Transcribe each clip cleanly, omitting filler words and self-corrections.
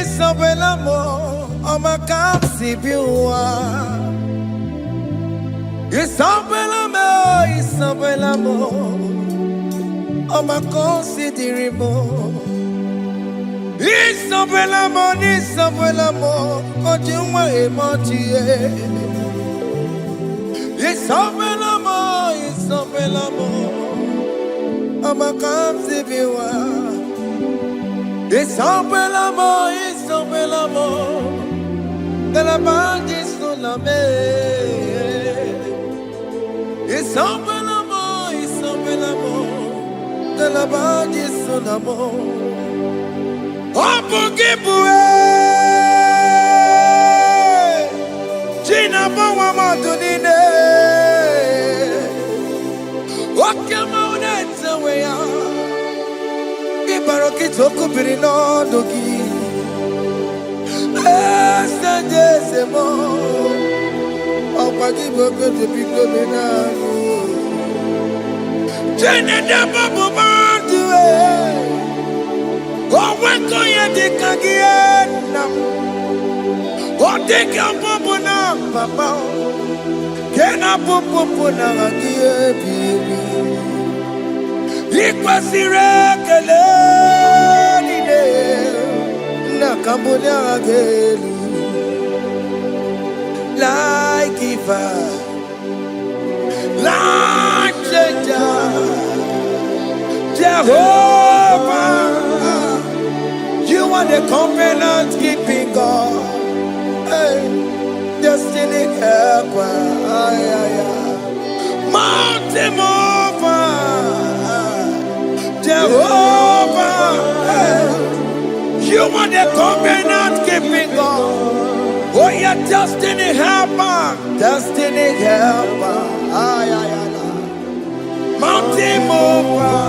Isabella, I'm a capsi biwa. Isabella, I'm a considerable. Isabella, Ojuma emotie. Isabella, I'm a capsi biwa. Isabella, de la bande sulla me. Isabella, de la bande sulla mo. Opo gibue, Gina bawa madunine. Okama unetsa weya. Ibaroki toku birino dogi. Estandezemo, opagi boke de pico benano. Jene de babu bandue, oweko ye de kagiena, odeka babu na papa, kena popo na agie bibi. Ikwasire kele nide. Cambodia again, like giver, like changer, Jehovah, you are the covenant keeping God, hey, destiny helper, mountain mover, Jehovah. Hey. You are the covenant keeping God. Oh, your destiny helper. Destiny helper. Mountain mover.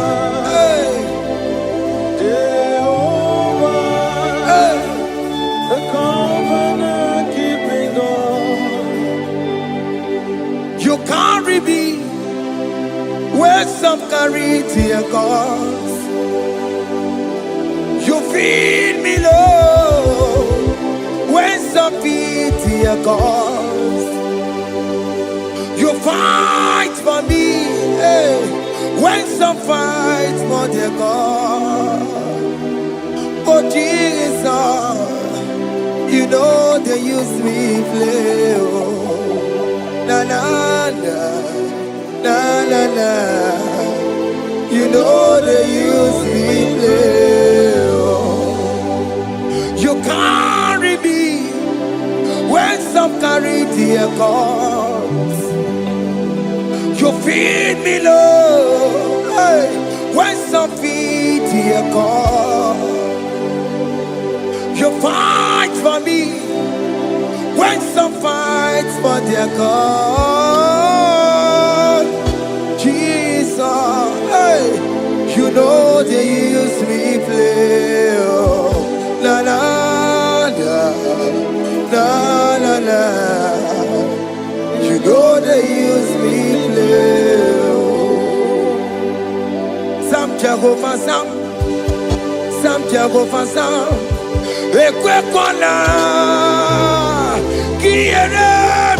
Hey. Jehovah. Hey. The covenant keeping God. You carry me where some carry tear gods. You feed me, Lord, when some feed your cause. You fight for me, hey, when some fight for their God. Oh Jesus, you know they use me play. Oh, na na na, na na na. You know they use me play. You carry me when some carry their cause. You feed me, Lord, hey, when some feed their cause. You fight for me when some fight for their cause. Jesus, hey, you know they use me play. Oh. La la la la la la. You know they use me play. Sam Jehovah Sam Jehovah Sam. Ekwe kona kiere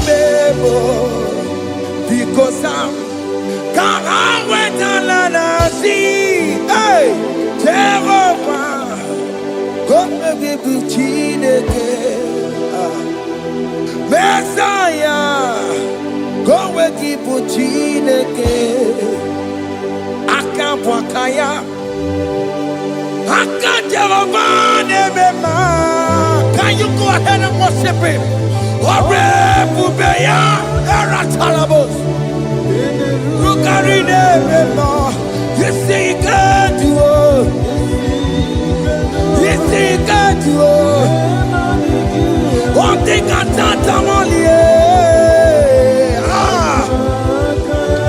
mebo. Because Sam kara weta la la si. Hey Jehovah. Come give Chineke, Messiah. Go give Chineke. Akapwakaya, Akajerovane. Can you go ahead and worship him? Ore Bubeya, Eratalabos. Rukarine mema. You see God do. One thing I thought I'm only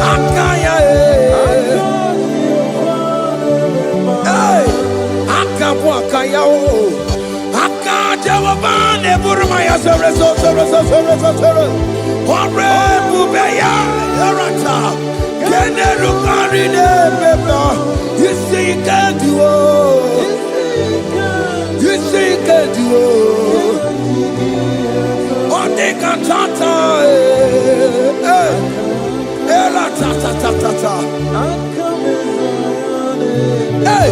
Akaya, hey, Akapwakaya, Akajawan, Burmaya, Ore Bubeya, Erata, Generukarine, you see, God, you Hey,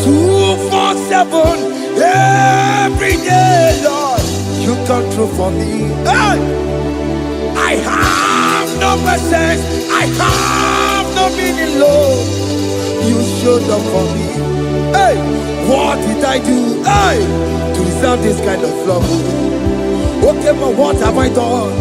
247 every day, Lord. You come through for me. Hey, I have no presence. I have no meaning, Lord. You showed up for me. Hey, what did I do? Hey, to deserve this kind of love? Okay, but what have I done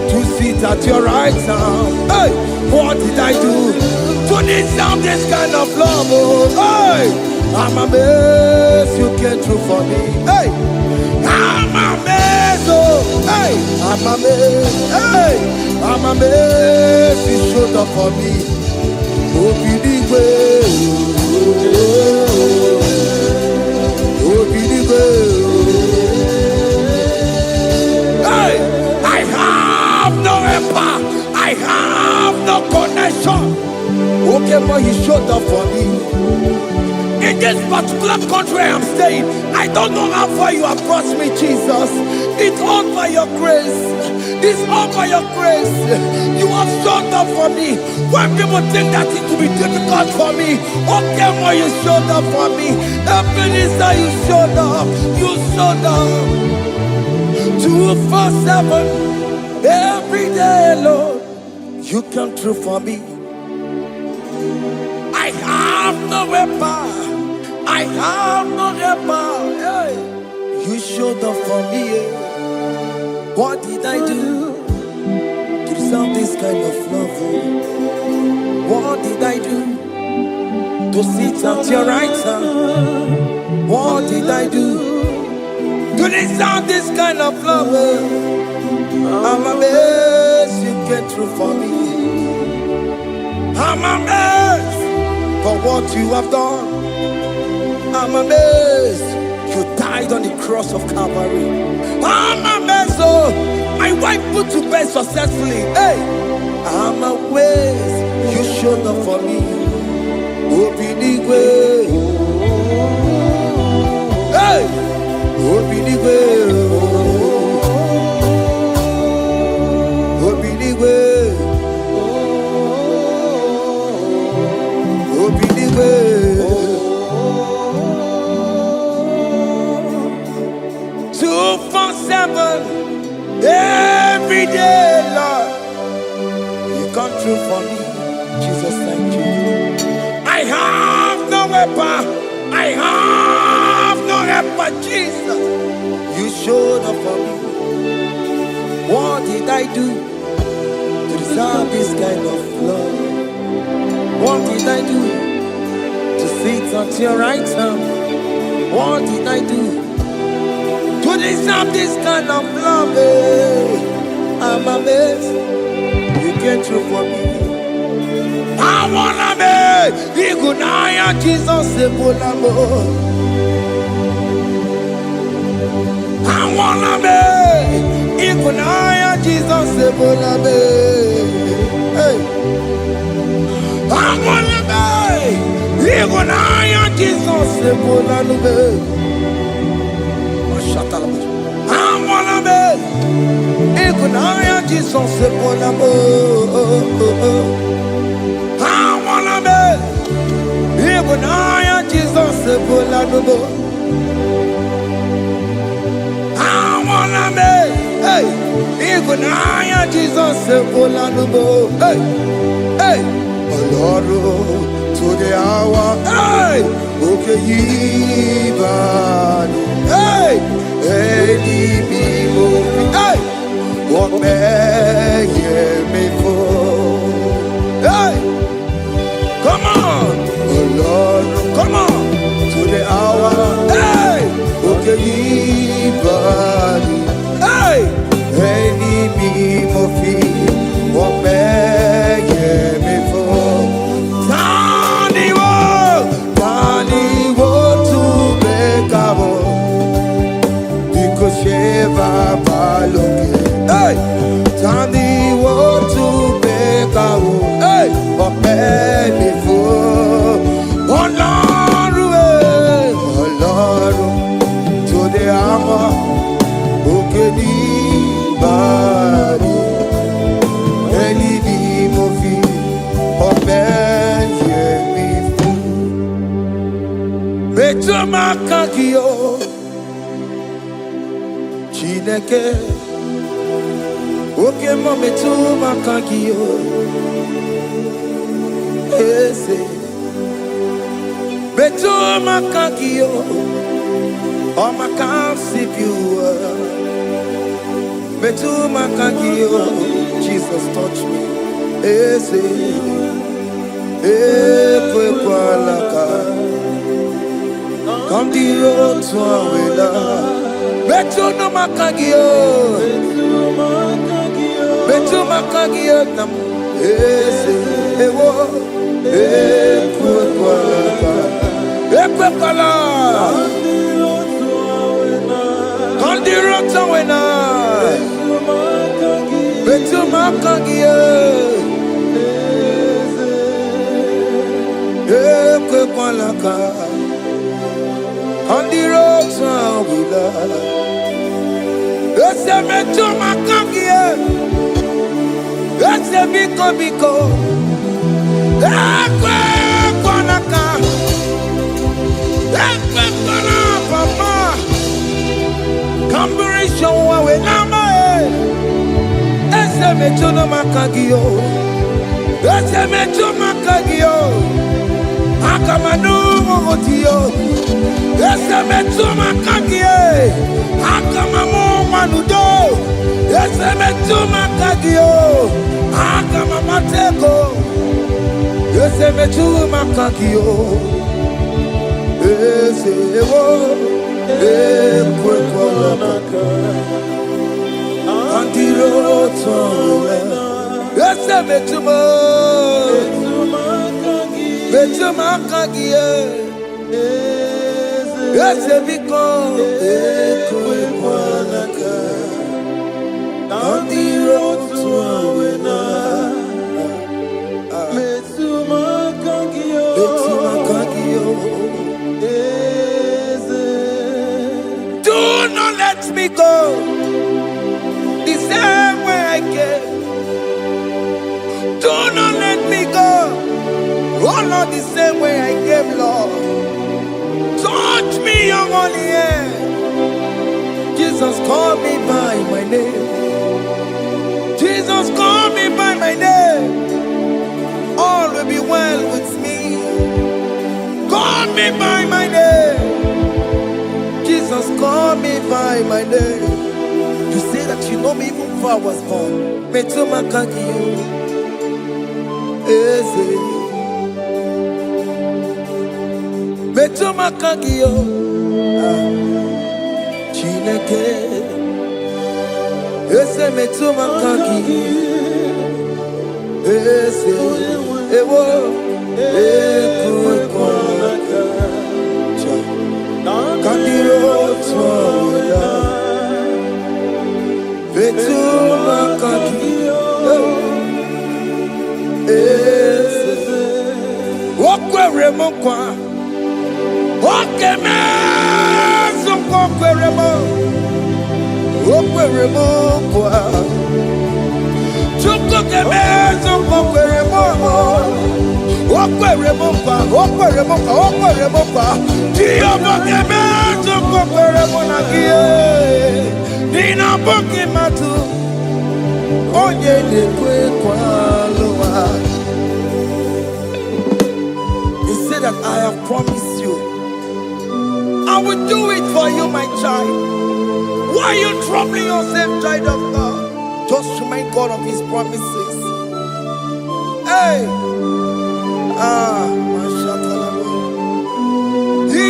to sit at your right hand? Hey, what did I do to deserve this kind of love? Oh, hey, I'm amazed you came through for me. Hey, I'm amazed. Oh, hey, I'm amazed. Hey, I'm amazed you showed up for me. Oh, believe it. Oh, believe it. I have no helper. I have no connection. Okay, but you showed up for me. In this particular country I'm staying, I don't know how far you have brought me, Jesus. It's all by your grace. It's all by your grace. You have showed up for me. When people think that it will be difficult for me, okay, but you showed up for me. Ebenezer, you showed up. You showed up. 247 every day, Lord. You come through for me. I have no weapon. I have no weapon. Hey, you showed up for me. What did I do to deserve this kind of love? What did I do to sit at your right hand? What did I do to deserve this kind of love? I'm amazed you came through for me. I'm amazed for what you have done. I'm amazed you died on the cross of Calvary. I'm amazed, oh, my wife put to bed successfully. Hey, I'm amazed you showed up for me. Open the way. Hey, open the way. Open the way. Open the way. 247 every day, Lord. You come through for me, Jesus. Thank you. I have no weapon. I have no weapon, Jesus. You showed up for me. What did I do to deserve this kind of love? What did I do to sit at your right hand? What did I do to deserve this kind of love? I'm amazed you came through for me. I wanna be Igbo, Naija, Jesus, Ebolamo. I wanna be Igbo, Naija, Jesus, Ebolamo. Hey, I wanna be Igbo, Naija, Jesus, Ebolamo. I wanna be Igbo, Naija, Jesus, Ebolamo. I wanna be Igbo, Naija, Jesus, Ebolamo. I wanna be, hey, Igbo, Naija, Jesus, Ebolamo. Hey, hey, Lord, to the hour, hey, okay, hey, hey, hey, what may me for? Hey, come on, oh Lord, come on, to the hour, hey, okay, hey, hey, what may me for? Tani wo to make up. Sheva baloke, hey, Tani wo makagio Chineke Oke mo metu makagio Ese Metu makagio Oh makasipiu Metu makagio Jesus touch me Ese Ekwe kwa laka Come the road to Awela Betu no makagio Betu makagio nam Ese Ewo Ekwe kwa laka Ekwe kwa laka Come the road to Awela Betu makagio Ekwe kwa laka On the road to Awela Ese metu makagie Ese biko Ekwe kwa laka Ekwe kwa la papa Kamburisho wawe nama Ese metu no makagio Ese metu makagio Akamanu motiyo Ese metu makagie Akamamu manudo Ese metu makagio Akamamateko Ese metu makagio Ese ewo Ekwe kwa laka Andiro towe Ese metu Betu makagie Ese biko Ekwe kwa laka Andiro towe Betu makagio Do not let me go the same way I came. Do not let me go. Oh Lord, the same way I came, Lord. Touch me, your holy hand. Jesus, call me by my name. Jesus, call me by my name. All will be well with me. Call me by my name. Jesus, call me by my name. You say that you know me even before I was born. Metu makagio. Eze. Metu makagio. Chineke. Eze metu makagio. Eze. Ewo. Ekwe kwa laka. Kandiro toya. Betu makagio. Eze. Okwere mokwa. Okeme zonko kwere mo. Okwere mokwa. Chuko keme zonko kwere mo. Okwere mokwa. Okwere mokwa. Okwere mokwa. Diyo mokeme zonko kwere mo nagie. Nina boki matu. Onye nekwe kwa loa. He said that I have promised you. I will do it for you, my child. Why are you troubling yourself, child of God? Just remind God of His promises. Hey! Mashatalaba. Yo.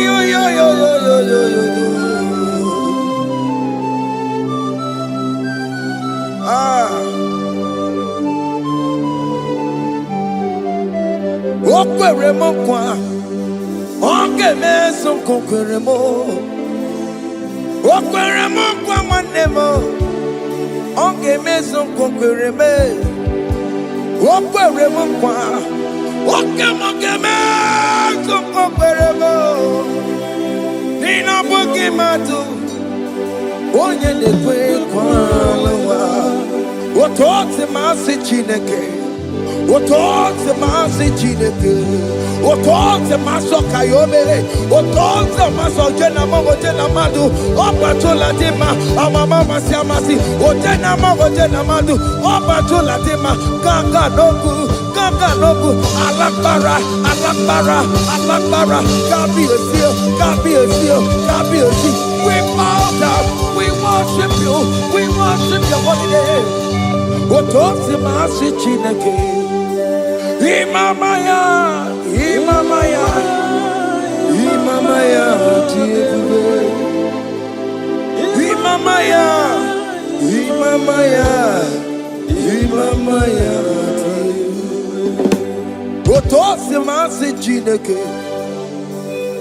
Okwere mo kwa. Oke meso kokwere mo. Okwere mo kwa manemo. Oke meso kokwere me. Okwere mo kwa. Oke mo meso kokwere mo. Nina boki matu. Onye nekwe kwa lowa. Ototi masi Chineke. Otonze masi chineke, otonze maso kayome, otonze maso jena mogo jena madu, opatola dima, amama masi amasi, ojena mogo jena madu, opatola dima, ganga nogu, alakbara, gabi osio, gabi osi. We bow down, we worship your holy name. Otonze masi chineke. Imamaya,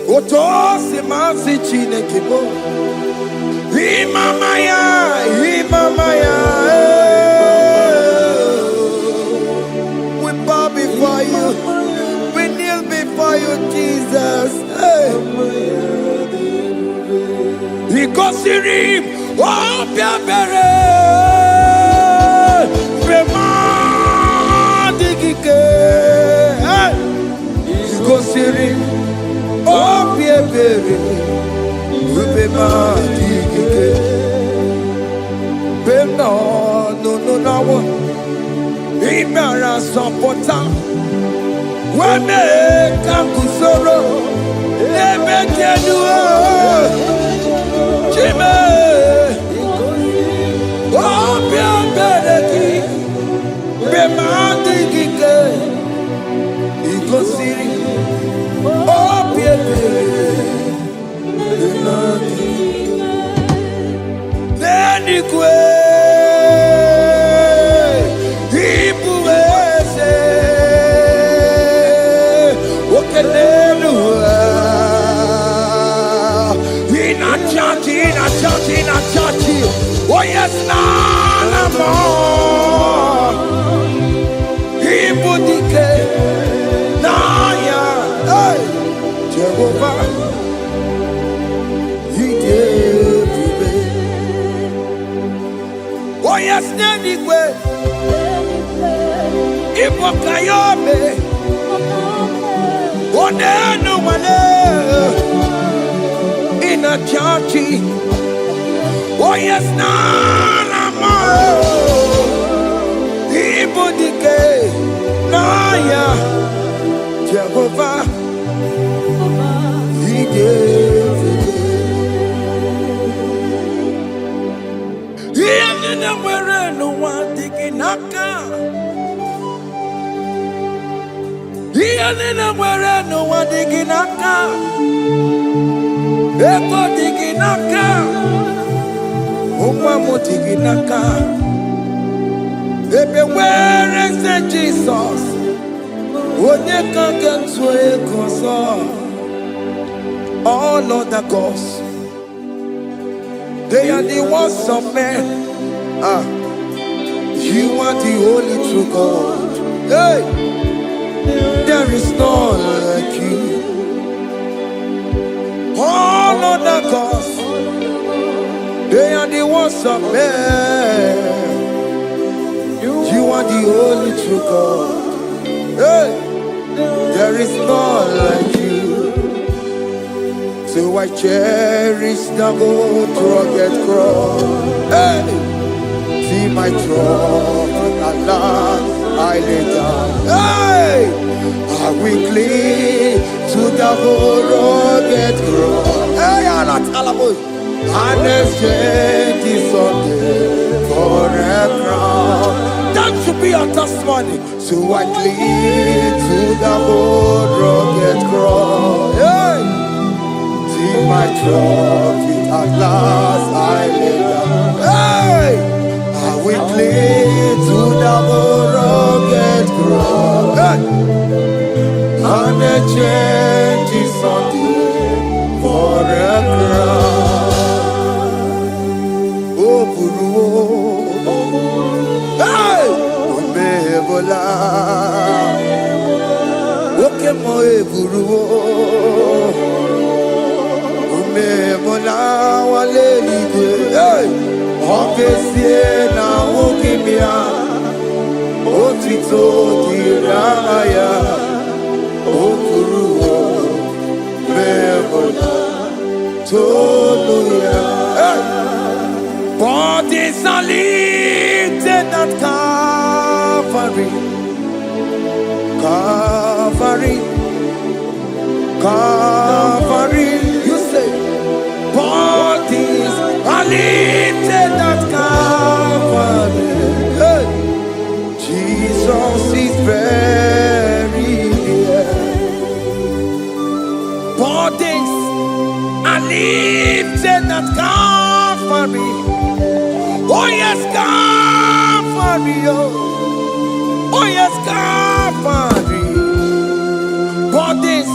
Otosi masi chineke, bo. Imamaya. We bow before you. We kneel before you, Jesus. Hey. Ikosirim, obiabere, bemadikike. Hey. Ikosirim, obiabere, bemadikike. No. Imara sopota, wane kakusoro, ebe kedua, chime, obia bedeki, bemandi kike, ikosiri, obia bedeki, nenikwe. In a church, oh yes, no more. Ibudike, Naya, hey, Jehovah, He gave me. Oh yes, anyway, Ibokayobe, oh no one in a church. Oh yes, Nana, Ibudike, Naya, Jehovah, He gave it. He ended up where no one digging naka. He ended up where no one digging naka. Epo digging naka. Where is the Jesus? All other gods, they are the works of men. You are the only true God. Hey, there is none like you. All other gods, they are the works of men. You are the only true God. Hey, there is none like you. So I cherish the old rugged cross. Hey, see my throne at last I lay down. Hey, I will cling to the old rugged cross. Hey, I'm not talable. And exchange is someday for a crown. That should be our testimony. So I cling to the old rugged cross. Hey, see my trophy at last I lay down. Hey, I will cling to the old rugged cross. Hey, and exchange is someday for a crown. Hey, Omebola, Okemo eburu, Omebola wale ide. Hey, Okesie na okimia, Otito diraya, okuruo meboda toluya. Bodies are lifted at Calvary, Calvary, Calvary. You say, bodies are lifted at Calvary. Hey. Jesus is very near. Bodies are lifted at Calvary. Oh yes, Calvary. Oh yes, Calvary. Bodies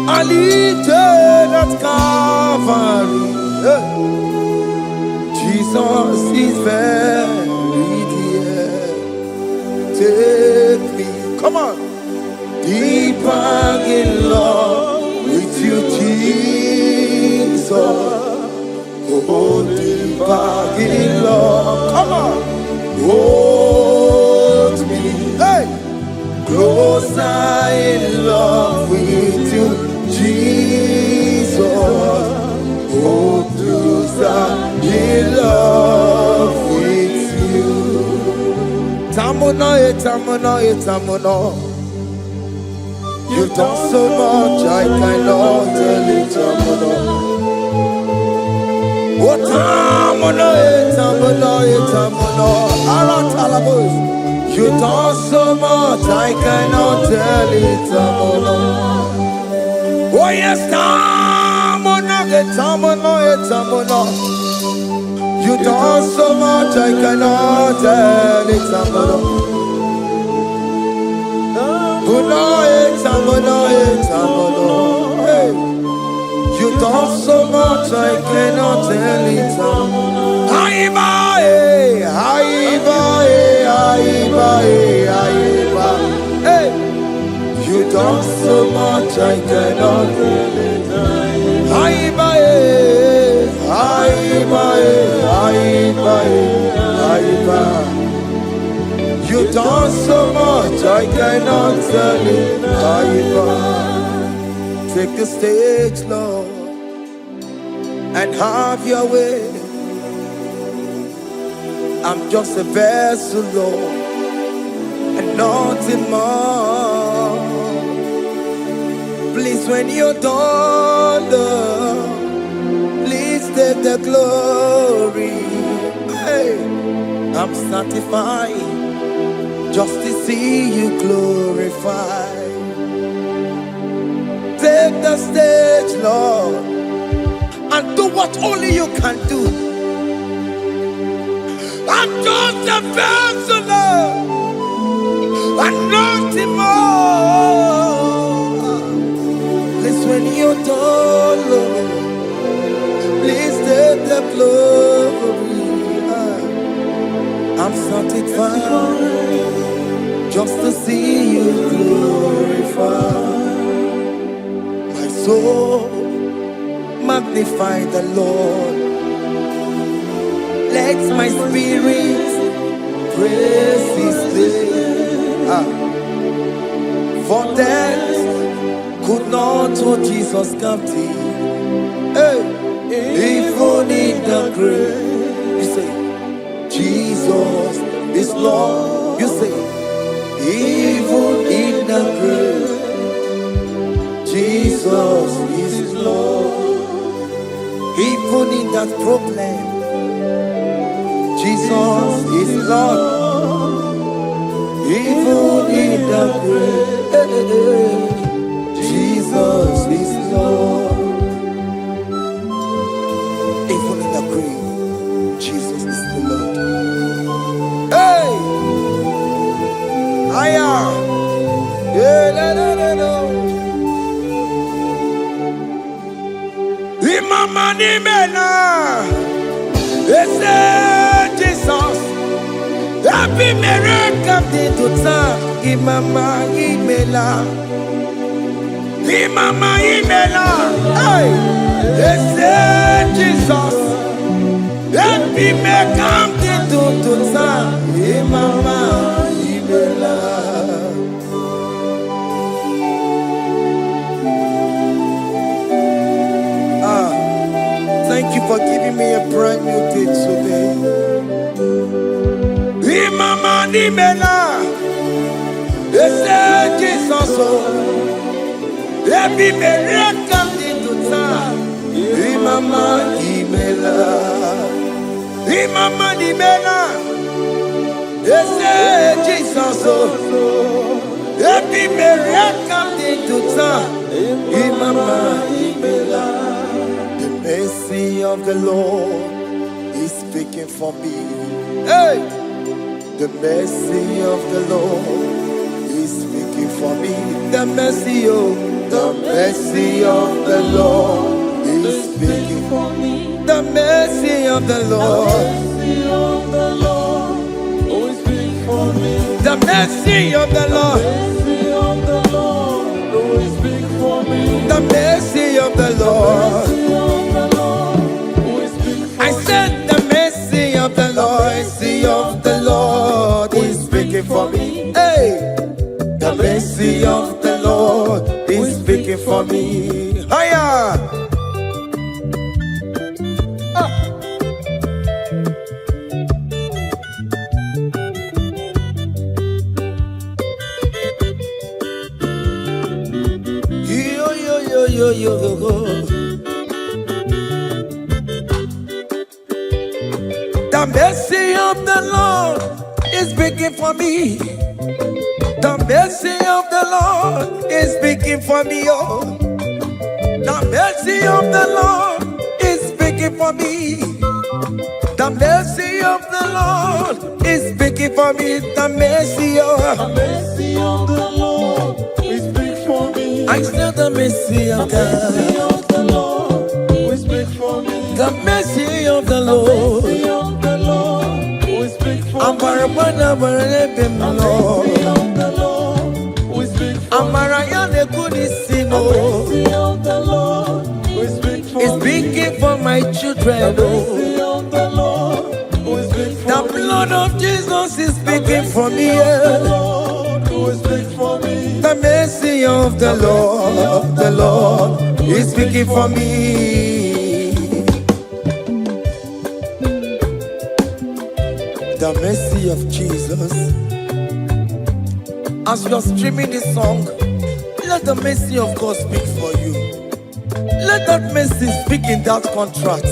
are lifted at Calvary. Jesus is very dear. Take me, come on, deeper in love with you, Jesus. Oh, deeper in love, come on, hold me, hey, closer in love with you, Jesus. Oh, closer in love with you. Tamuno, tamuno, tamuno. You've done so much, I cannot tell it, tamuno. Oh, tamuno, tamuno, tamuno. Aratalabos. You've done so much, I cannot tell it, tamuno. Oh yes, tamuno, tamuno, tamuno. You done so much, I cannot tell it, tamuno. Tamuno, tamuno, tamuno. Hey. You done so much, I cannot tell it, tamuno. Aiba, aiba, aiba, aiba. Hey. You done so much, I cannot tell it, aiba, aiba, aiba, aiba. You done so much, I cannot tell it, aiba. Take the stage, Lord, and have your way. I'm just a vessel, Lord, and nothing more. Please, when you're done, Lord, please take the glory. Hey, I'm satisfied just to see you glorified. Take the stage, Lord, and do what only you can do. I'm just a vessel, Lord, and nothing more. Please, when you're done, Lord, please take the glory. I'm satisfied just to see you glorified. My soul magnify the Lord. Let my spirit praise His name. For death could not hold Jesus captive. Hey, even in the grave, you say, Jesus is Lord. You say, even in the grave, Jesus is Lord. Even in that problem, Jesus is Lord. Even in the grave, Jesus is Lord. Even in the grave, Jesus is the Lord. Hey! Aya! Yeah, no, no, no, no. Imama ni mena, ese Jesus. Happy miracle de tuta, Imama imela, Imama imela. Hey, ese Jesus. Happy miracle de tuta, Imama imela. thank you for giving me a brand new day today. Imama Nimela, ese Jesus, every miracle into time. Imama Nimela, Imama Nimela, ese Jesus, every miracle into time. Imama Nimela. The mercy of the Lord is speaking for me. Hey! The mercy of the Lord is speaking for me. The mercy of the Lord is speaking for me. The mercy of the Lord is speaking for me. The mercy of the Lord is speaking for me. The mercy of the Lord. I said the mercy of the Lord is speaking for me. Hey, the mercy of the Lord is speaking for me. Hiya. Yo. The mercy of the Lord is speaking for me. The mercy of the Lord is speaking for me. Oh, the mercy of the Lord is speaking for me. The mercy of the Lord is speaking for me. The mercy of the Lord is speaking for me. I said the mercy of God. The Lord will speak for me. The mercy of the Lord. Ambarabana barabem Lord. Amarayane kunisimo. It's speaking for my children. The blood of Jesus is speaking for me. The mercy of the Lord is speaking for me. The mercy of Jesus. As you are streaming this song, let the mercy of God speak for you. Let that mercy speak in that contract.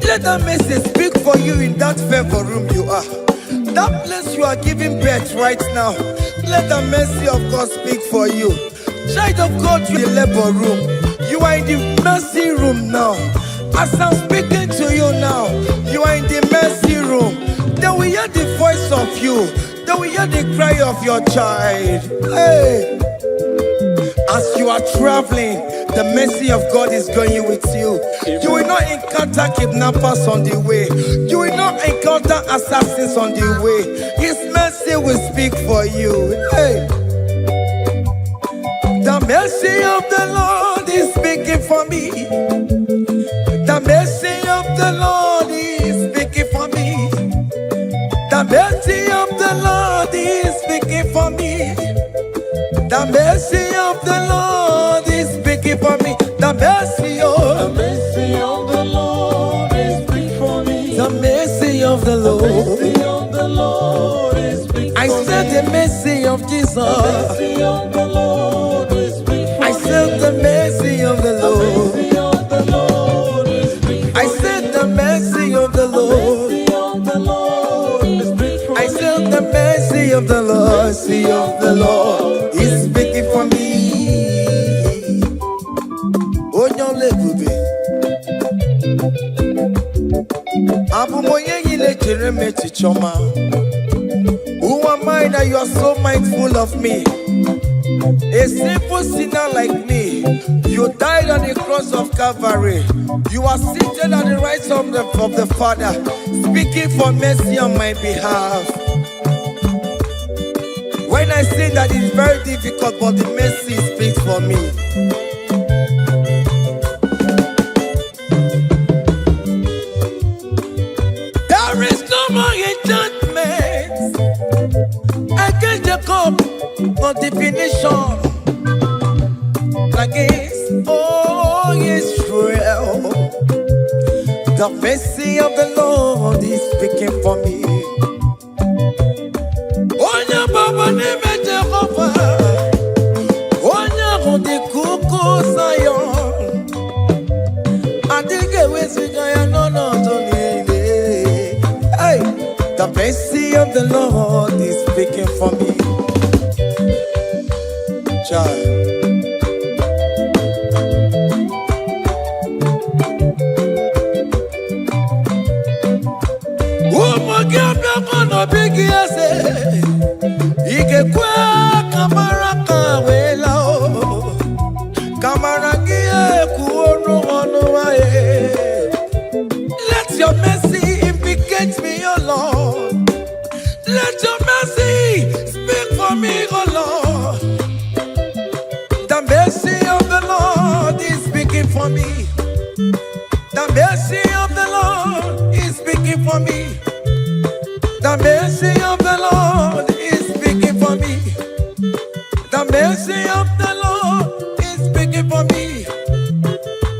Let that mercy speak for you in that favor room you are. That place you are giving birth right now. Let the mercy of God speak for you. Child of God, you in the labor room. You are in the mercy room now. As I'm speaking to you now, you are in the mercy room. They will hear the voice of you. They will hear the cry of your child. Hey! As you are traveling, the mercy of God is going with you. You will not encounter kidnappers on the way. You will not encounter assassins on the way. His mercy will speak for you. Hey! The mercy of the Lord is speaking for me. The mercy of the Lord is speaking for me. The mercy of the Lord is speaking for me. The mercy of the Lord is speaking for me. The mercy of the Lord is speaking for me. The mercy of the Lord is speaking for me. I said the mercy of Jesus. The mercy of the Lord is speaking for me. I said the mercy of the Lord. I said the mercy of the Lord. I said the mercy of the Lord is speaking for me. Oh, no, lebube. Abu moye yile jereme chichoma. Who am I that you are so mindful of me? A simple sinner like me, you died on the cross of Calvary. You are seated at the right of the Father, speaking for mercy on my behalf. When I say that it's very difficult, but the mercy speaks for me. There is no more enchantment against Jacob, no definition against all Israel. The mercy of the Lord is speaking for me. Onya baba neme Jehovah, onya hundi kuku sayon. Adige wesigaya no tonile. Hey, the mercy of the Lord is speaking for me. Child. Big yes, Ike kwa kamara kawela o, kamara kie kuonu onuwae. Let your mercy implicate me, O Lord. Let your mercy speak for me, O Lord. The mercy of the Lord is speaking for me. The mercy of the Lord is speaking for me. The mercy of the Lord is speaking for me. The mercy of the Lord is speaking for me.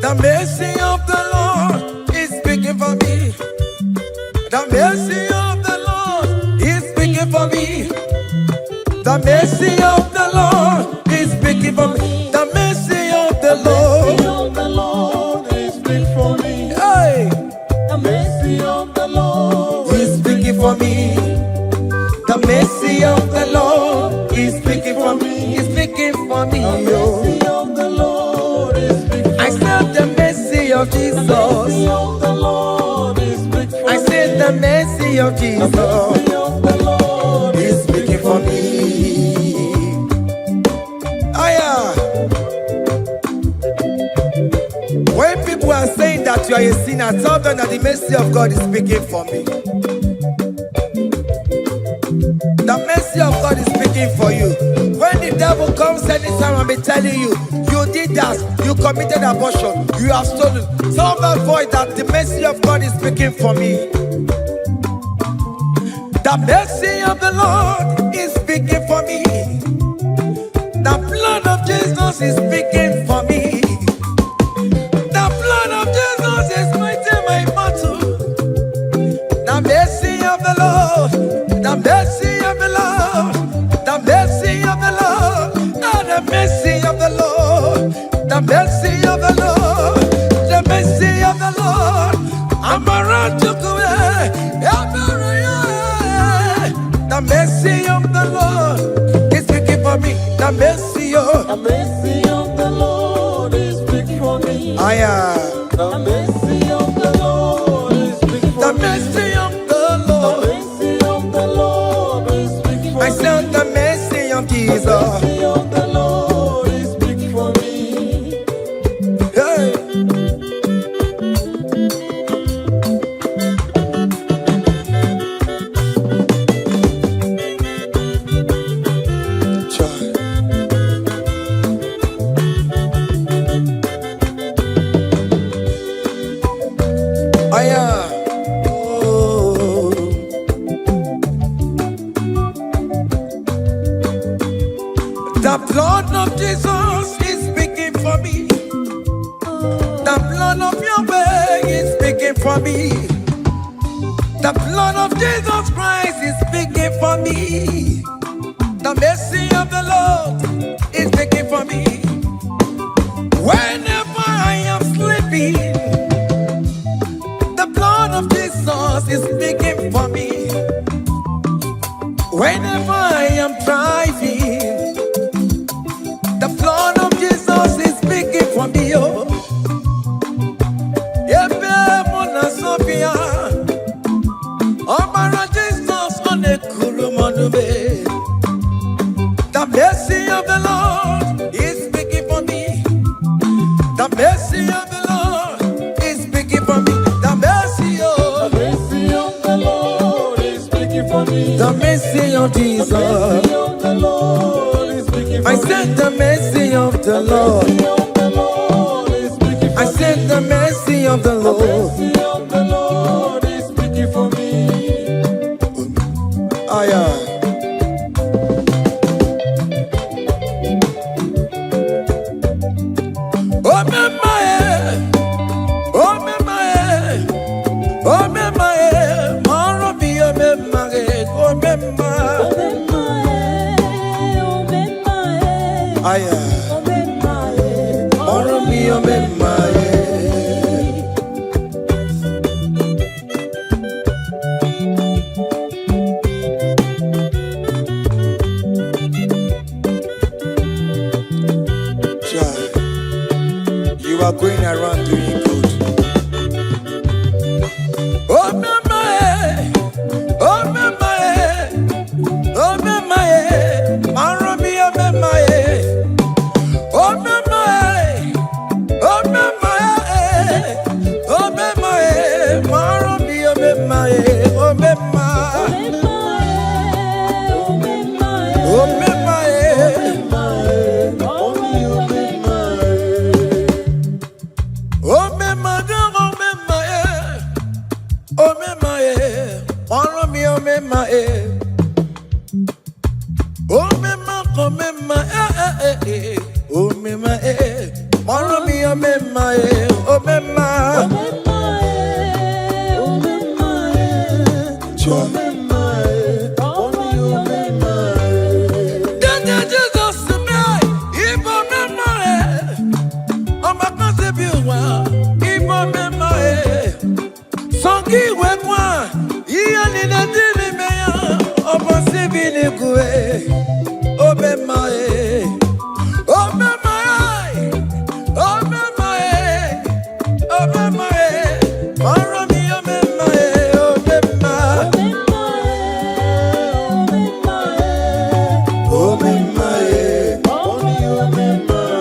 The mercy of the Lord is speaking for me. The mercy of the Lord is speaking for me. The mercy of the Lord is speaking for me. The mercy of the Lord is speaking for me. Hey, the mercy of the Lord is speaking for me. The mercy of the Lord is speaking for me. Is speaking for me. The mercy of the Lord is speaking for me. I said the mercy of Jesus. The mercy of the Lord is speaking for me. I said the mercy of Jesus. The mercy of the Lord is speaking for me. Aya. When people are saying that you are a sinner, tell them that the mercy of God is speaking for me. The mercy of God is speaking for you. When the devil comes anytime and be telling you, you did that, you committed abortion, you have stolen, tell that voice that the mercy of God is speaking for me. The mercy of the Lord is speaking for me. The blood of Jesus is speaking for me. The blood of Jesus is fighting my battle. The mercy of the Lord, the mercy of the Lord, the mercy of the Lord, the mercy of the Lord, the mercy of the Lord, the mercy of the Lord. I'm around to go. The mercy of the Lord is speaking for me. The mercy of the Lord is speaking for me. I am. The mercy of the Lord is speaking for me. The mercy of the Lord. The mercy of the Lord is speaking for me. I said the mercy of Jesus. The mercy of the Lord is speaking for me. Hey. The blood of Jesus is speaking for me. The blood of Yahweh is speaking for me. The blood of Jesus Christ is speaking for me. The mercy of the Lord is speaking for me. Whenever I am sleeping, the blood of Jesus is speaking for me. Whenever I am driving, the blood of Jesus is speaking for me. Oh, the mercy of the Lord is speaking for me. The mercy of the Lord is speaking for me. The mercy of the Lord is speaking for me. The mercy of Jesus. The mercy of the Lord is speaking for me. I said the mercy of the Lord. I said the mercy of the Lord. The mercy of the Lord is speaking for me. Oh yeah. Aya. Oro mi omemaye. You are going around doing good. Oh memaye, oh memaye, oh memaye, maro mi omemaye. Oh memaye, oh memaye, oh memaye, maro mi omemaye, oh memaye, oh memaye. Oh me my follow me oh me my oh me my come me my oh me my follow me oh me my oh me my oh me my oh me my oh me my then Jesus me Igbo me my oh my concept you Igbo me my Songi wekwa, iya nina dili meya, oba sibili kue, obe mae, obe mae, obe mae, obe mae, maro mi obe mae, obe mae, obe mae, obe mae.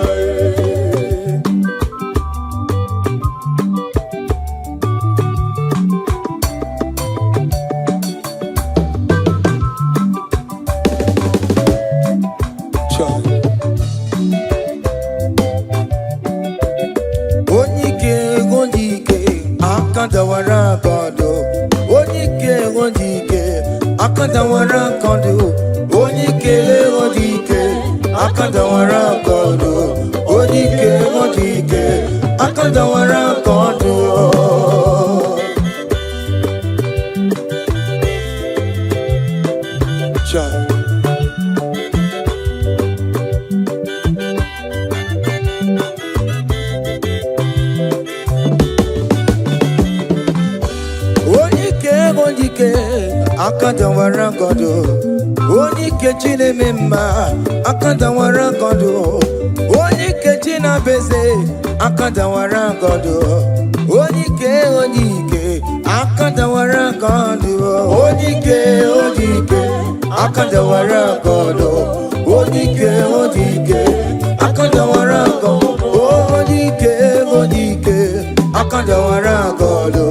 Akadawara kondo, onike ondike. Akadawara kondo, onike ondike. Akadawara kondo, onike ondike. Akadawara kondo. Cha. Akadawara kondo, onike chine mema. Akadawara kondo, onike china beze. Akadawara kondo, onike onike. Akadawara kondo, onike onike. Akadawara kondo, onike onike. Akadawara kondo, onike onike. Akadawara kondo,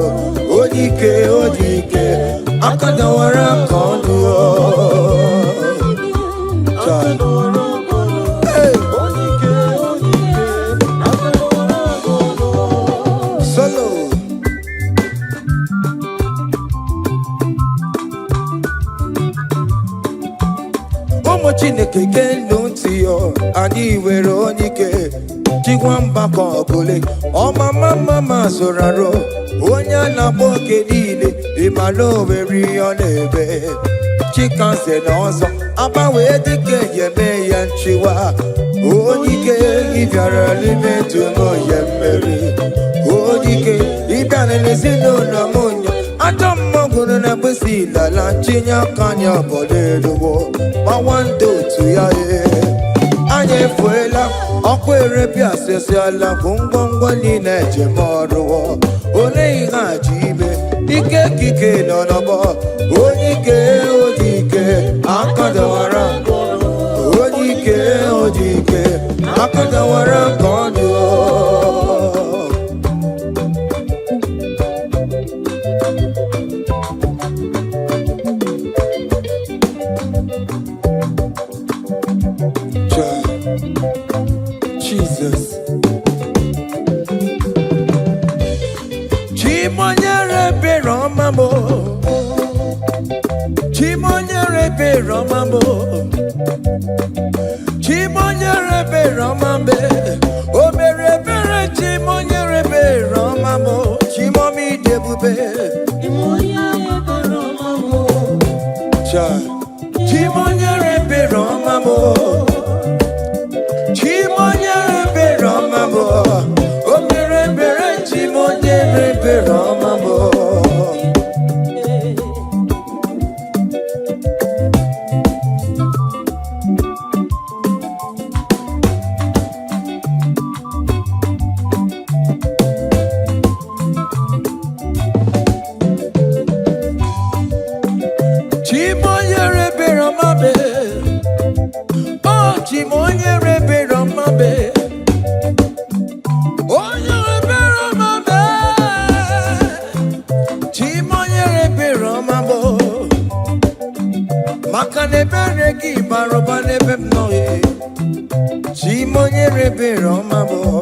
onike onike. Akadawara kondo. Hey. Solo. Omo Chineke kendo ntiyo, ani were onike. Chigwamba kobule, o mama soraro. Onya na boke niile, imalo veri onebe. Chicken se nozo, aba we dike yeme yanchiwa. Onike ibyara lime tumo yemeri. Onike ibane lezino na munya. Adam mogunu na besi la chinya kanya boleluwo. Mawando tuyaye. Anye fuela, okwere pia sesi ala kungongwa ni neje moruwo. Ole iha jibe, ike kike nonobo. Onike odike, akadawara kondo. Onike odike, akadawara kondo. Jesus. Chimonyere be romambo. Chimonyere be romambo. Chimonyere be romambe. O mere bere chimonyere be romambo. Chimomi debube. Chimonyere be romambo. Chimonyere be romambo. nebere ki baroba nebem noye. Chimonye rebe romabo.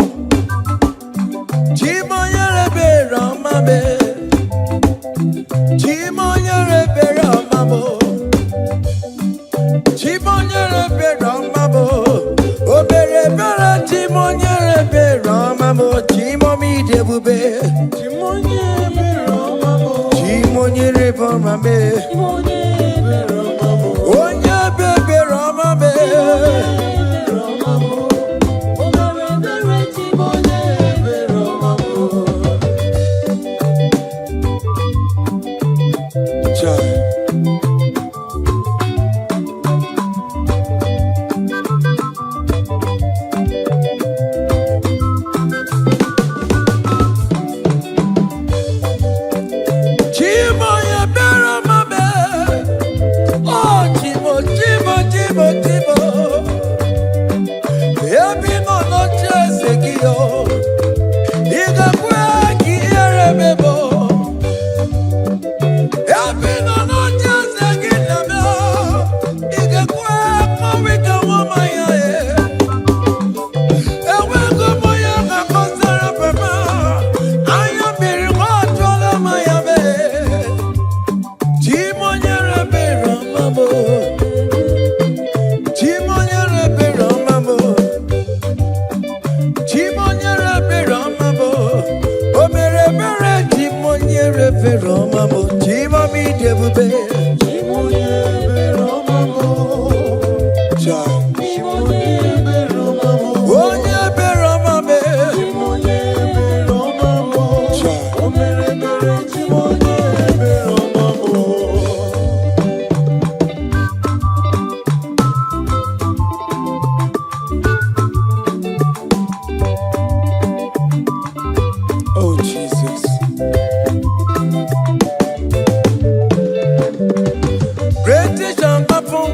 Chimonye rebe romabe. Chimonye rebe romabo. Chimonye rebe romabo. Obere bere chimonye rebe romabo. Chimomi debube. Chimonye rebe romabo. Chimonye rebe romabe. Onya bebe romabe.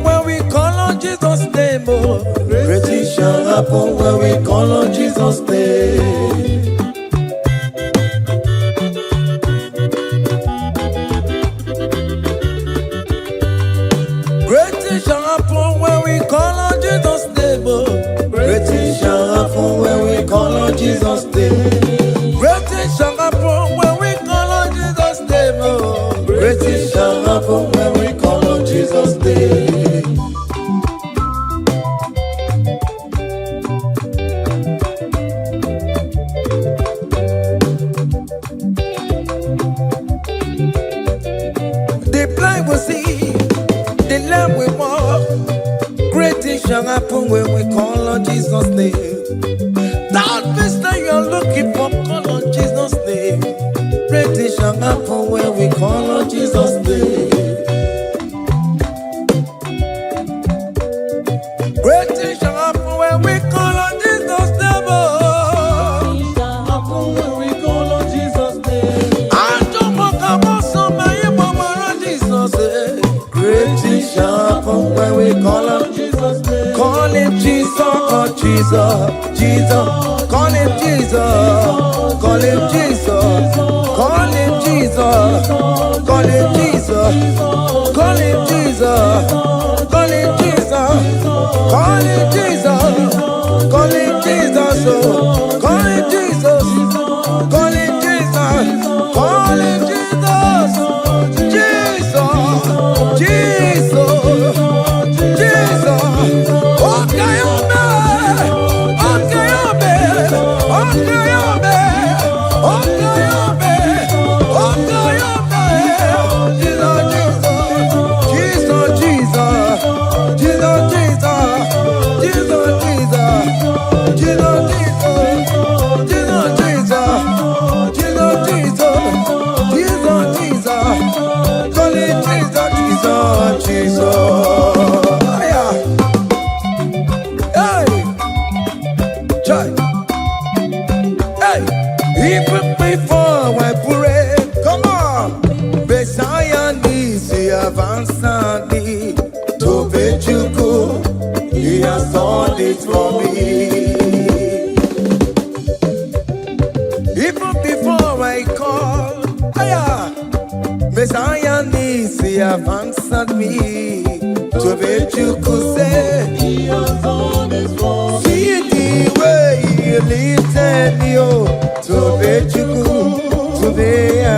When we call on Jesus' name, great things shall happen when we call on Jesus' name. Great things shall happen when we call on Jesus' name. Great things shall happen when we call on Jesus' name. Great things shall happen when we call on Jesus' name. Shall happen when we call on Jesus' name. That means that you're looking for, call on Jesus' name. Great things shall happen when we call on Jesus' name. Great things shall happen when we call on Jesus' name. Great things shall happen when we call on Jesus' name. I don't want to go somewhere, Mama, Jesus. Great things shall happen when we call on Jesus' name. Call him Jesus, oh Jesus, Jesus. Call him Jesus, call him Jesus, call him Jesus, call him Jesus, call him Jesus, call him Jesus, call him Jesus, call him Jesus, call him Jesus, call him Jesus, call him Jesus, Jesus, Jesus. Even before I pray, come on, Messiah needs to advance me to Bejuku. He has done it for me. Even before I call, Messiah needs to advance me to Tobechuku say He has done this for me. See the way He lifted me, oh, Tobechuku, Tobeya,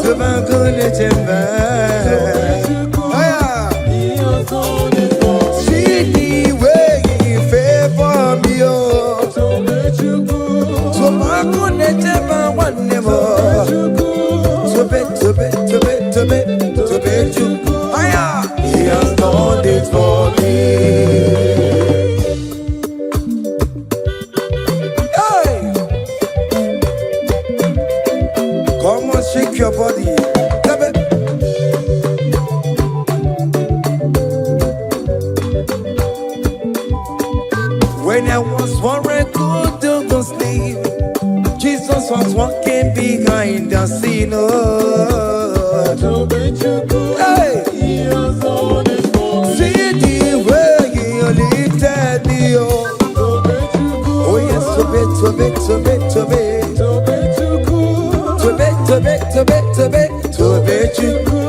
Tobagone Chemba. He has done this for me. See the way He favor me, oh, Tobechuku, Tobagone Chemba one more. Tobe. He has done it for me. Hey! Come on, shake your body. When I was worried, couldn't sleep, Jesus was walking behind the scene. Hey! See the way He lifted me, oh. Oh yes, Tobechuku.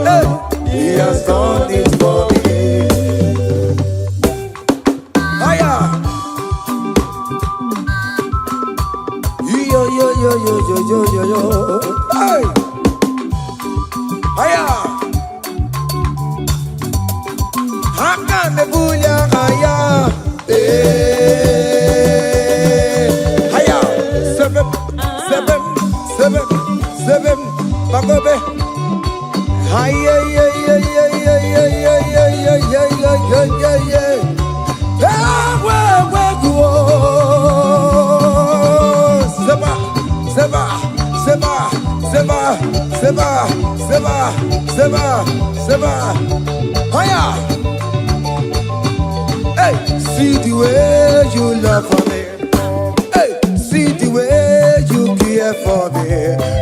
Hey! He has done it for me. Hiya! Yo. Hey! Hiya! Hakanebuya haya. Haya! Seven. Bagobe. Hiya. Seba. Hiya! Hey, see the way you love for me. Hey, see the way you care for me.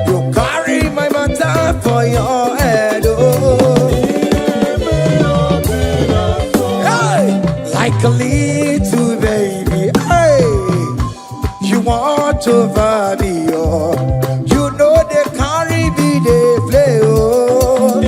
You carry my matter for your head. Oh, hey, like a little baby. Hey, you want over me. Oh, you know they carry me, they play. Oh.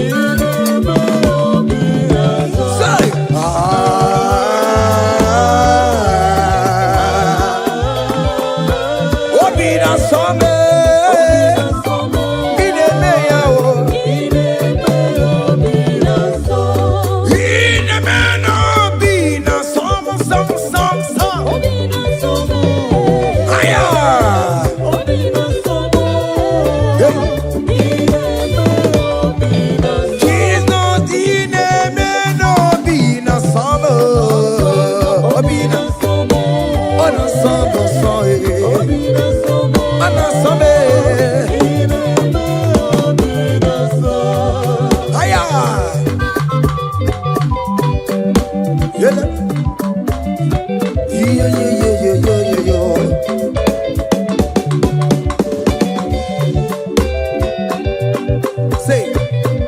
Say,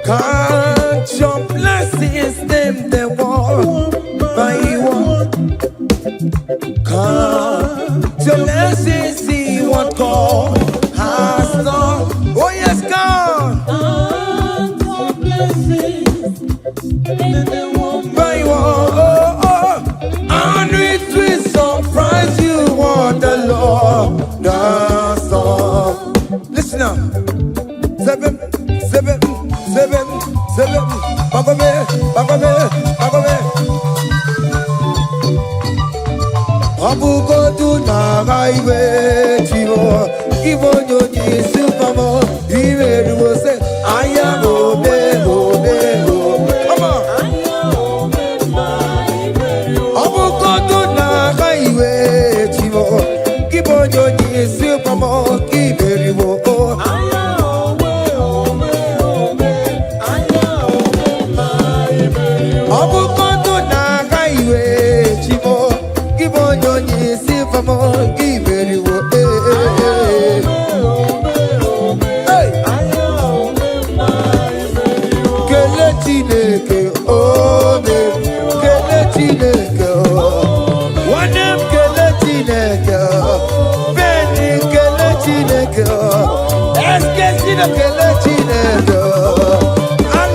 count your blessings, them they one by one. Count your blessings, see what God has done. Oh yes, God. Count your blessings, them they one by one. And it will surprise you what the Lord does. Listen up. Seven. Bagome. Abuko tu na gaiwe chivo. Ibo nyonyi supamo. Iwe rubo se aya obe. Come on. Abuko tu na gaiwe chivo. Ibo nyonyi supamo. Iwe rubo.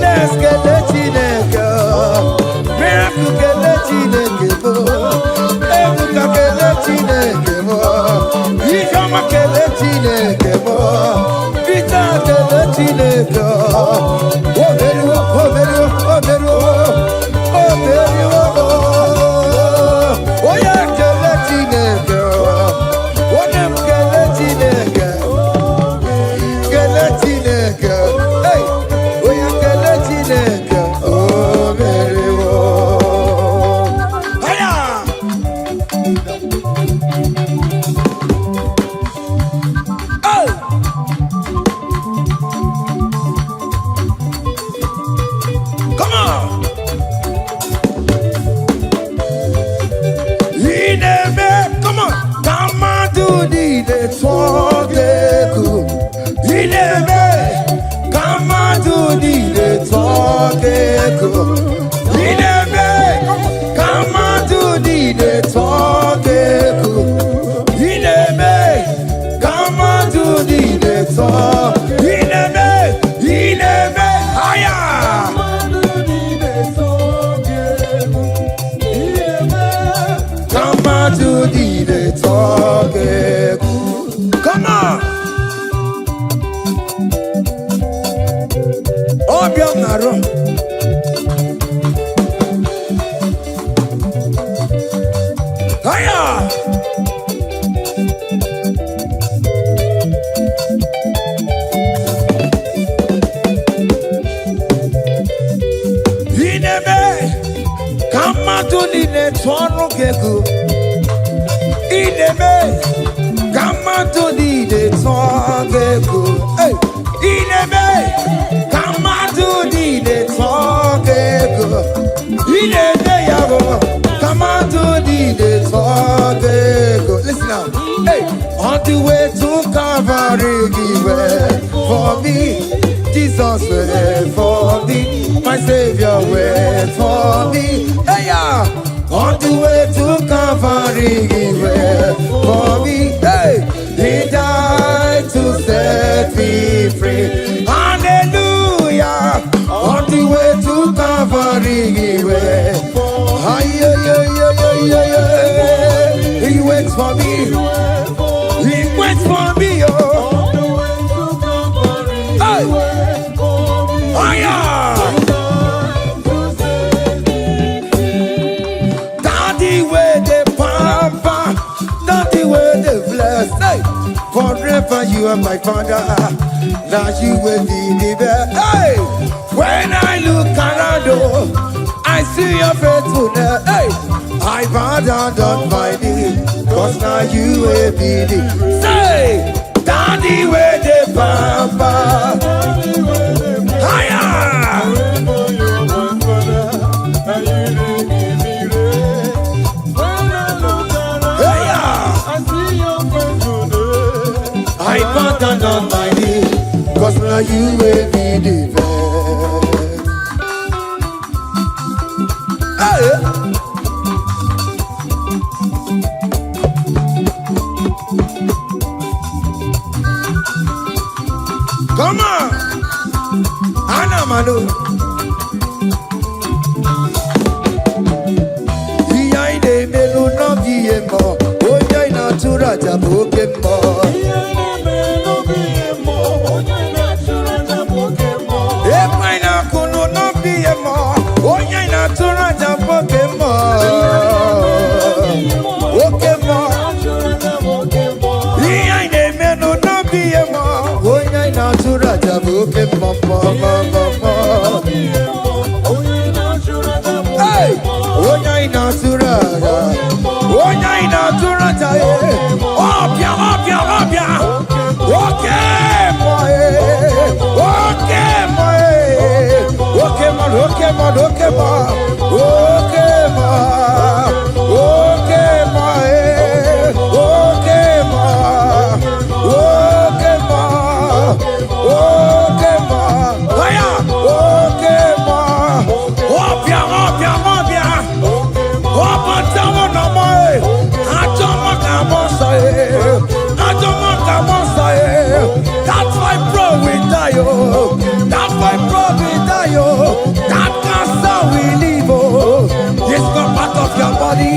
Let's get Ineme, Kamadu di de Togeko. Ineme, Kamadu di de Togeko. Ineme, Kamadu di de Togeko. Ineme, haya. Kamadu di de Togeko. Come on. Obiom naro. Haya. Ineme kamatu ni ne tonu keku. Ineme kamatu ni ne tonu keku. Hey. Ineme kamatu ni ne tonu keku. Ineme yabo kamatu ni ne tonu keku. Listen now. Hey, on the way to Calvary, give way for me. Jesus wait for me, my Savior wait for me. Hey, yeah. On the way to Calvary, He wait for me. Hey, He died to set me free. Hallelujah. On the way to Calvary, He wait for me. He waits for me. He waits for me. Oh. Hey. Daddy way the pampa, daddy way the bless. Hey, forever you are my father. Now you will be the best. Hey, when I look around, I see your faithfulness. Hey, I bow down on my knees, 'cause now you will be the. Say, daddy way the pampa. Higher! I bow down on my knees, 'cause now you will be the best. Hey! Come on! Anamano. Iya ide melu no biemo, oya ina tura jabokemo. Iya ide melu biemo, oya ina tura jabokemo. E paina kunu no biemo, oya ina tura jabokemo. Okemo. Iya ide melu no biemo, oya ina tura jabokemo. Hey, oya ina tura, oya ina tura jaye, opia, opia, opia, okay, boy, okay, boy, okay, man, okay, man, okay, man, okay, man, okay, man, okay, man, okay, man, okay, man, haya, okay, man, opia, opia, opia. That's why bro we die, oh. That's why bro we die, oh. That cancer we live, oh. It's not part of your body.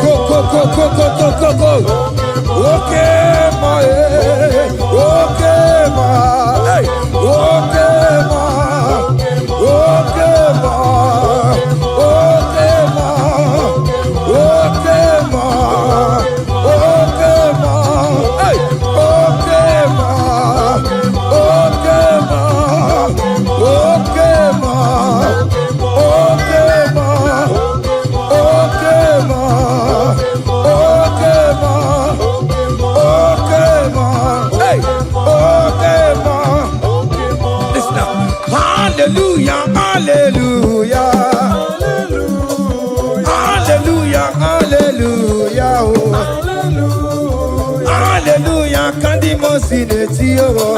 Go, go, go, go, go, go, go, go. Okay, my, okay, my, hey, okay, my, okay, my, okay, my, okay, my, okay, my, hey, okay, my, okay, my, okay, my, okay, my, okay, my, okay, my, okay, ma. Hey, okay, ma. Listen now. Hallelujah, hallelujah, hallelujah, hallelujah, oh. Hallelujah, kandi mo sineti oh.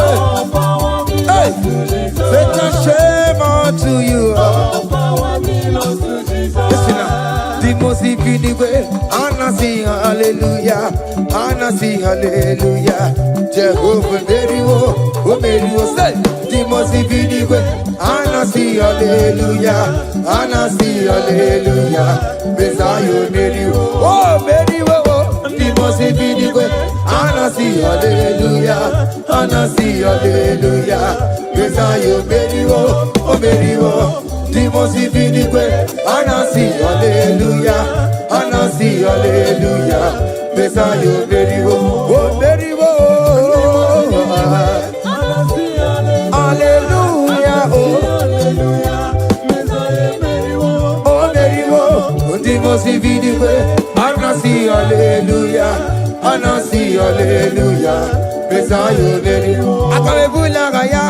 All power belongs to Jesus. Satan, shame unto you. All power belongs to Jesus. Listen now. The most infinite way. Anna sing hallelujah. Anna sing hallelujah. Jehovah very well. Oh, very well. Say. The most infinite way. Anna sing hallelujah. Anna sing hallelujah. Messiah very well. Oh, very well. The most infinite way. Anna sing hallelujah. Anna sing hallelujah. Messiah very well. Oh, very well. The most infinite way, and I see hallelujah, and I see hallelujah. Messiah, very well, oh, very well. Hallelujah, oh, oh, very well. The most infinite way, and I see hallelujah, and I see hallelujah. Messiah, very well. Akabebula gaya,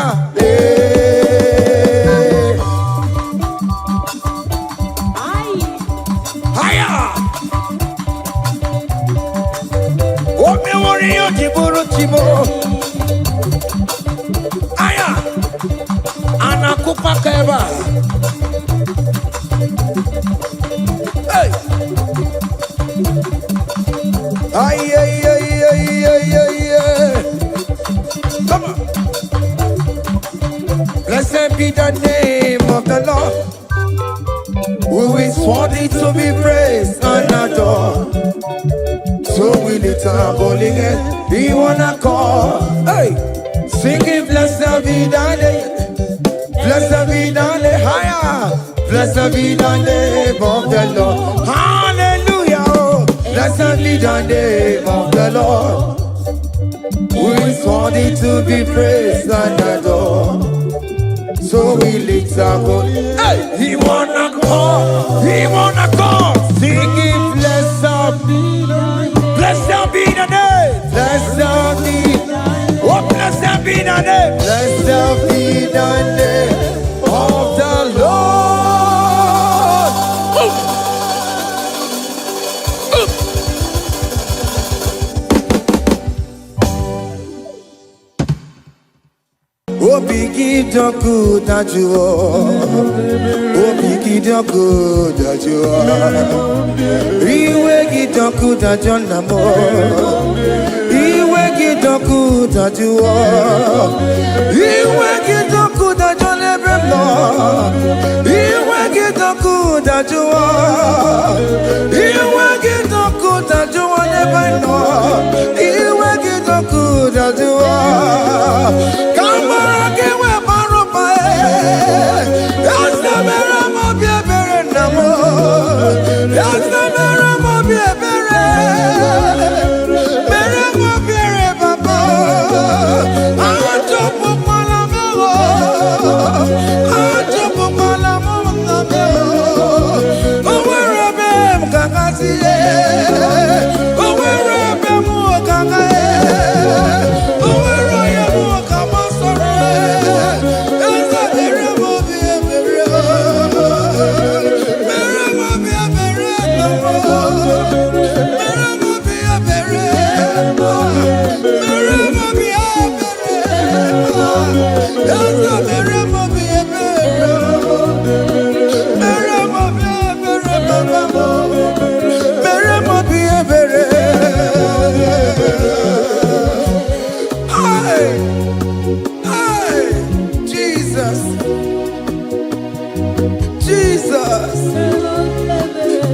Aya, anakupa keba. Hey, ay, ay, ay, ay, ay, ay, ay. Come on. Blessed be the name of the Lord, who is worthy to be praised and adored. So we lift our holy hand, we wanna call, hey, singing blessed be thy name, blessed be thy name, higher, blessed be the name of the Lord, hallelujah, oh, blessed be the name of the Lord, who is worthy to be praised and adored. So we lift our holy, hey, he wanna call, singing blessed be thy name. Blessed be the name. Blessed be. Oh, blessed be the name. Blessed be the name of the Lord. Oh, biggie, the good that you are. Oh, biggie, the good that you are. Iwe gidoku da jonamo, iwe gidoku da juo, iwe gidoku da jonebemlo, iwe gidoku da juo, iwe gidoku da juo nebano, iwe gidoku da juo. Kamara kewe baropa, yasamera mo biebere namo, yasamera.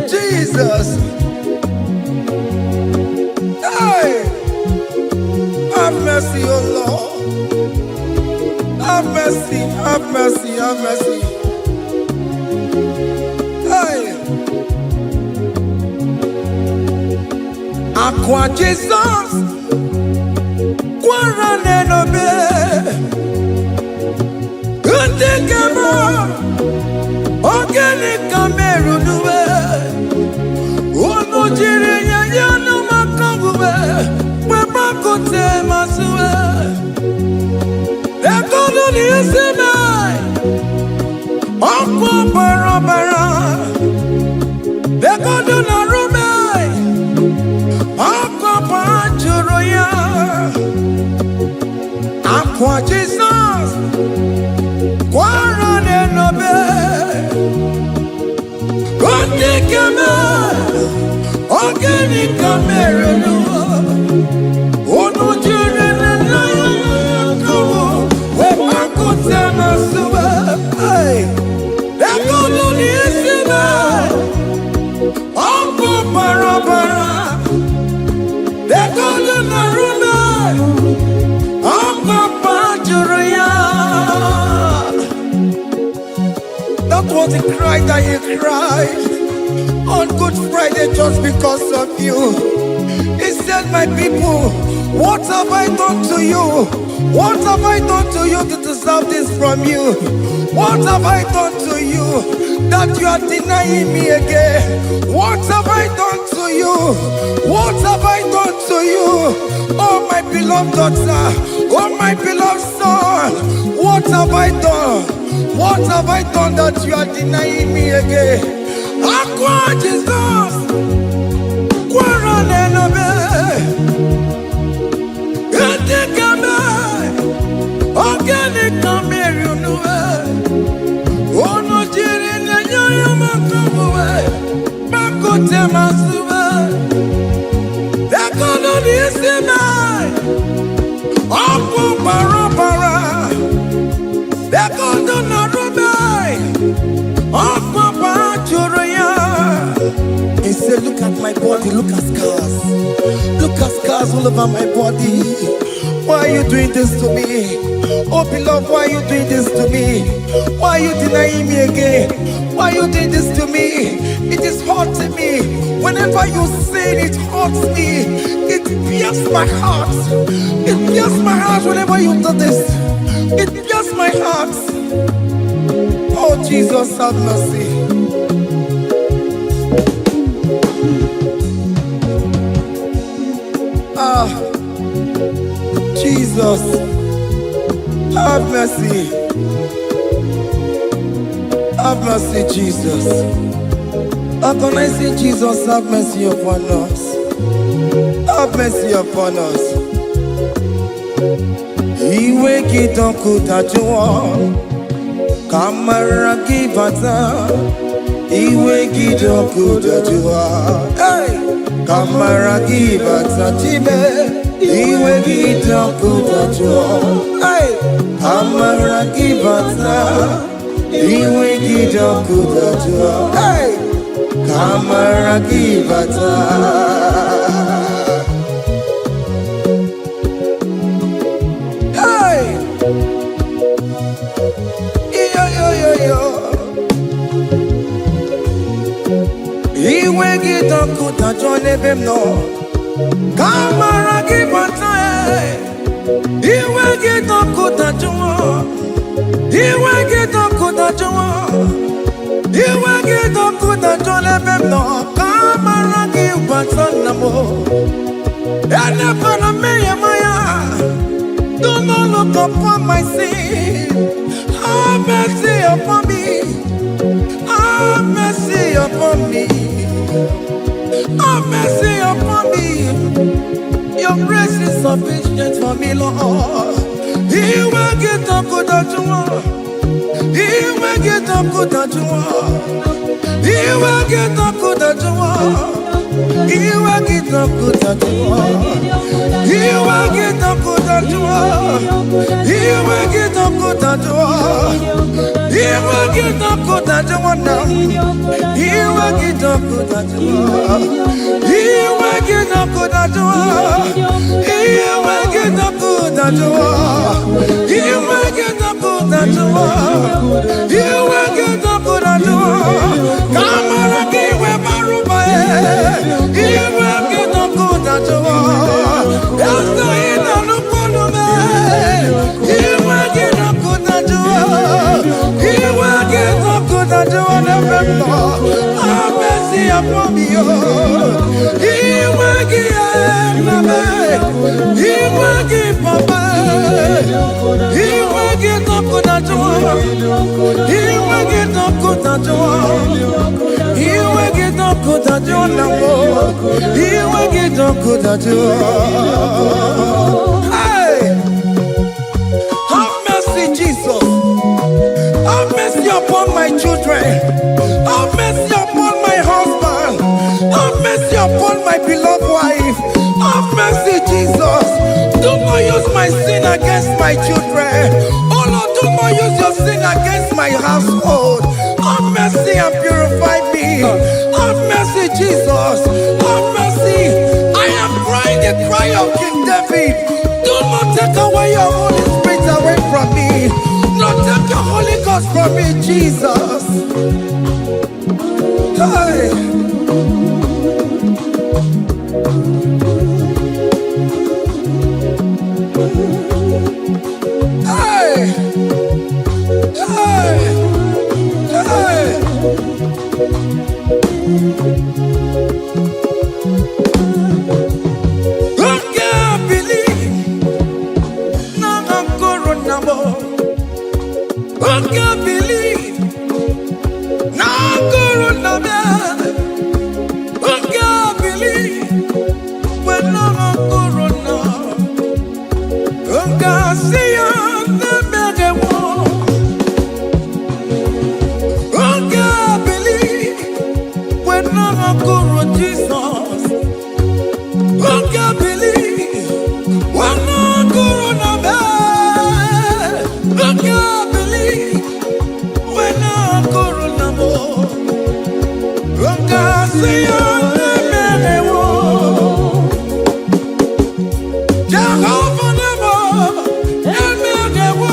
Jesus. Hey, have mercy, oh Lord. Have mercy, have mercy, have mercy. Hey, Aqua Jesus, Quarane no be, Untekemo, Organic Cameroon. Aqua Jesus, Quarane Nobe, Gondikame, Organic Cameron, Ono Juren and Naija, where Uncle Tamasuba, that good on the Uncle Barabara, that good on the Runa, Uncle Bajuria. That was the cry that you cried on Good Friday just because of you. He said, my people, what have I done to you? What have I done to you to deserve this from you? What have I done to you that you are denying me again? What have I done to you? What have I done to you? Oh my beloved daughter, oh my beloved son, what have I done? What have I done that you are denying me again? Aqua Jesus, Quarane Nobe, Gondikame, Organic Cameron, Ono Juren and Naija, Bako Tamasuba, that God on the side, Uncle Barabara, that God on the road, Uncle Bajuria. He said, look at my body, look at scars. Look at scars all over my body. Why are you doing this to me? Oh beloved, why are you doing this to me? Why are you denying me again? Why are you doing this to me? It is hurting me. Whenever you sin, it hurts me. It pierces my heart. It pierces my heart whenever you do this. It pierces my heart. Oh Jesus, have mercy. Jesus, have mercy. Have mercy, Jesus. Agonizing Jesus, have mercy upon us. Have mercy upon us. Iwe kidoku tajua, kamara kibata. Iwe kidoku tajua, kamara kibata jibe. Iwe kidoku tajua, kamara kibata. Iwe kidoku tajua, kamara kibata. Iwe kidoku tajua nebemno, kamara kibata. Iwe kidoku tajua, iwe kidoku tajua, iwe kidoku tajua nebemno, kamara kibata namo. Ene pana meye maya, do not look upon my sin. Have mercy upon me. Have mercy upon me. Have mercy upon me. Your grace is sufficient for me, Lord. He will get up good at you. He will get up good at you. He will get up good at you. He will get up good at you. He will get up good at you. He will get up good at you. He will get up good at you now. He will get up good at you. He will get up good at you. He will get up good at you. He will get up good at you. He will get up good at you. Come on, give me Baruba. He will get up good at you. That's the end of the problem. He will get up good at you. He will get up good at you. Have mercy upon me. He will get He will give Papa. He will get up good at you. He will get up good at you. He will get up good at you now. He will get up good at you. Hey! joy of King David. Do not take away your Holy Spirit away from me. Not take your Holy Ghost from me, Jesus. Hey. Hey. Hey. Hey. Who can believe? No, I'm corona more. Who can believe? No, corona man. Who can believe? When no, I'm corona. Who can see you? The mega war. Who can believe? When no, I'm corona, Jesus. Who can believe? When no, I'm corona man. Who can believe? When no, I'm corona more. Who can see you? The mega war. Jehovah never, and mega war.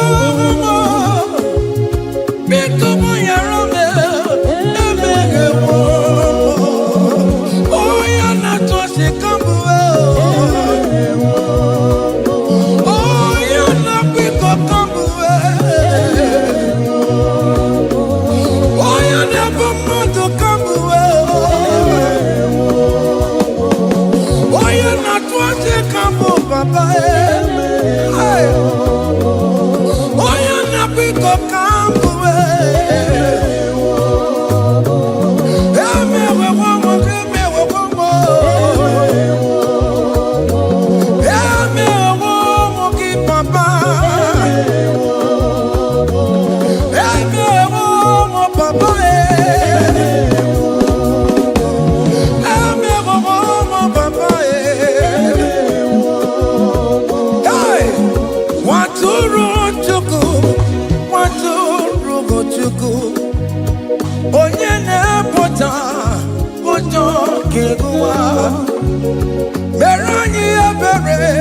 Become my around and mega war. Oh, you're not just a combo. Oh, you're not big up combo. Oh, you're never more to combo. Oh, you're not just a combo, Papa. Hey. Oh, you're not big up combo. Onye na-apụta ụjọ ga-egbuwa. Mere anyị ebere,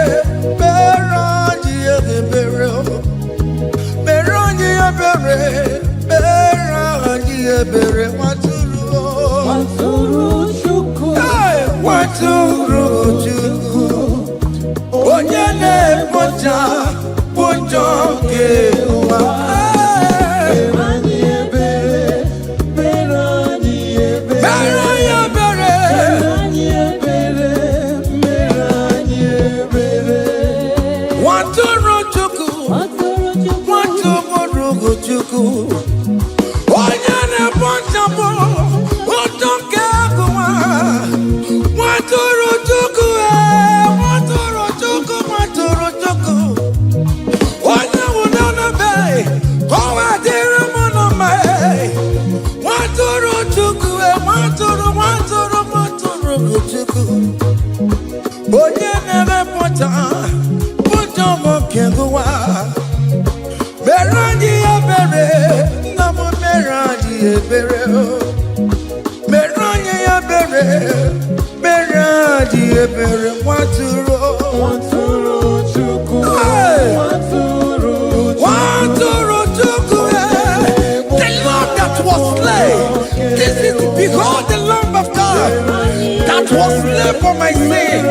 mere anyị ebere. Mere anyị ebere, mere anyị ebere. Nwatụrụ Chukwu. Hey, nwatụrụ Chukwu. Onye na-apụta ụjọ ga-egbuwa. Onye na-ekpochapụ ụtọ nke agụwa. Nwatụrụ Chukwu, nwatụrụ Chukwu, nwatụrụ Chukwu. Onye nwụrụ n'ebe, ọwa dịrị mụ na mma. Nwatụrụ Chukwu, nwatụrụ Chukwu. Onye na-emepụta ụtọ nke agụwa. Mere anyị ebere, nna m mere anyị ebere. Mere anyị ebere, mere anyị ebere. Nwatụrụ Chukwu, nwatụrụ Chukwu. The Lamb that was slain. This is, behold the Lamb of God that was slain for my sin.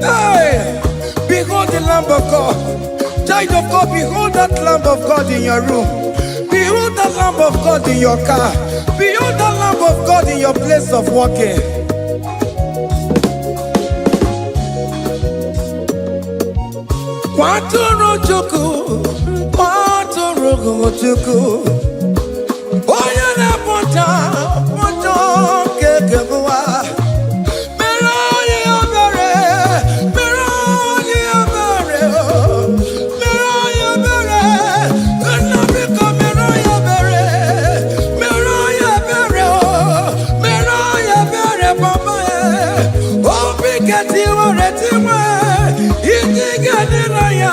Hey, hey, behold the Lamb of God. Child of God, behold that Lamb of God in your room. Behold that Lamb of God in your car. Behold that Lamb of God in your place of working. Nwatụrụ Chukwu, nwatụrụ Chukwu. Onye na-apụta ụjọ ga-egbuwa. Mere anyị ebere, mere anyị ebere. Mere anyị ebere, nna biko mere anyị ebere. Mere anyị ebere, mere anyị ebere, papa. Obi ga-etiwere tiwe, iji ga-adịrị ya.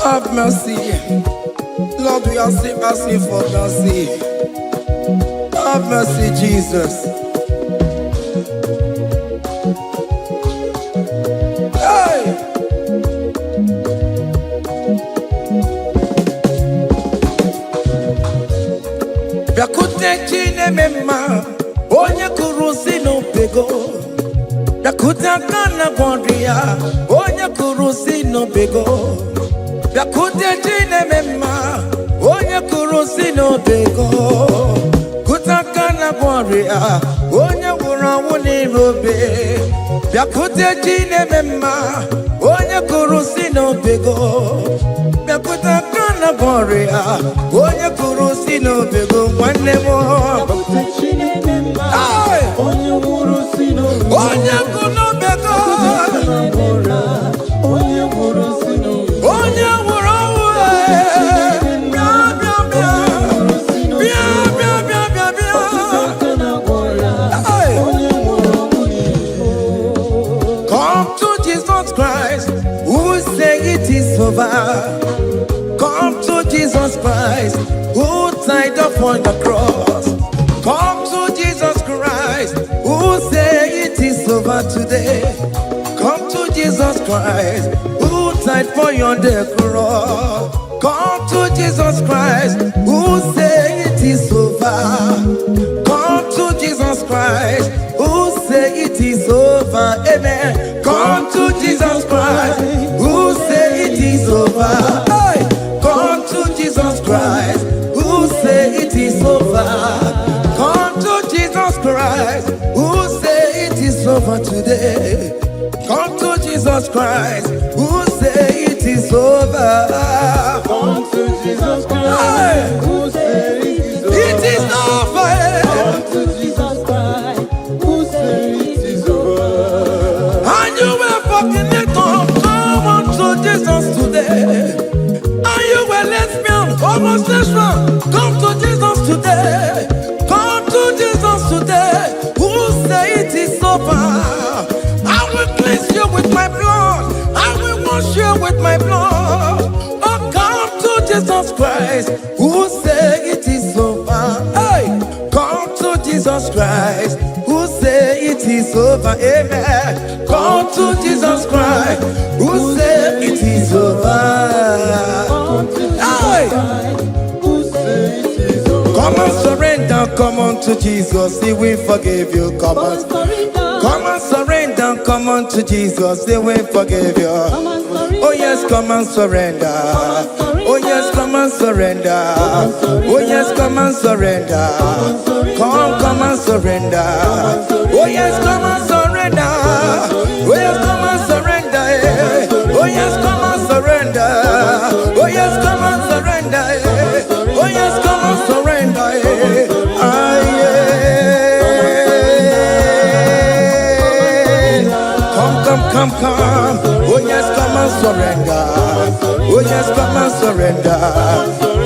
have mercy. Lord, we are still asking for mercy. Have mercy, Jesus. Hey! Yakute chine mema, onye kurusi no pego. Yakuta kana bondia, onye kurusi no pego. Yakute chine mema, onye kurusi no pego. Kuta kana bondia, onye wuni robe. Yakute chine mema, onye kurusi no pego. Yakuta kana bondia, onye kurusi no pego. One more. Onye kurusi no pego. Onye kurusi no pego. Onye come to Jesus Christ, who say it is over. Come to Jesus Christ, who died upon the cross. Come to Jesus Christ, who say it is over today. Come to Jesus Christ, who died for you on the cross. Come to Jesus Christ, who say it is over. Come to Jesus Christ, who say it is over. Amen. Come to Jesus Christ, who say it is over. Hey! Come to Jesus Christ, who say it is over. Come to Jesus Christ, who say it is over today. Come to Jesus Christ, who say it is over. Come to Jesus Christ, who say it is over. It is over. Come to Jesus Christ, who say it is over. And you were fucking it up. Come on to Jesus today. And you were lesbian, homosexual. Come to Jesus today. Come to Jesus today. Who say it is over. I will cleanse you with my blood. I will wash you with my blood. Oh, come to Jesus Christ, who say it is over. Hey, come to Jesus Christ, who say it is over. Amen. Come to Jesus Christ, who say it is over. Hey, come and surrender. Come on to Jesus, He will forgive you. Come and surrender, come on to Jesus, He will forgive you. Oh yes, come and surrender. Oh yes, come and surrender. Oh yes, come and surrender. Come and surrender. Oh yes, come and surrender. Oh yes, come and surrender. Oh yes, come and surrender. Oh yes, come and surrender. Oh yes, come and surrender. Come, oh yes, come and surrender. Oh yes, come and surrender.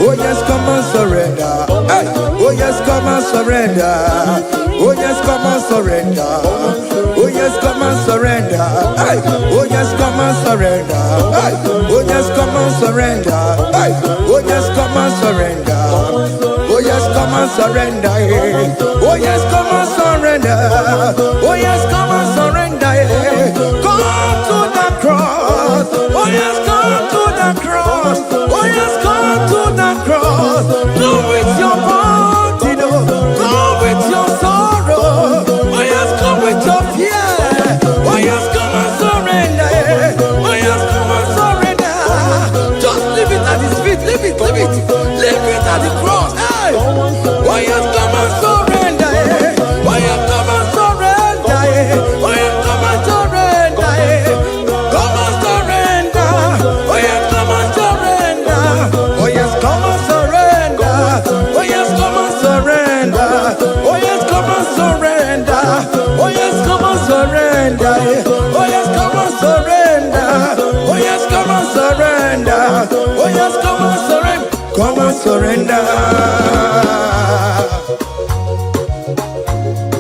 Oh yes, come and surrender. Hey. Oh yes, come and surrender. Oh yes, come and surrender. Oh yes, come and surrender. Hey. Oh yes, come and surrender. Hey. Oh yes, come and surrender. Hey. Oh yes, come and surrender. Oh yes, come and surrender. Oh yes, come and surrender. Oh yes, come and surrender. Come to the cross. Oh yes, come to the cross. Oh yes, come to the cross. Go with your body, go with your sorrow. Oh yes, come with your fear. Oh yes, come and surrender. Oh yes, come and surrender. Just leave it at His feet. Leave it, leave it, leave it at the cross. Hey. Oh yes, come and surrender. Oh yes, come and surrender. Oh yes, come and surrender. Come and surrender. Oh yes, come and surrender. Oh yes, come and surrender. Oh yes, come and surrender. Oh yes, come and surrender. Oh yes, come and surrender. Oh yes, come and surrender. Oh yes, come and surrender. Oh yes, come and surrender. Come and surrender.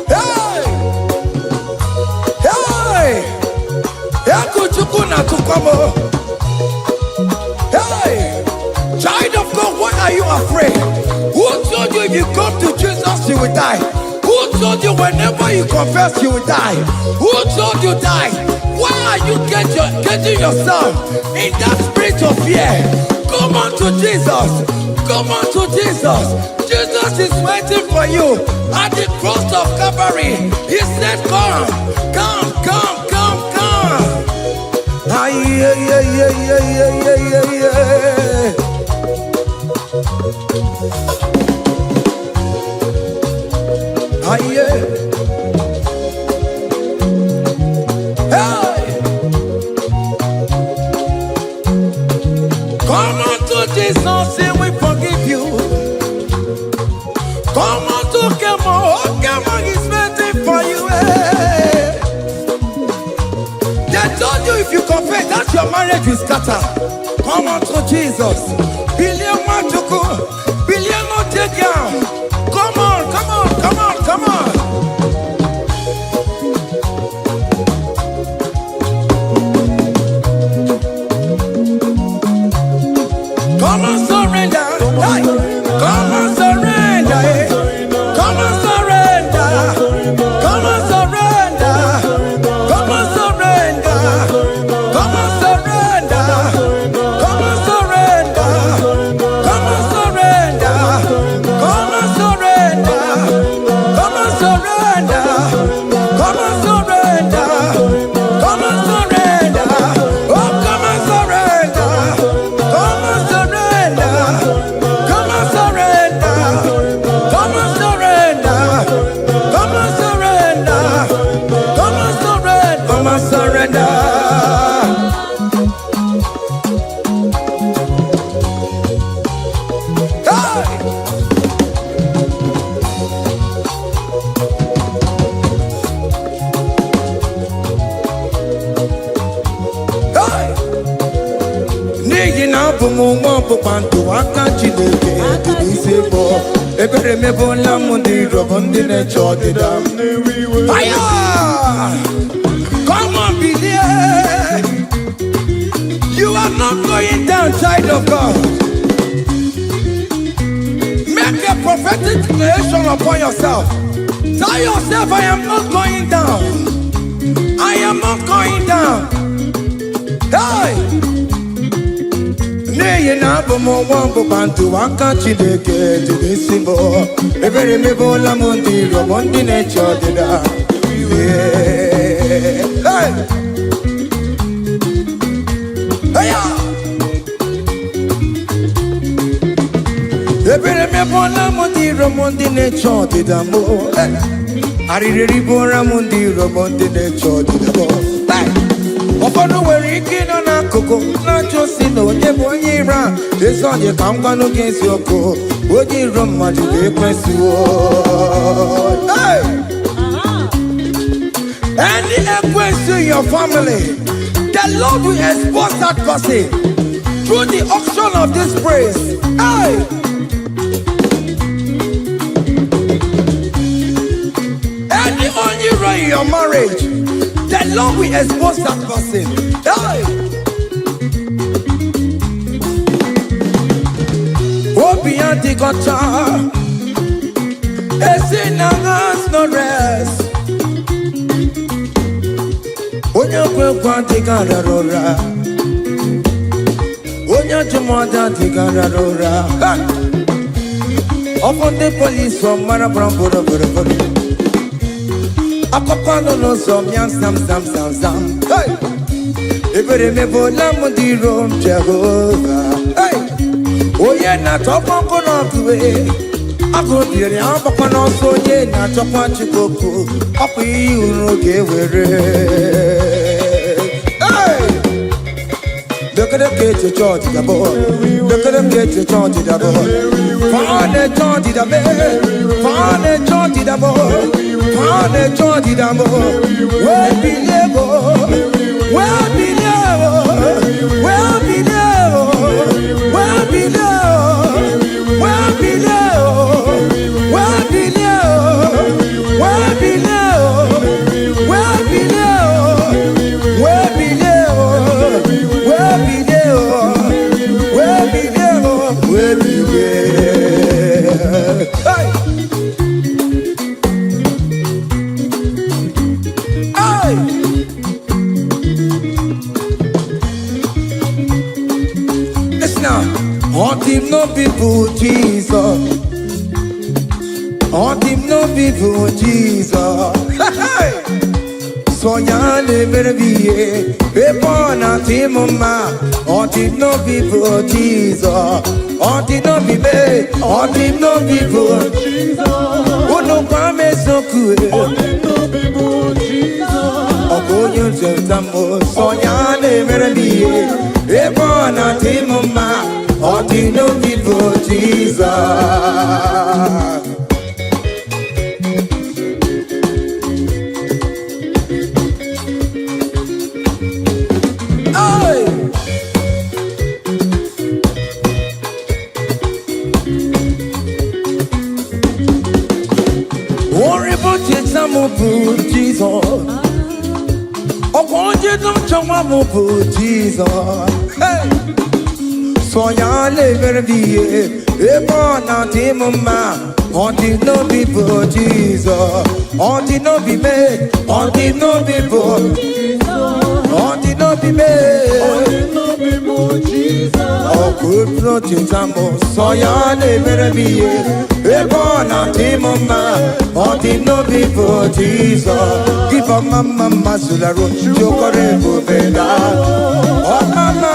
Hey! Hey! Yakuchukuna tukomo. Hey! are you afraid? Who told you if you come to Jesus you will die? Who told you whenever you confess you will die? Who told you die? Why are you getting yourself in that spirit of fear? Come on to Jesus. Come on to Jesus. Jesus is waiting for you at the cross of Calvary. He said, come, come, come, come, come. Ah, yeah, yeah, yeah, yeah, yeah, yeah, yeah. Ah, yeah. Hey. Come on to Jesus, He will forgive you. Come on to Kemo, Kemo is waiting for you. Hey. They told you if you confess that your marriage will scatter. Come on to Jesus. Billion Machuku, Billion Otegia. Come on, come on, come on, come on. Come on, surrender. Hey. Come on, surrender. Hey. Come on, surrender. Come on, surrender. Come on, surrender. Come on, surrender. Come on, surrender. Come on, surrender. Come on, surrender. Come on, surrender. Come on, surrender. Come on, surrender. Oh, come on, surrender. Come on, surrender. Come on, surrender. Come on, surrender. Come on, surrender. Come on, surrender. Come on, surrender. Hey! Hey! N'ihi na abụ m nwa ọgbụgba ndụ aka Chineke dị n'isi bụ ebere mebụla m ndị iro bụ ndị na-eche ọdịda m. Fire! Come on, believe. You are not going down, child of God. Make a prophetic declaration upon yourself. Tell yourself, I am not going down. I am not going down. Hey! N'ihi na abụ m nwa ọgbụgba ndụ aka Chineke dị n'isi bụ ebere mebụla m ndị iro bụ ndị na-eche ọdịda. Hey! Hey! Ebere mebụla m ndị iro bụ ndị na-eche ọdịda m. Arịrị bụra m ndị iro bụ ndị na-eche ọdịda m. Ụfọdụ nwere ike ịnọ n'akụkụ na-achọ si na onye bụ onye iro a. Ezi onye ka m gwanụ gị eziokwu, onye iro mmadụ ga-ekwesịwo. Any ekwesị in your family, the Lord will expose that person through the auction of this praise. Hey! Any only right in your marriage, the Lord will expose that person. Hey! Obianti gotcha. Esi na has no rest. Onye kwe kwa tigara rora. Onye jumoda tigara rora. Upon the police from Marabram Boro. Akopano no some young sam. Hey! Ebere mebola mundi rom Jehovah. Hey! Oye na topo kono kuwe. Ako dire ambako no so ye na topo chikoku. Apo yi uro ge were. Hey! Look at the gate church da boy. Look at the gate church da boy. Fane church da be. Fane church da boy. Fane church da boy. We believe. We believe. We believe. We believe. We believe. We believe. We believe. We believe. now. On him no people, Jesus. On him no people, Jesus. So yande merviye, bepona timoma. On him no people, Jesus. On him no people, on him no people, Jesus. Uno kwame so kue. On him no people, Jesus. Ogonyo jentamo, so yande merviye, bepona timoma. On him no people, Jesus. Jesus, oh, you don't jump on Jesus. Hey, so ya never be a born out him, ma. On the no people, Jesus. On the no be made, on the no people, on the no be made, on the no people, Jesus. Oh, good project, so ya never be a born out him, ma. On the no people, Jesus. Give up mama, Masularo, Jokore, Bubeda. Oh, mama,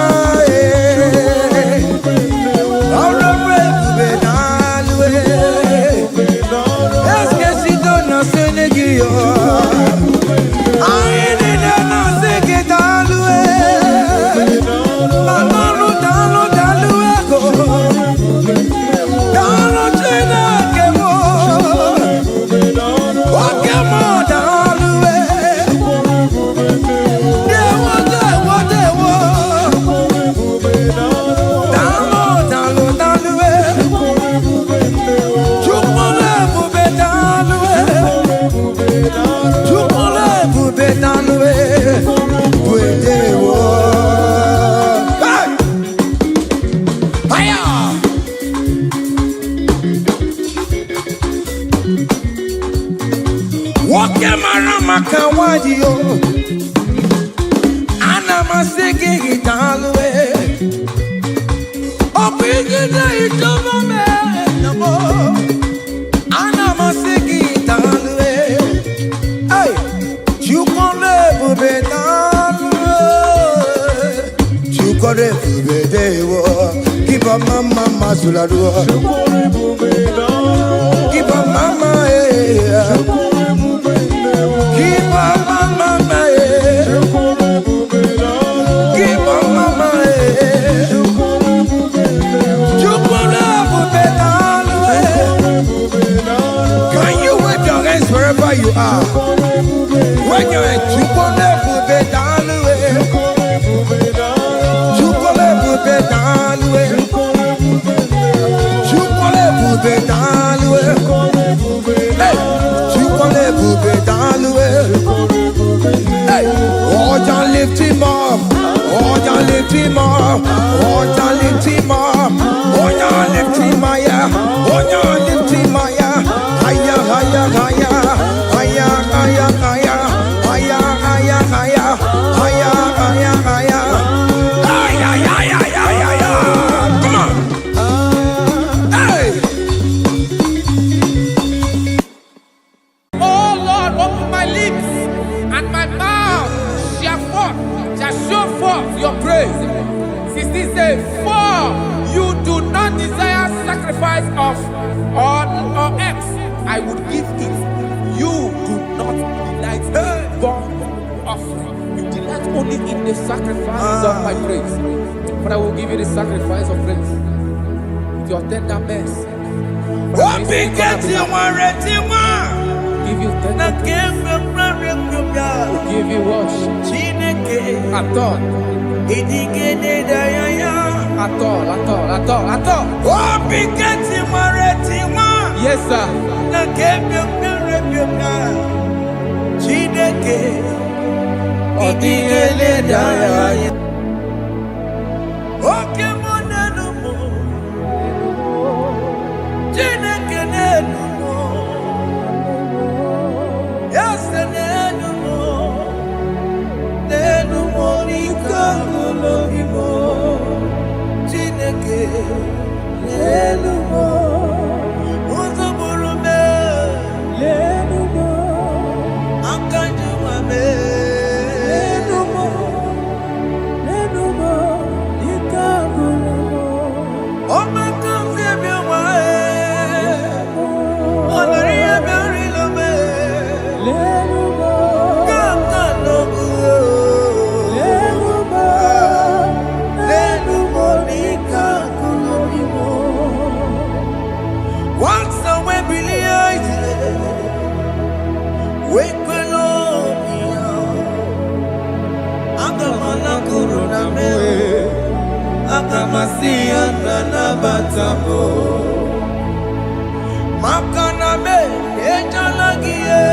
Kawadio Ana maseke italwe Opigina itova me namo Ana maseke italwe Hey, chukole bubetalwe Chukole bubedewo Kiba mama masulado Chukole bubedewo Kiba mama Keep on mama, keep on mama, can you wave your hands wherever you are? Wave your hands, lift him up, oh, you lift him up, oh, you lift him up, oh, you lift him higher, oh, you lift him higher, higher, higher, higher, higher, higher, higher, higher, higher, higher, higher, higher, higher, higher, higher, higher, come on, hey. Oh Lord, open my lips and my mouth shall show forth your praise. 16 says, for you do not desire sacrifice of or X, I would give it. You do not delight in burnt offering. You delight only in the sacrifice of my praise. But I will give you the sacrifice of praise with your tender mercy. Give you tender give you worship. At all. Yes, sir. Masia Nanabatamo Makanabe Ejalagie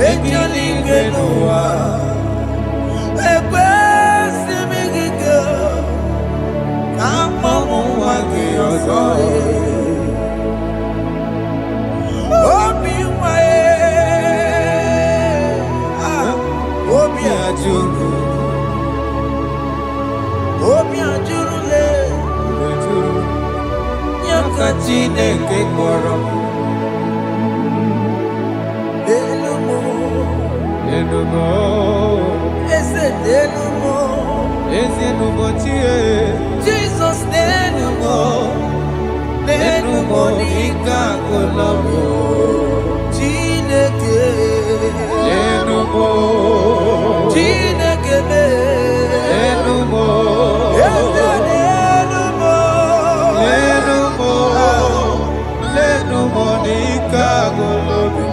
Ejaligenua Ekwesimigike Amamu Wagi Ozoe Obi Wae Obi Ajuru Obi Ajuru le Yakachine Kekoro Elumo Elumo Elumo Elumo Jesus Elumo Elumo Nika Kolomo Chineke Elumo Chineke Elumo Elumo Nika Kolomo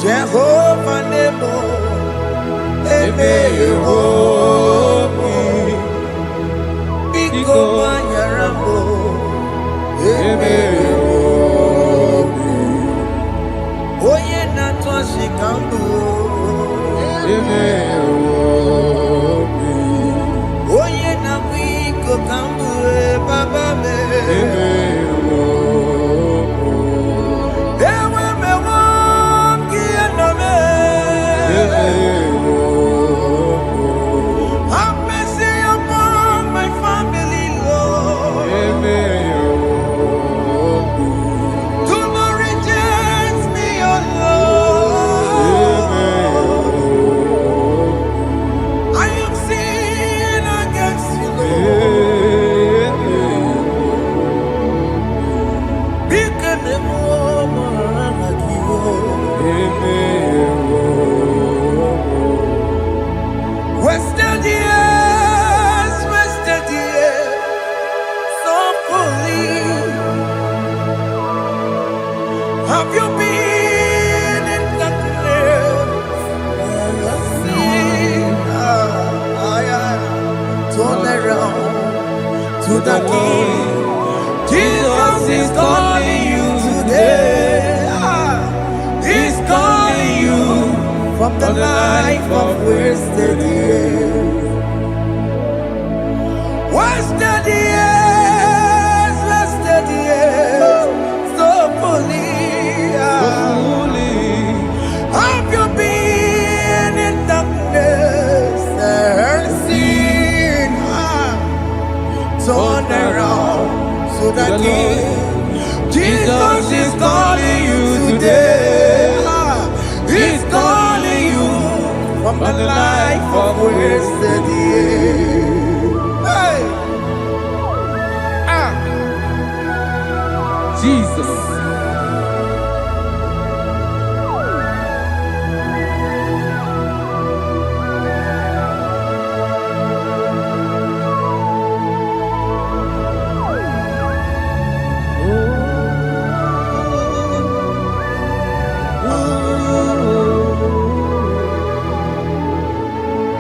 Jehovah Nebo, Yehomi, Biko Banyarambo, Yehomi, Oye Natwa Shikambu, Yehomi, Oye Nabiko Kambu, Baba Me, have mercy upon my family, Lord. Do not reject me, oh Lord. I have sinned against you, Lord. Become a woman like you. Wasted years, so fully. Have you been in darkness? Turn around to the King. Jesus is calling you today. He's calling you from the life of wasted years. Wasted years, so fully. Have you been in darkness and seen? Turn around so that Jesus is calling you today. He's calling you from the life of wasted years. Hey! Jesus.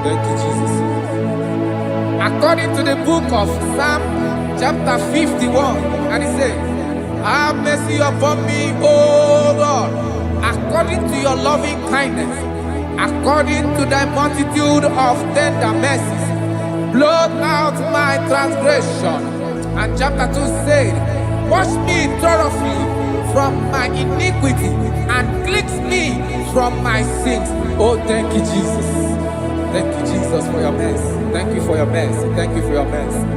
Thank you, Jesus. to the book of Psalm chapter 51, and he says, have mercy upon me, O God, according to your loving kindness, according to thy multitude of tender mercies, blot out my transgression. And chapter 2 said, wash me thoroughly from my iniquity and cleanse me from my sins. Oh, thank you, Jesus. Thank you, Jesus, for your mercy. Thank you for your mercy. Thank you for your mercy.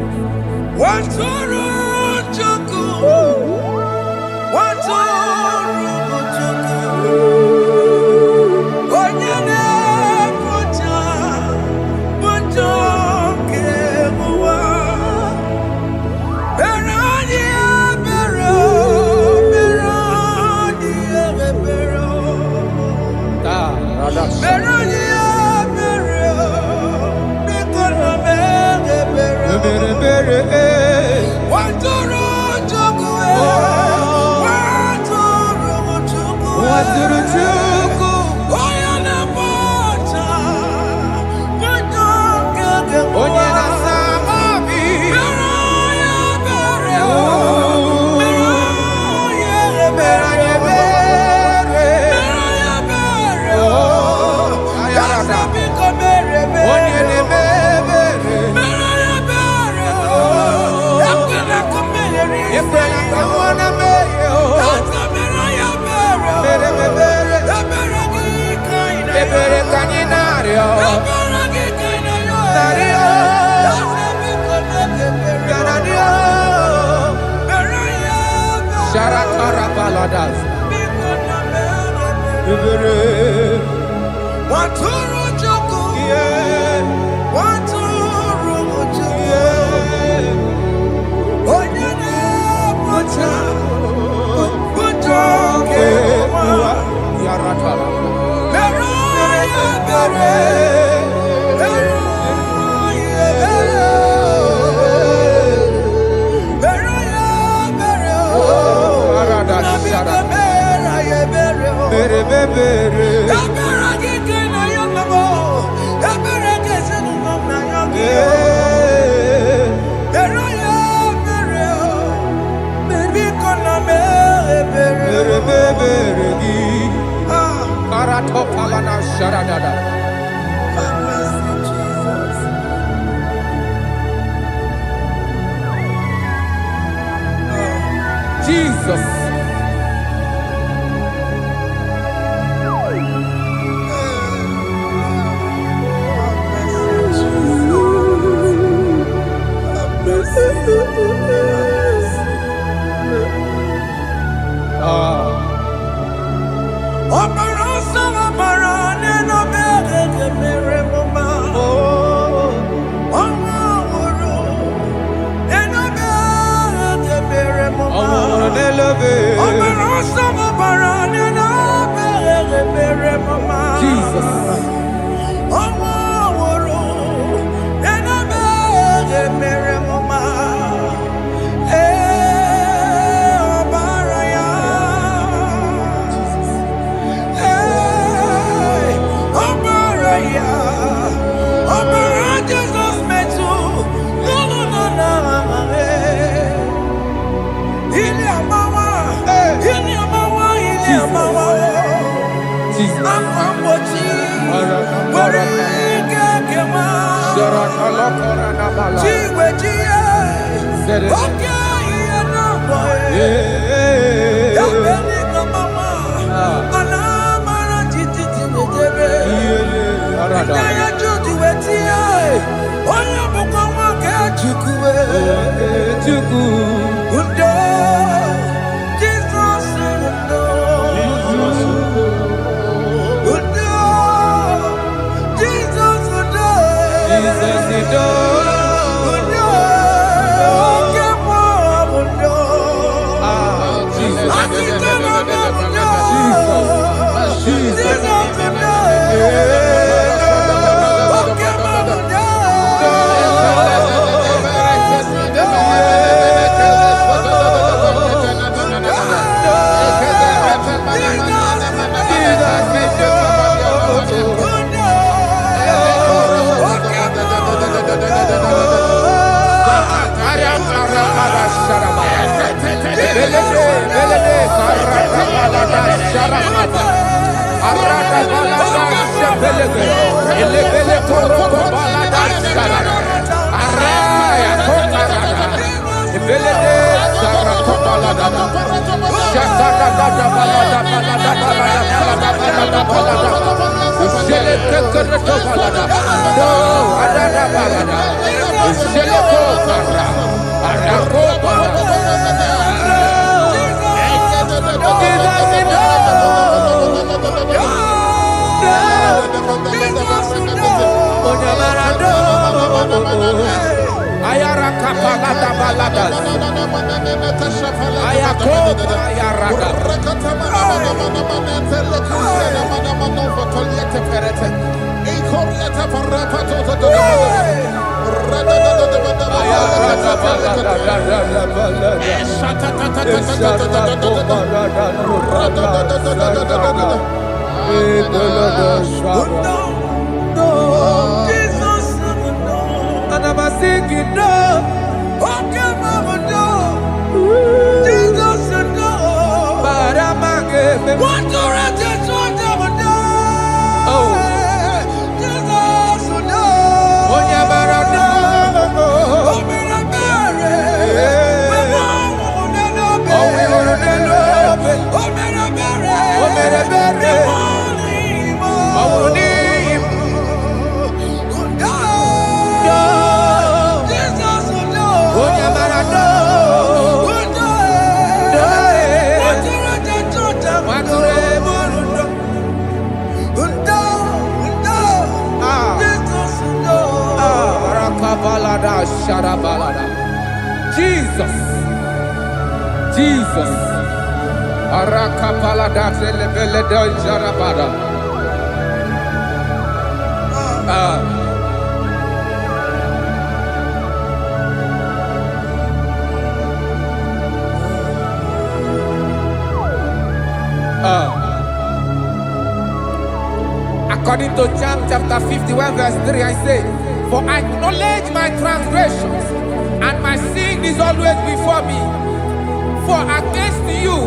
Jesus. Zelege, Elebele Koroko Balada Sarada, Araya Kotarada, Ebelede Sarako Balada, Shakada Balada Balada Balada Balada Balada, Zeleke Koroko Balada, No, Adada Balada, Zeleko Kara, Arako Balada. Ayara kapalada baladas. Ayako ayarada. And I'm singing no. Okay, mama, no. Jesus, no. But I'm again. What to rest is what I'm no. Oh, Jesus, no. Oh, yeah, but I know. Oh, me a berry. Oh, we are the love. Oh, me a berry. Oh, me a berry. Oh, me. Jesus, Jesus, Arakapalada Zelebeleda Jarabada. According to John chapter 51 verse 3, I say, for I acknowledge my transgressions, and my sin is always before me. For against you,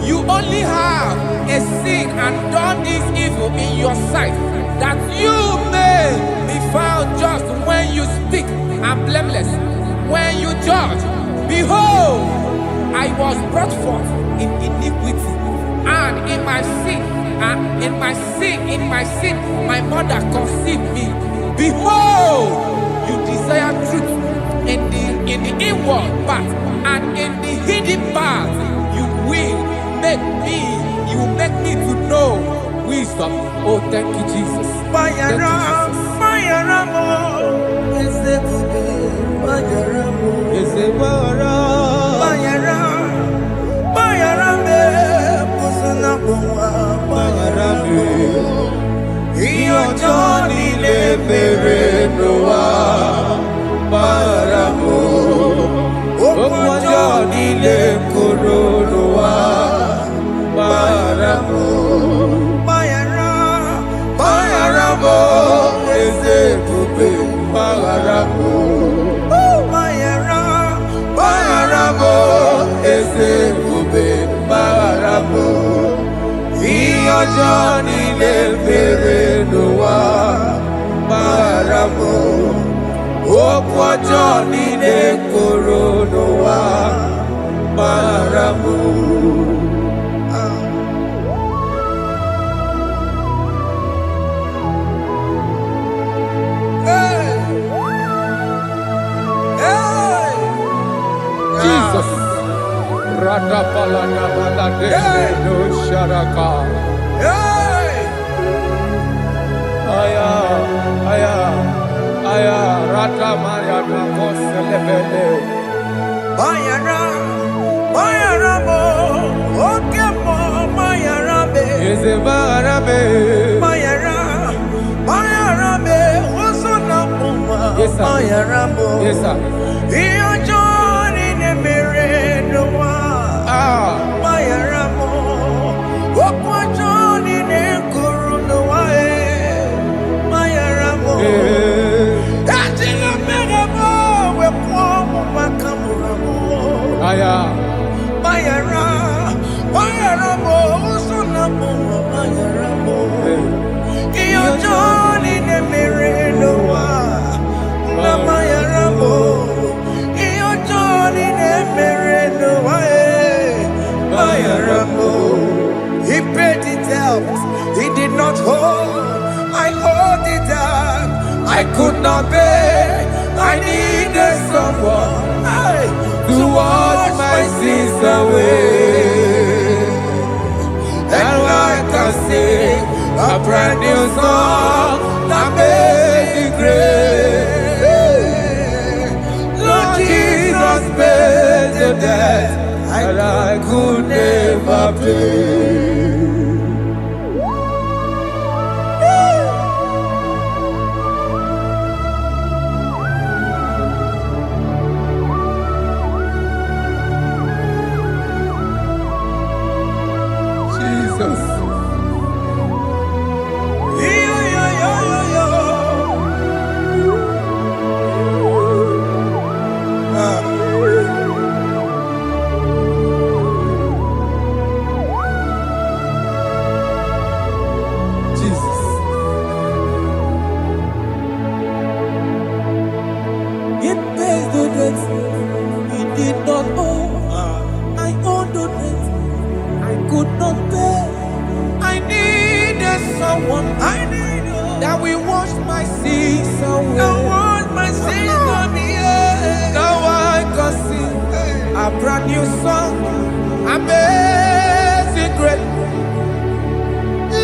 you only have a sin and done this evil in your sight, that you may be found just when you speak, and blameless when you judge. Behold, I was brought forth in iniquity, and in my sin, my mother conceived me. Behold, you desire truth in the inward part, and in the hidden part you will make me to know wisdom. Oh, thank you, Jesus. Thank you, Johnny le bere noa baramo okwa Johnny le koro noa baramo. Jesus Rada palana balade no sharaka. Aya, Rata Maria Celebele. Bayara, Bayaramo, Okemo, Bayarabe. Is a Barabe. Bayara, Bayarabe, Wasona Puma. Yes, sir. Bayaramo. Yes, sir. Iyo John in a Mirenoa. Bayaramo, Okwa John in a Kurunoa. Aya, Bayara, Bayaramo, Sonamo, Bayaramo. to wash my sins away. And I can sing a brand new song, Amazing Grace. Lord Jesus paid the debt that I could never pay. That we wash my sins away. Now I can sing a brand new song, Amazing Grace.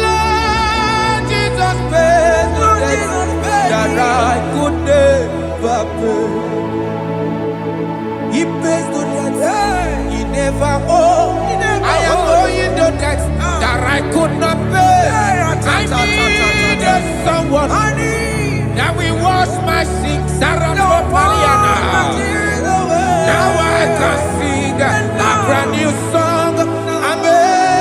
Lord Jesus paid the debt that I could never pay. He pays the debt he never owed. I am owing the debt that I could not pay. I needed someone that will wash my sins. Now I can sing a brand new song, Amazing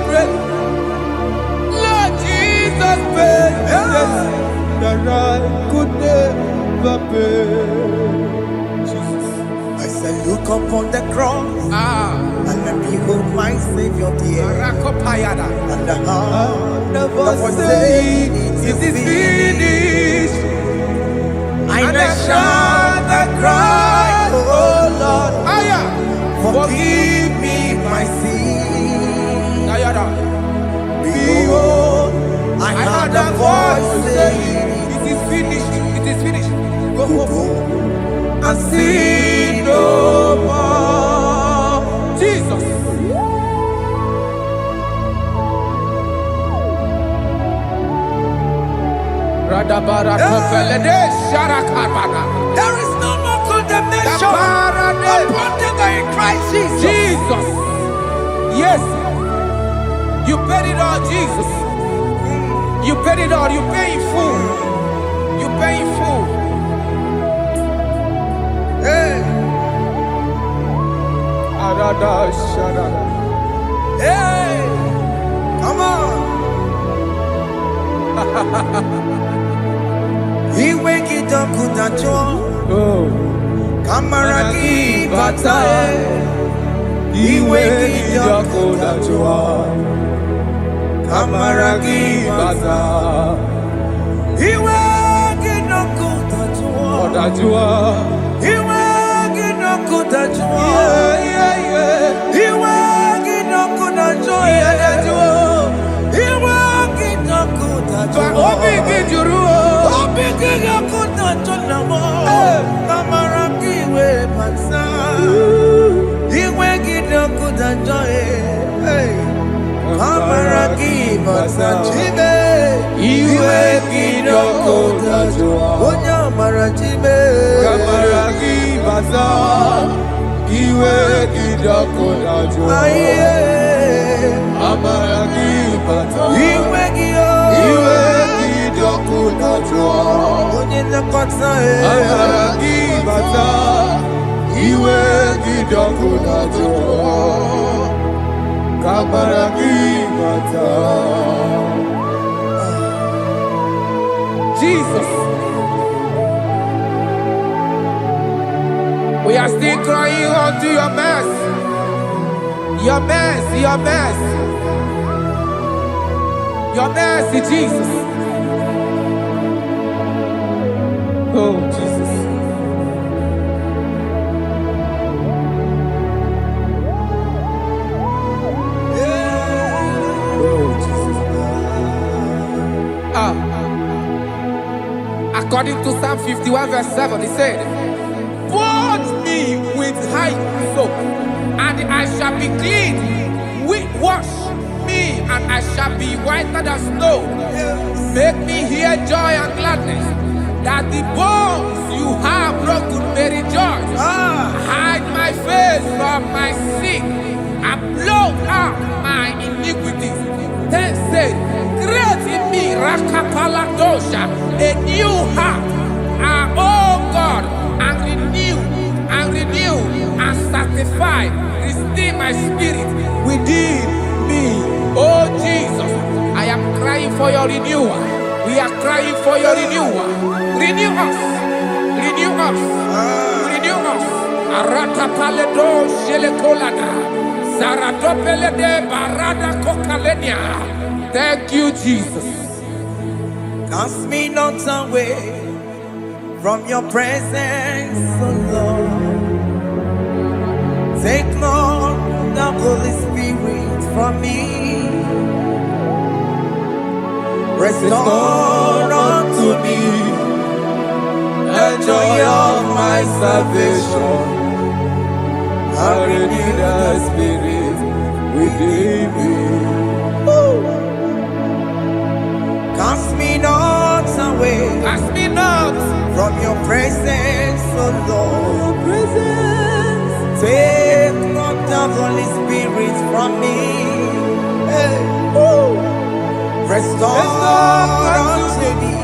Grace. Lord Jesus paid the debt that I could never pay. Jesus. I say, look upon the cross. And behold my Savior dear. And the heart of us saying, it is finished. I shout and cry, oh Lord, forgive me my sin. Behold, I heard a voice saying, it is finished, it is finished. Go and sin no more. Jesus. There is no more condemnation upon them in Christ Jesus. Jesus. Yes. You paid it all, Jesus. You paid it all. You pay in full. You pay in full. Hey. Hey. Come on. He wake it up with a joy. Kamaraki batae. He wake it up with a joy. Kamaraki batae. He wake it up with a joy. He wake it up with a joy. He wake it up with a joy. He wake it up with a joy. Jesus. We are still crying unto your mercy. Your mercy, your mercy. Your mercy, Jesus. Oh, Jesus. Oh, Jesus. According to Psalm 51 verse 7, he said, "Wash me with high soap, and I shall be clean. Wash me, and I shall be whiter than snow. Make me hear joy and gladness, that the bones you have broken may rejoice. Hide my face from my sin, and blot out my iniquities." Then said, "Create in me Rakapaladosha, a new heart, oh God, and renew, and sanctify, restore my spirit within me." Oh Jesus, I am crying for your renewal. We are crying for your renewal. Renew us, renew us, renew us. Arata paledo shelekolada, zaradopelede barada kokalenia. Thank you, Jesus. Cast me not away from your presence, oh Lord. Take not the Holy Spirit from me. Restore unto me the joy of my salvation, and renew the spirit within me. Cast me not away, Cast me not from your presence, oh Lord. Take not the Holy Spirit from me. Hey. Restore unto me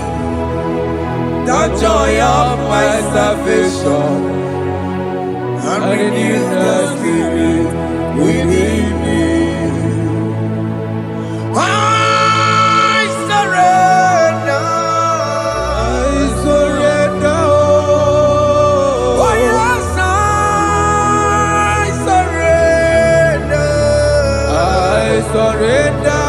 the joy of my salvation, and renew the spirit within me. I surrender. Oh yes, I surrender. I surrender.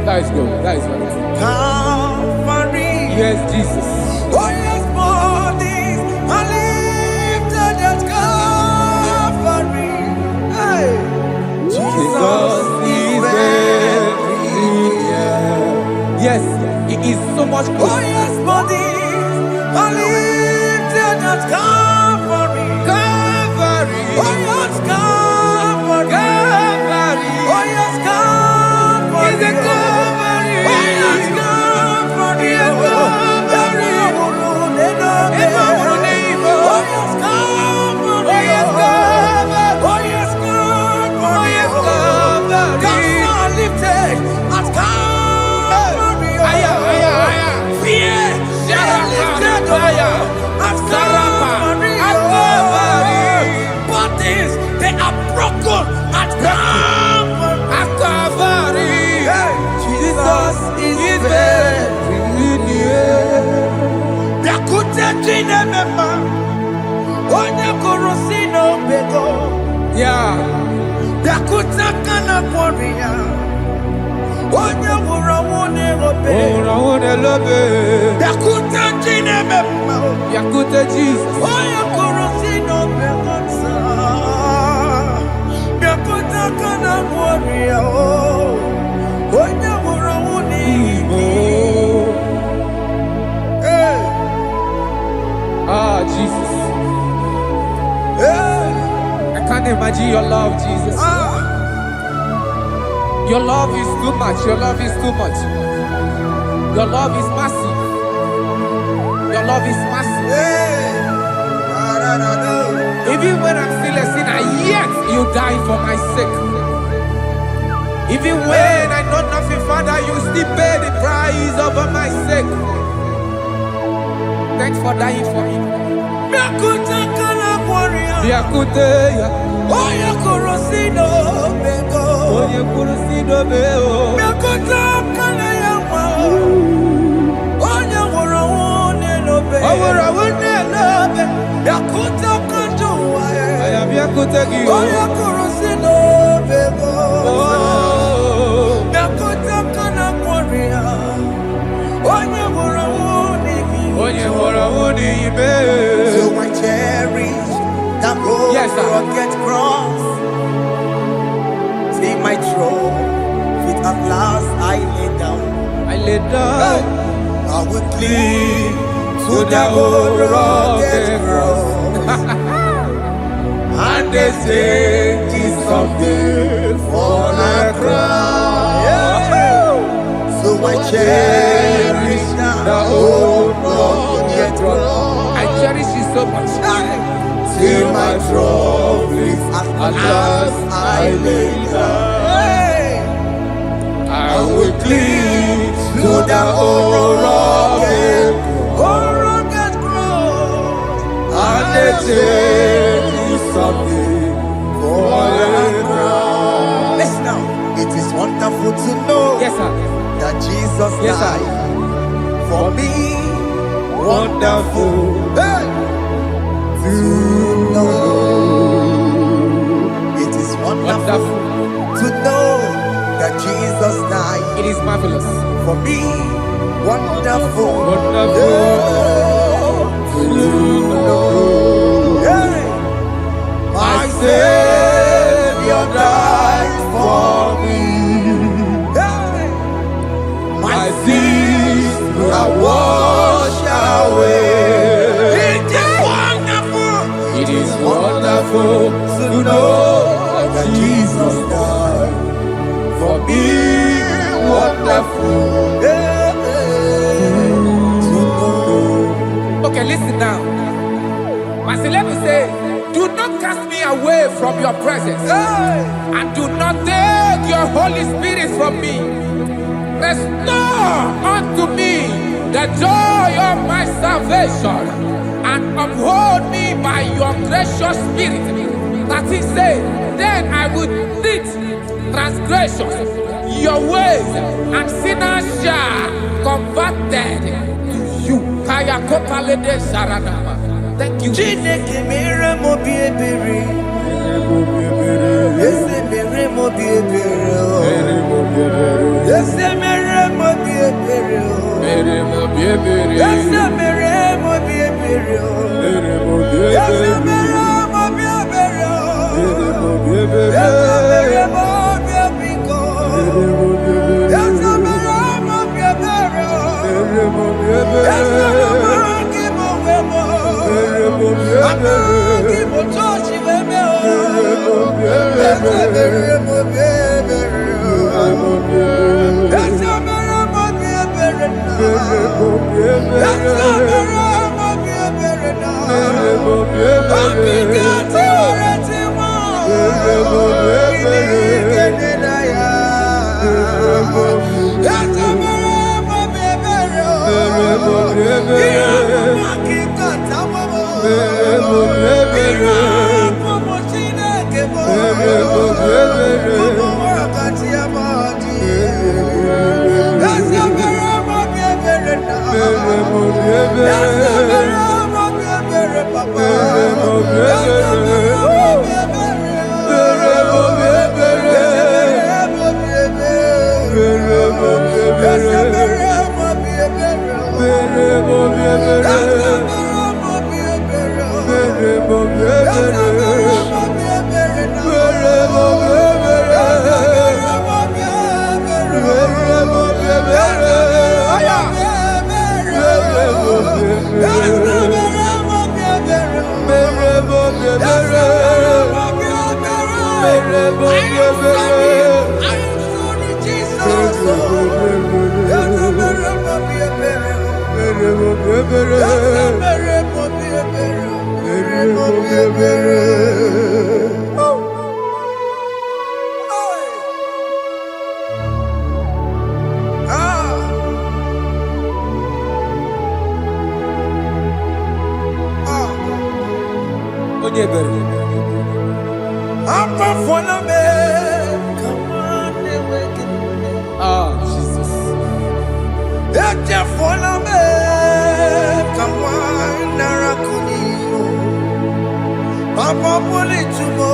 That is good. That is good. Calvary. Yes, Jesus. Oh yes, bodies are lifted at Calvary. Hey. Jesus is everywhere. Yes, it is so much good. Oh yes, bodies are lifted at Calvary. Calvary. Oh yes, Calvary. Calvary. Oh yes, Calvary. Is it Calvary? Oh yes, Calvary. Yes, Calvary. Oh yes, Calvary. Oh yes, Calvary. Oh yes, Calvary. Oh yes, Calvary. God lifted at Calvary. Aya, aya, aya. Fear lifted at Calvary. At Calvary. Bodies, they are broken at Calvary. At Calvary. Jesus is very near. Biakute jine mema, onye korosino bego. Yeah. Biakute kana kwori ya, onye wura wone Ora lobe. Yakuta jine mema. Yakute Jesus. Oya korosino begonsa. Yakuta kana warrior. Oya wurawuni. Hey. Ah, Jesus. Hey. I can't imagine your love, Jesus. Your love is too much. Your love is too much. Your love is massive. Your love is massive. Hey. Even when I'm still a sinner, yet you die for my sake. Even when I know nothing, Father, you still pay the price over my sake. Thanks for dying for me. Yakuta kana warrior. Yakute, Oya korosino bego. Oye kursido beo. Yakuta kana yawa. Oya wurawuni lobe. Ora wone lobe. Yakuta kanjuwa. I am Yakute gi. Oya korosino bego. Oh. Yakuta kana warrior. Oya wurawuni. Oye ora wone ibe. So I cherish that gold Yes, sir. rugged cross. See my throne, feet at last I lay down. I lay down I will cling to that old rugged cross. and they say it's something for the crown. So I cherish that old rugged cross. I cherish it so much. See my trophies at last I lay down. I will cling To the old rugged cross, and they say it's something for the crown. Listen now, it is wonderful to know Yes, sir. that Jesus Yes, sir. died for me. Wonderful. Hey! To know, it is wonderful to know that Jesus died It is marvelous. for me. Wonderful. Wonderful. To know. Hey! My Savior died for me. Hey! My sins are washed away. It is wonderful. It is wonderful to know that Jesus died for me. Wonderful. Hey! To know. Okay, listen now. Master, let me say, do not cast me away from your presence, Hey! and do not take your Holy Spirit from me. Restore unto me the joy of my salvation, and uphold me by your gracious spirit. That is said, then I will teach transgressions your ways, and sinners shall converted to you. Kaya kopalede saranama. Thank you. Chineke mere mo bi ebere. Ese mere mo bi ebere. Ese mere mo bi ebere. Mere mo biebere. Ese mere mo bi ebere. Mere mo Ese biebere. mere mo bi ebere. Mere mo Ese mere biebere. mo bi ebiko. Mere mo biebere. Ese mere mo bi ebere. Mere mo Ese biebere. mere ki mo wemo. Mere mo Ama biebere. ki mo tochi weme o. Mere mo biebere. Ese mere mo bi ebere. Mere mo biebere. Ese mere mo bi ebere na. Mere mo biebere. Ese mere mo bi ebere na. Mere mo biebere. Abika ti ore ti mo. Mere mo biebere. Kini na ya. Ese mere mo bi ebere o. Mere mo biebere. Iya mo kika ta mo mo. Mere mo biebere. Iya mo Chineke mo. Mere mo biebere. Mo mo akati ya mo di. Ese mere mo bi ebere na. Mere mo biebere. Ese mere mo bi ebere papa. Mere mo biebere. Ese mere mo bi ebere. Mere mo biebere. Ese mere mo bi ebere. Mere mo biebere. Ese mere Jesus. Papa pole tumo,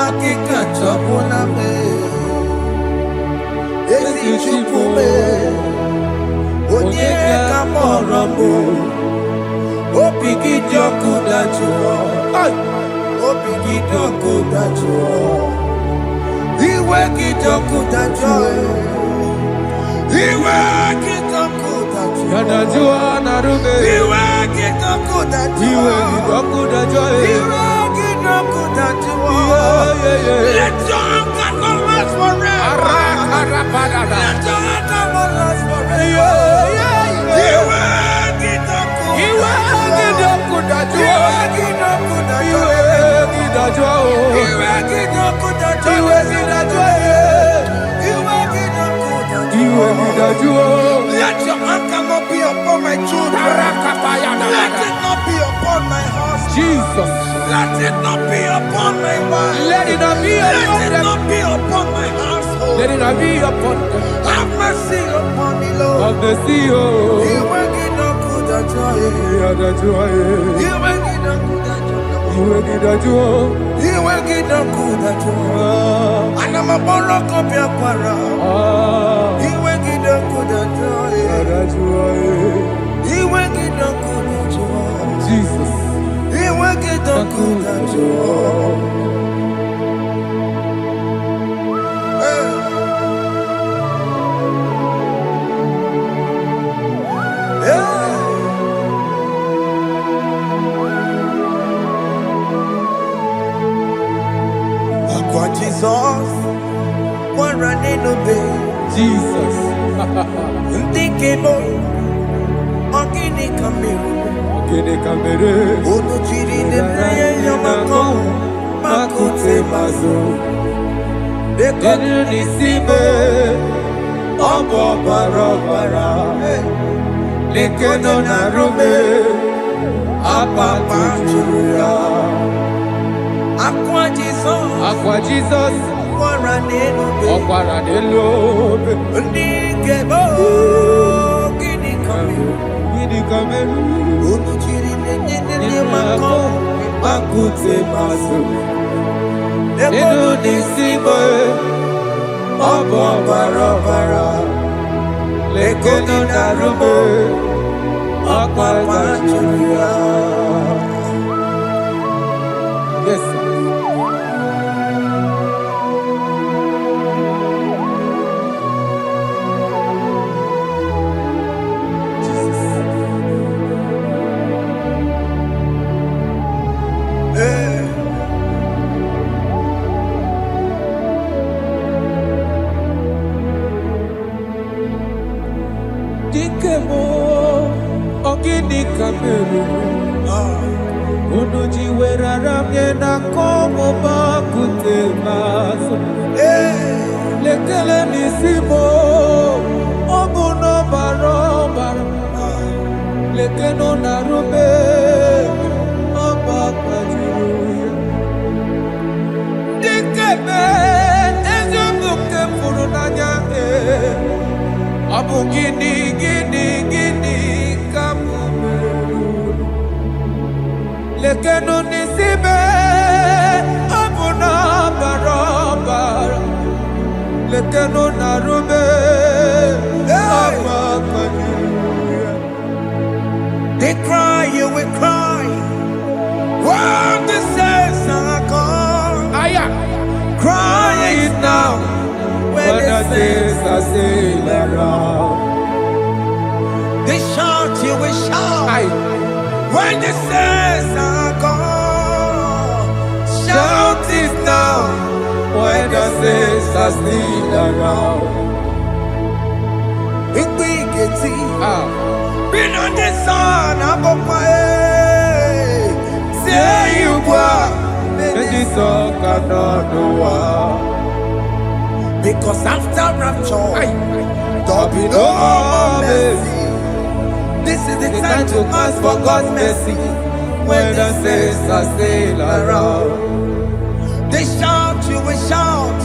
akika chapona me. Esi chupume, onye kamoramo. Opiki joku dachuo, opiki joku dachuo. Iwe ki joku dachuo, iwe ki joku dachuo. Yadajua narume. Iwe ki joku dachuo, iwe ki joku dachuo. Iwe ki joku dachuo. Let your anger not last forever. Let your anger not last forever. Iwe ki joku, Iwe ki joku dachuo. iwe ki joku dachuo. Iwe ki joku dachuo. Iwe ki dachuo. Iwe ki dachuo. Iwe ki dachuo. Let your anger not be upon my children. Let it not be upon my house. Jesus. Let it not be upon my wife. Let it not be Let upon it them. not be upon my household. Let it not be upon them. Have mercy upon me, Lord. Of the CEO. Iwe ki joku dachuo. Iwe ki joku dachuo. Iwe ki dachuo. Iwe ki joku dachuo. Anamaboro kopi akwara. Iwe ki joku dachuo. Iwe ki joku dachuo. Jesus. Iwe ki joku dachuo. Akwa Jesus, one running obey. Jesus. Ndikemo, ogini kamiru. Kene kamere. Ono chiri nebreye yamako, makute mazo. Enu nisime. Obo barabara. Lekeno narume. Apa tujuya. Akwa Jesus, Akwa Jesus. one running obey. Ọ̀pára dé lóbe. Ndikemo, ogini kamiru. Gidi kameru. Ono chiri nebreye yamako, makute mazo. Enu nisime. Obo barabara. Lekeno narume. Apa tujuya. Yes, sir. Dikemo, ogini kameru. Unu jiwera ramye na komo bakute maso. Lekele nisimo, obuno barobara. Lekeno narume, abakajuya. Dikeme, ezobuke furunanyake. Abu gini kamumeru. Lekeno nisime, abu na barabara. Lekeno narume, apa kajuya. are still around. They shout, you will shout. Aye. When the saints are gone, shout it now. When the saints are still around. Big Getty, Ah. been on the sun, I'm up my say you go, And this song cannot do what. because after rapture, Aye. there'll be no more mercy. This is the time to ask for God's mercy. When the saints are still around. They shout, you will shout.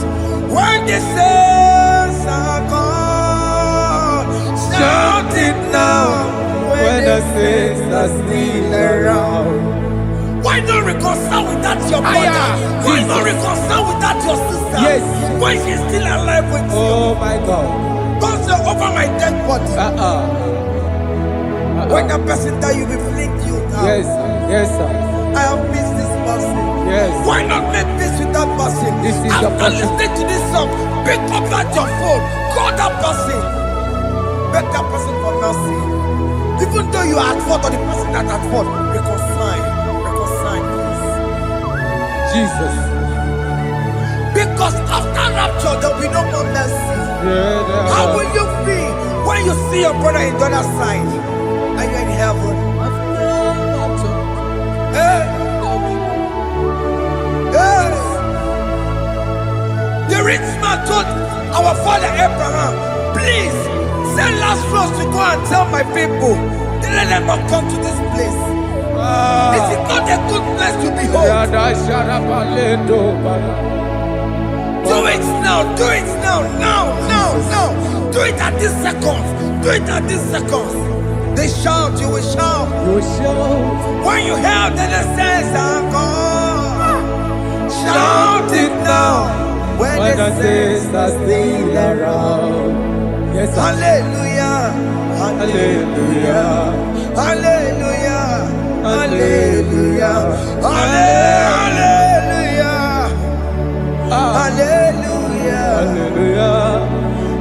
When the saints are gone, shout it now. When the saints are still around. Why not reconcile with that your brother? Aya, Why Jesus. not reconcile with that your sister? Yes. When she's still alive with you. Oh my God. Don't say over my dead body. When that person die, you will fling you down. Yes, sir. Yes, sir. I have missed this person. Yes. Why not make peace with that person? This is the After person. listening to this song, pick up that your phone, call that person, beg that person for mercy. Even though you are at fault or the person that at fault, reconcile, please. Jesus. Because after rapture, there will be no more mercy. Yeah, How will you feel when you see your brother in the other side and you're in heaven? Hey. Hey. The rich man told our father Abraham, please send Lazarus to go and tell my people, let them not come to this place. This is not a good place to behold. Do it now, do it now, now. Do it at this second. Do it at this second. They shout, you will shout. When you hear that the saints are gone, shout it now. When the saints are still around. Yes, sir. Hallelujah, hallelujah, hallelujah, hallelujah, hallelujah, hallelujah,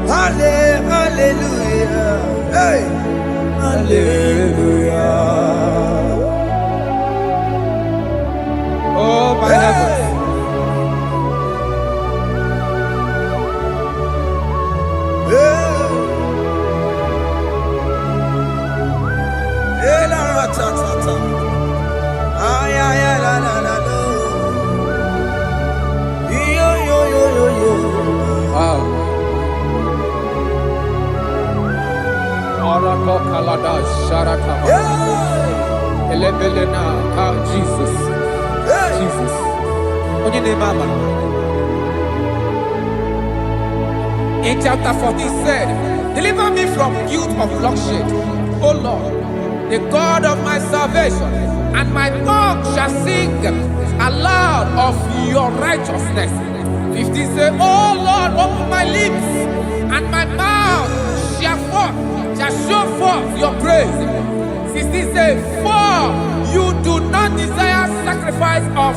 Hallelujah. hallelujah, hey, Hallelujah. Oh my heavens. Wow. Arako kalada sharatama. Elebelena ka Jesus. Jesus. Onye name mama. In chapter 14 said, deliver me from guilt of bloodshed, O Lord, the God of my salvation, and my tongue shall sing aloud of your righteousness. 15 say, O Lord, open my lips, and my mouth shall show forth your praise. 16 say, for you do not desire sacrifice of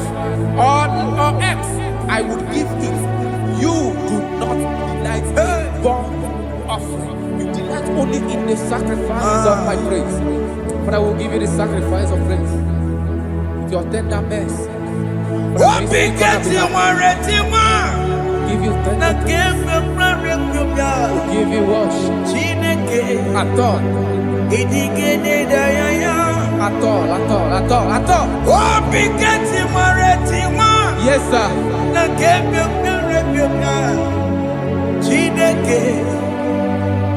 or eggs, I would give it. You do not delight in burnt offering. You delight only in the sacrifice of my praise. But I will give you the sacrifice of praise. With your tender mercy. Give you tender will give you worship. At all. At all. Yes, sir.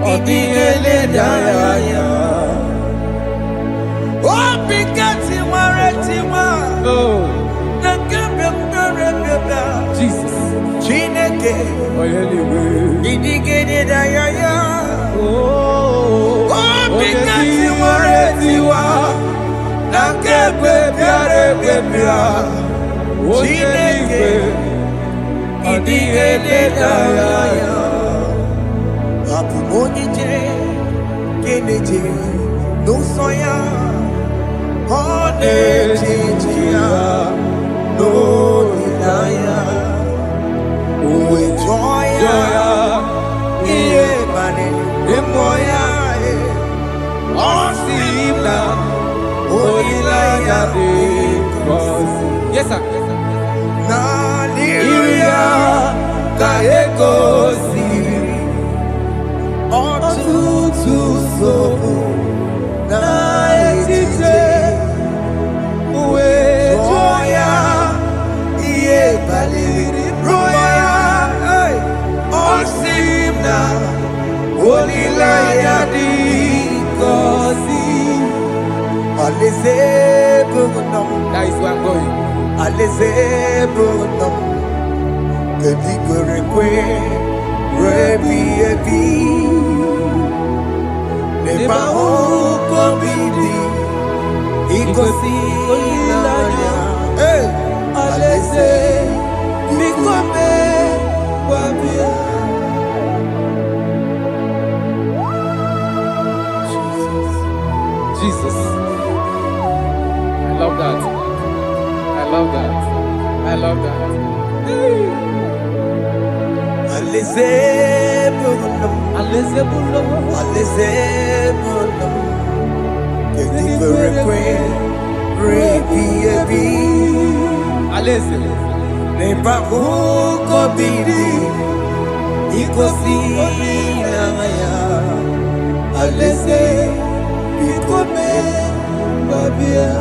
Oh, Jesus. boya Osina Olilaya de Kosi. Yes, sir. Nigeria Kaekosi Otutu Sofu Na Etite Uwe Joya Iye Baliri Roya Osimna Olilaya di Kosi Aleze Bogunam. That is where I'm going. Aleze Bogunam Kedikwerekwe Rebi Ebi Neba Oko Bidi Ikosi Olilaya Aleze Bikome Wabia. Jesus. I love that. I love that. I love that. Aleze Bogunam Aleze bulo. Aleze Bogunam Kedikwerekwe Rebi Ebi Aleze. Neba Oko Bidi Ikosi Olilaya Aleze Bikome Wabia.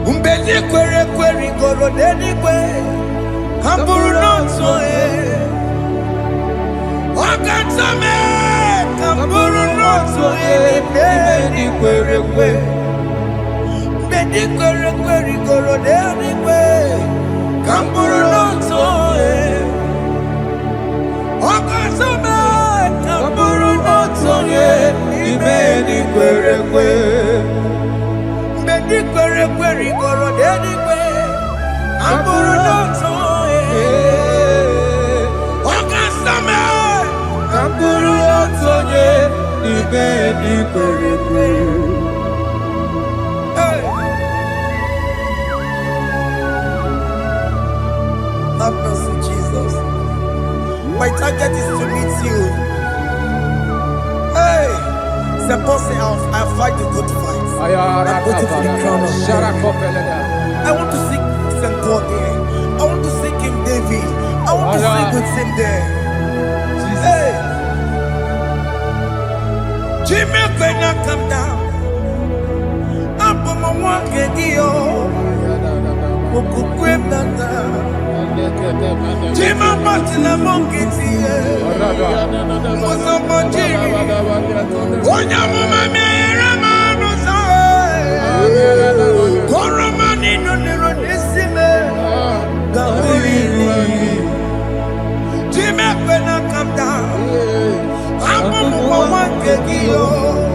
Mbedi kwere kwere goro deni kwe Kamburu noto Wakatame Kamburu noto Mbedi kwere kwe Mbedi kwere kwere goro deni kwe Kamburu noto Wakatame Kamburu noto Mbedi kwere kwe Mbedi kwere kwere goro deni kwe Kamburu noto Wakasame Kamburu noto Mbedi kwere kwe. Have mercy, Jesus. My target is to meet you. Hey, c'est pensé I fight the good fight. I'm waiting for the crown of glory. I want to see St. Paul there. I want to see King David. I want to sing with him there. Hey, Jimmy Quena come down. I'm on my walk again. Jima Martina Monkiti, Mosamboji, Onyamama Meramanus, Koromani no Neronissime, Jima Quena come down, I'm on my walk again.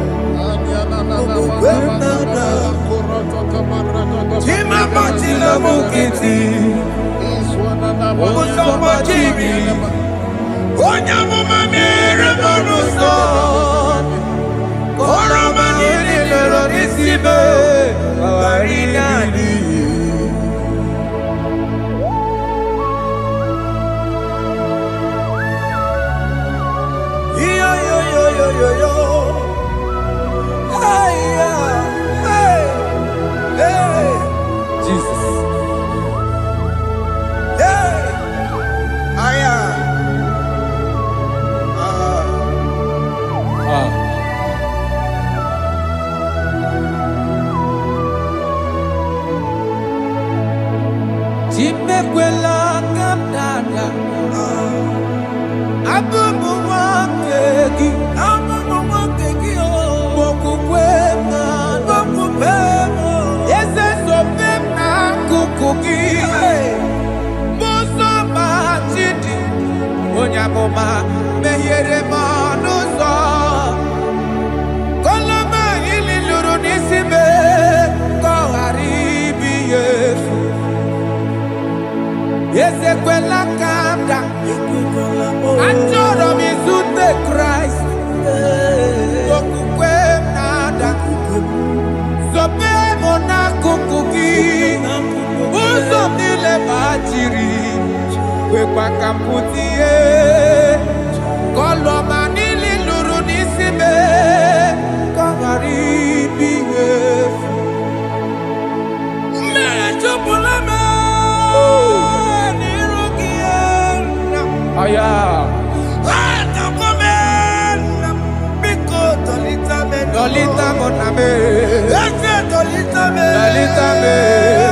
Jima Martina Monkiti, Mosamboji, Onyamama Meramanus, Koromani no Neronissime, Barinani. Yo yo yo yo yo yo. Hey, hey, hey. Jesus. Hey. Aya. Jimekwela kamdada. Abubu wakegi. Abubu wakegi o. Mokukwema. Mokukwema. Yese sopema kukugi. Muso machidi. Onyamoma mehiere manuso. Koloma ili luru nisime. Koharibi yesu. Yese kwela kamda. Achoro mizute Christ. Kokukwe nada. Sope mona kukuki. Uzo nile bajiri. Kwe kwa kamputie. Koloma nili luru nisi Lolita Moname. Ese Lolita me. Lolita me.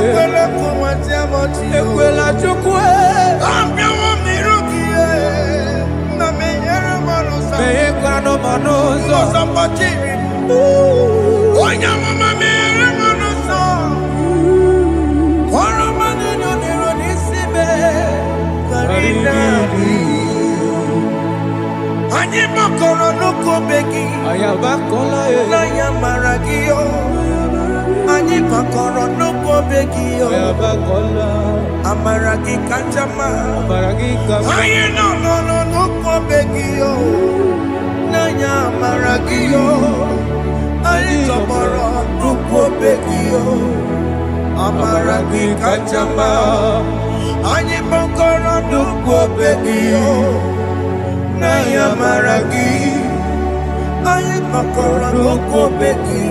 Ekwela kumwati amoti. Ekwela chukwe. Ambia wa mirukie. Na meyere monosa. Meye kwano monoso. Mosa pachiri. Onya mama meyere monosa. Koro manino niro nisime. Karina. Anyi makoro nuko begi. Ayabakola e. Naya maragio. Anyi makoro nuko begi. Ayabakola. Amaragi kanjama. Amaragi kama. Aye no nuko begi. Naya maragio. Aye tomorrow nuko begi. Amaragi kanjama. Anyi makoro nuko begi. Naya maragi, aye makora loko beki,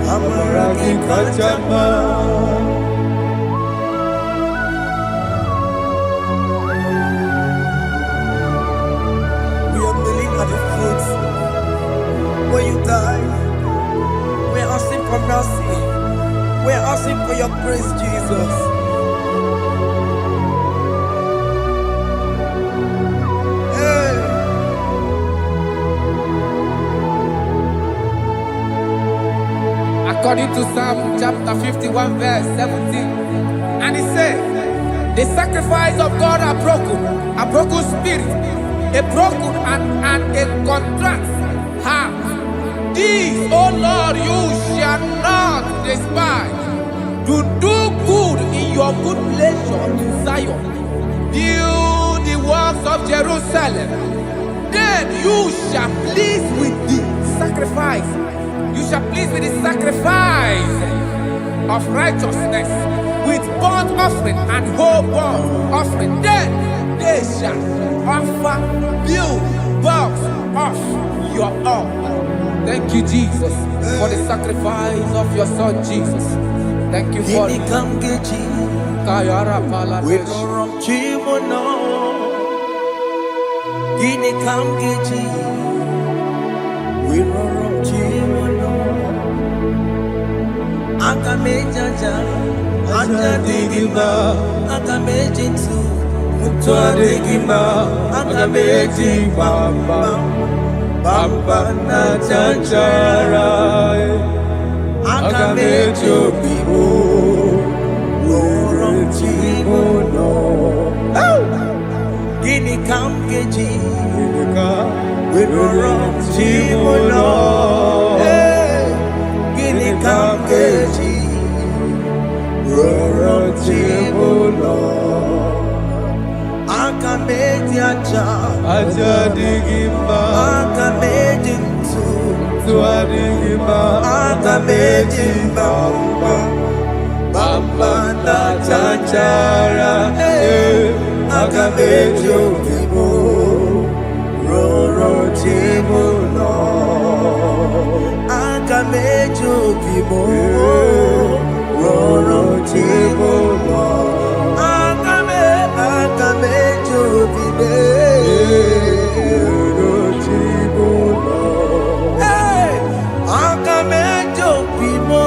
amaragi kachama. We are kneeling at the foot where you died. We are asking for mercy. We are asking for your grace, Jesus. According to Psalm chapter 51 verse 17. And he said, the sacrifice of God are broken spirit, a broken and a contrite heart. These, O Lord, you shall not despise. To do good in your good pleasure to Zion. Build the works of Jerusalem. Then you shall please with the sacrifice. You shall please with the sacrifice of righteousness, with burnt offering and whole burnt offering. Then they shall offer build works of your own. Thank you, Jesus, for the sacrifice of your Son, Jesus. Thank you for it. Kayara Pala. Gini kamgeji, we rorom chimono. Akamejaja, aja digima, akamejinsu, mutwa digima, akameji bamba, bamba na chanchara, akamejo bibo, rorom chimono. Gini kamgeji, we rorom chimono. Gini kamgeji, rorom chimono. Akameji aja digima, akameji digima, akameji bamba, bamba na chanchara. Akamejo bibo, roro chimuno. Akamejo bibo, roro chimuno. Akamejo bibe, roro chimuno. Hey, akamejo bibo.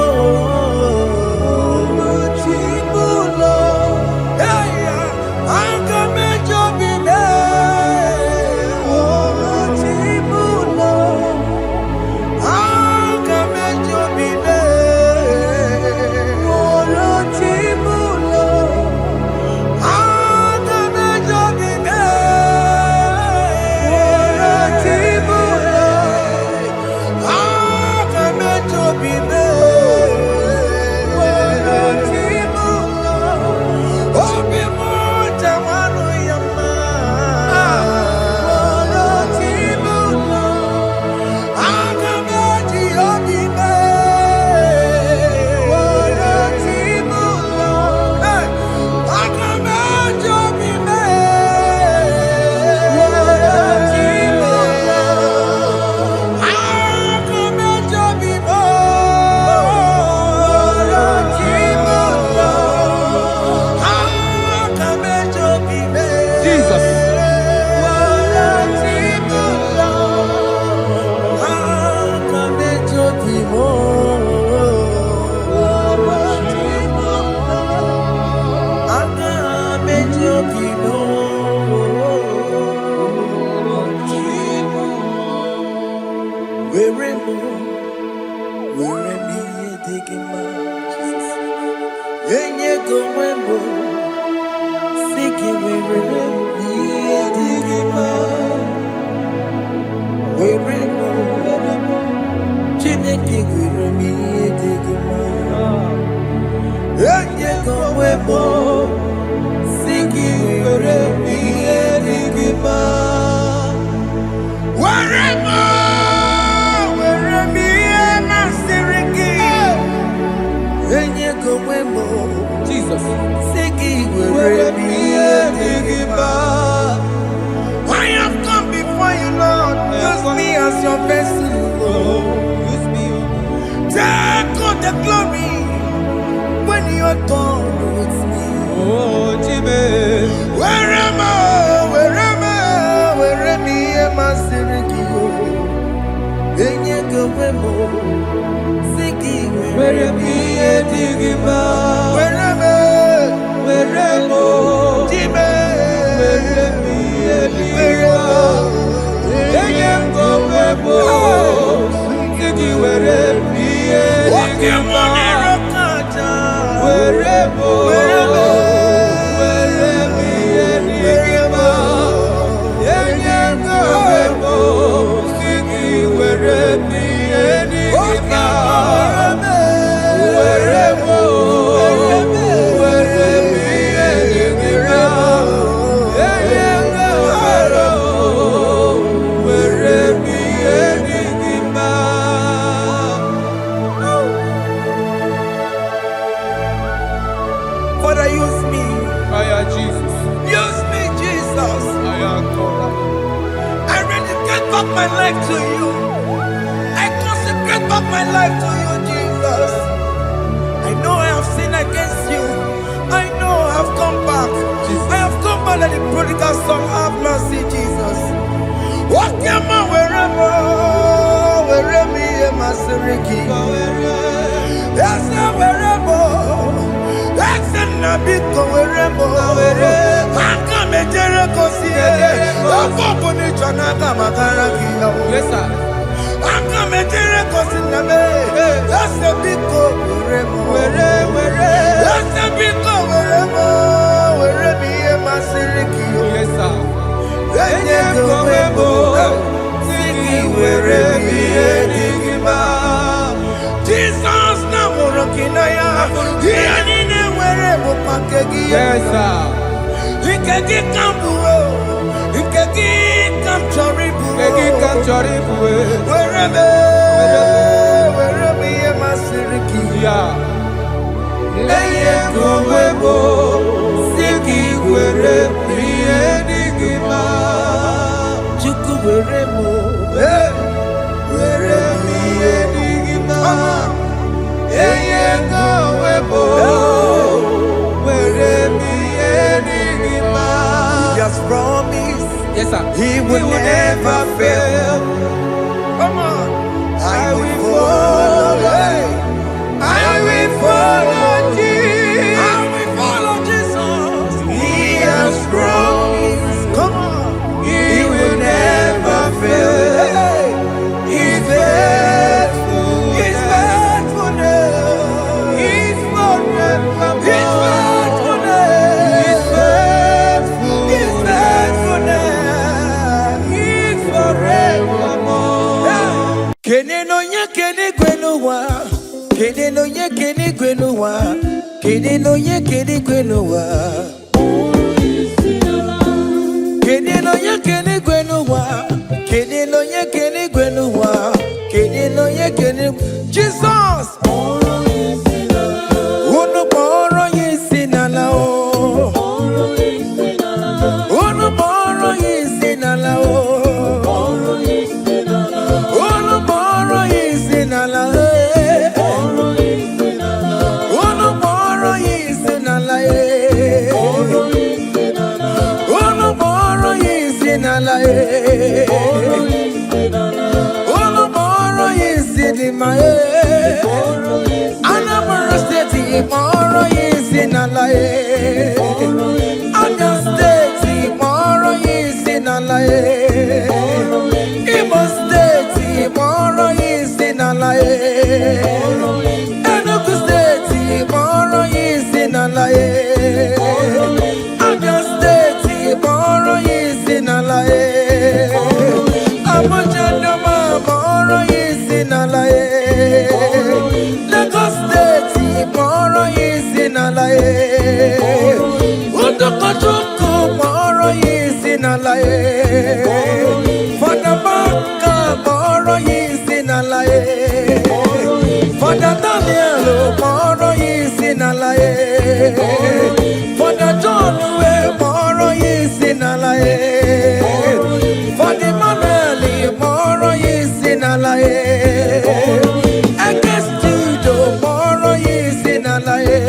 go wembo, siki were me digima, wembo, chineke were me digima. Enye go wembo, siki were me digima, wembo. Jesus. I have come before you, Lord. Use me as your vessel, Lord. Use me. Take all the glory when you are done with me. Oh, Jimmy. Where am I? Where am I? Sirikio. Enye go wemo. Siki where am I? Digima. Where am I? Jimmy. Where am Father, use me. Jesus. Use me, Jesus. I rededicate back my life to you. I consecrate back my life to you, Jesus. I know I have sinned against you. I know I have come back. I have come back like the prodigal son. Have mercy, Jesus. What am I wherever? Where me and my Siriki? Yes, I'm wherever. That's a nabiko wherever. I come a Jericho see. I'm open it to Nagamakaraki. Yes, sir. I come a Jericho see. That's a big go wherever. That's a big go wherever. Where me and my Siriki. Yes, sir. Jesus na morokina ya yani ne were bo pakegi. Yes, sir. Ikegi kambuo, ikegi kamchoribu, where me masiriki. Yeah. Eye kumwebo, siki were me enigma. Chuku were mo, were me enigma. Eye kumwebo, were me enigma. He has promised, Yes, sir. he will never fail. Come on, I will follow. I will follow Jesus. I will follow Jesus. He has promised. Come on, he will never fail. He's faithful. He's faithful. He's forever. He's faithful. He's faithful. He's faithful. He's forevermore. Kene no nye kene gwenuwa. Kene no ye kene gwenuwa. Kene no ye kene gwenuwa. Kene no ye kene gwenuwa. Kene no ye kene gwenuwa. Kene no ye kene. Jesus. Unu boro yesinala o. Unu boro yesinala o. Unu boro yesinala o. Anambra State, Moro is in a lie. Anya State, Moro is in a lie. Igbo State, Moro is in a lie. Enugu State, Moro is in a lie. ala ye. For the John we moro yisi nala ye. For the Manuel moro yisi nala ye. Against you moro yisi nala ye.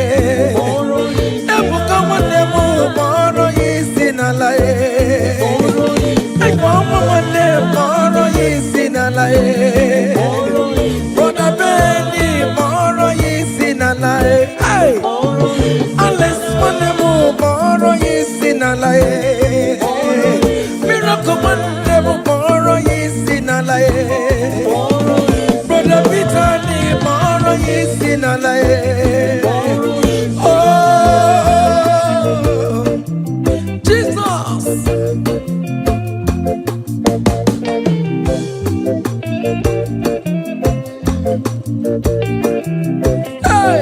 Ebuka wanemu moro yisi nala ye. Ekwamu wanemu moro yisi nala ye. Brother Benny moro yisi nala ye. Unless wanemu moro yisi nala ye. Miracle wanemu moro yisi nala ye. Brother Peter ni moro yisi nala ye. Oh, Jesus. Hey.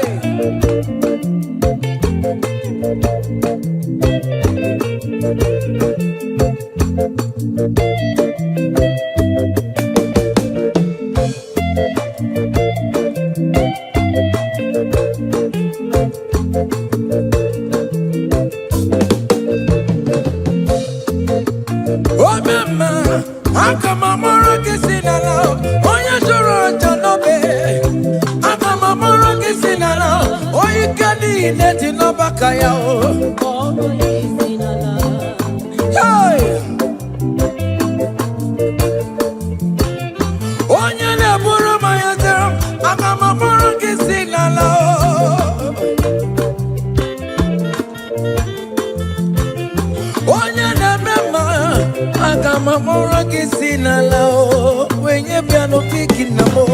Oh mama, akamamoro kisinala, oya joro janobe. Akamamoro kisinala, oyi kadi neti no bakaya o. Hey, oya ne buru mayatero, akamamoro kisinala. Oya ne mema, akamamoro kisinala o. Wenye piano piki namo.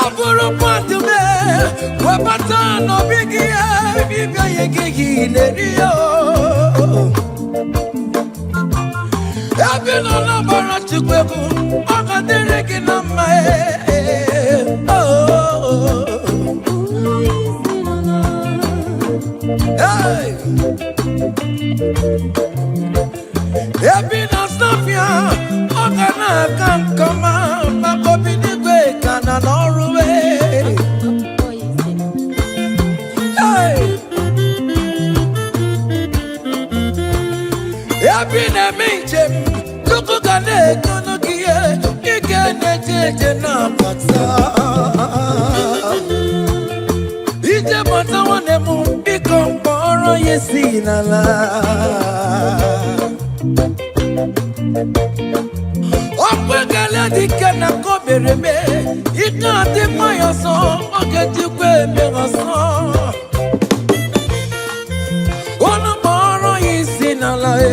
Aburu patu me, wapata no bigi bibia yegi nerio. Abino na bara chukwebu, akadere kinama Hey. Abino snafia, akana kam kama, makobini gwe kana noruwe. Hey. Abino minjem, luku kane kono kiye, ikene jeje na pata. Ije pata wanemu, ikomporo yesi nala. Okwegele dike na kobere me, ika di mayoso, ogeji kwe megoso. Ono moro yisi nala e.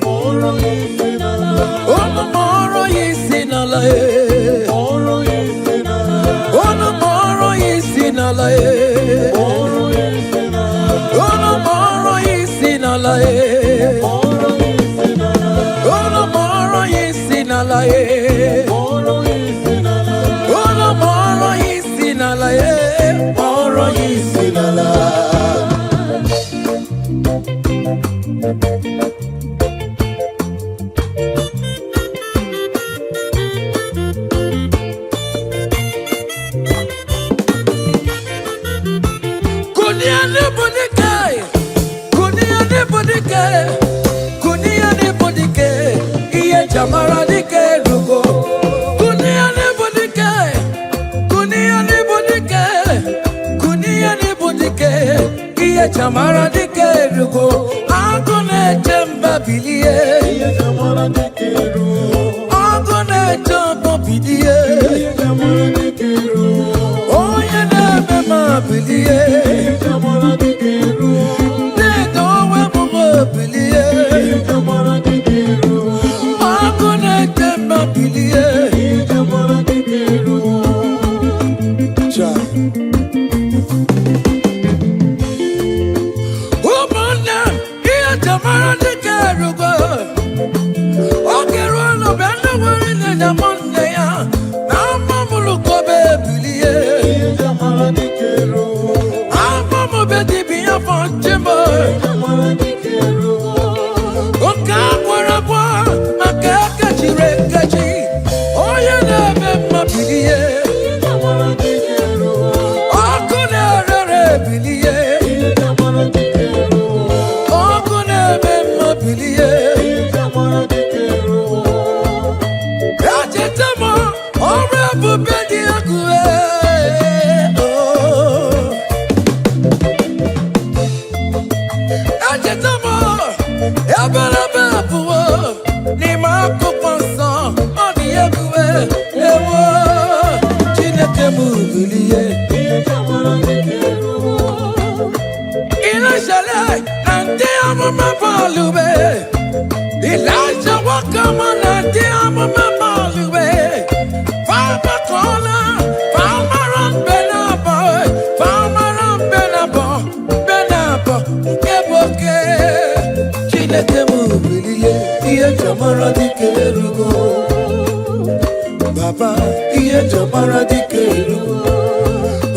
Ono moro yisi nala e. Ono moro yisi nala e. Ono moro yisi nala e. Ono moro yisi nala e. Ono moro yisi nala e. Moro yisi nala. Kunia ne bodike, kunia ne bodike, kunia ne bodike, iye jamara dike rugo. Kunia ne bodike, kunia ne bodike, kunia ne bodike, iye jamara dike rugo. Agone jemba bilie, iye jamara dike rugo. Agone jemba bilie, iye jamara dike rugo. Oye ne mema bilie, iye jamara dike rugo. Ne dowe mumo bilie, iye jamara dike rugo. Agone jemba bilie, iye jamara dike rugo. Cha. Umana, iye jamara dike rugo. Okeruano bendo wari ne jamone ya. Na mamulu kobe bilie, iye jamara dike rugo. Baba, iye jamara dikeru.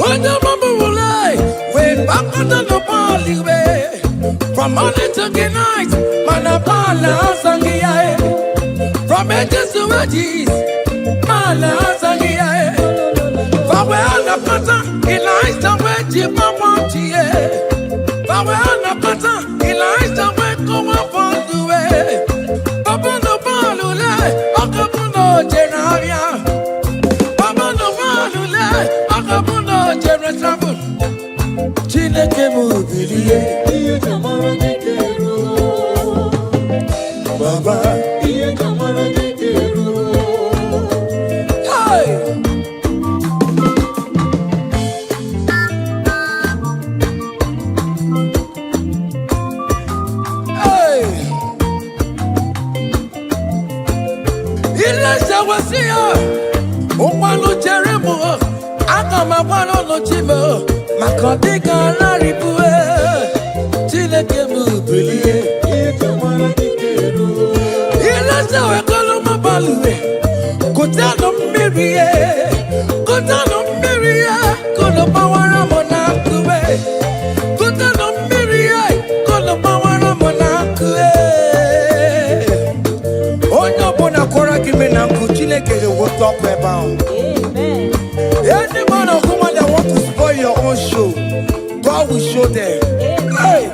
Oja mama mulai, we back on the bali way. From morning to the night, manapala sangiyae. From edges to edges, mala sangiyae. From where the pattern, he lies the way Jimama tie. From where the pattern, he lies the way come up on the way. Papa no balule, akapuno jenaria. Papa no balule, akapuno jenatrabu. Chineke mubilie, iye jamara dikeru. Baba, iye jamara dikeru. Hey. Umalo Jeremo, Akamabano no Chimo, Makadika Laribue, Chilekemu, Billy, Ilaza, Coloma Balue, Cotano Mirie, Cotano Miria, Colomawara Monacue, Cotano Miria, Colomawara Monacue. What talk about? Amen. Any man or woman that want to spoil your own show, God will show them. Hey,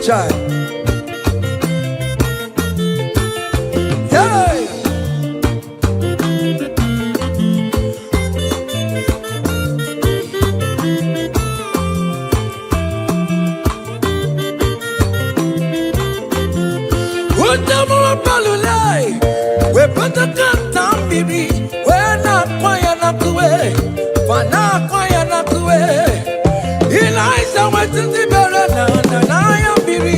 child. Hey. What the more balulai? We better cut down, baby. We're not quiet enough to wait. For not quiet enough to wait. Eliza went to the barren, and I am baby.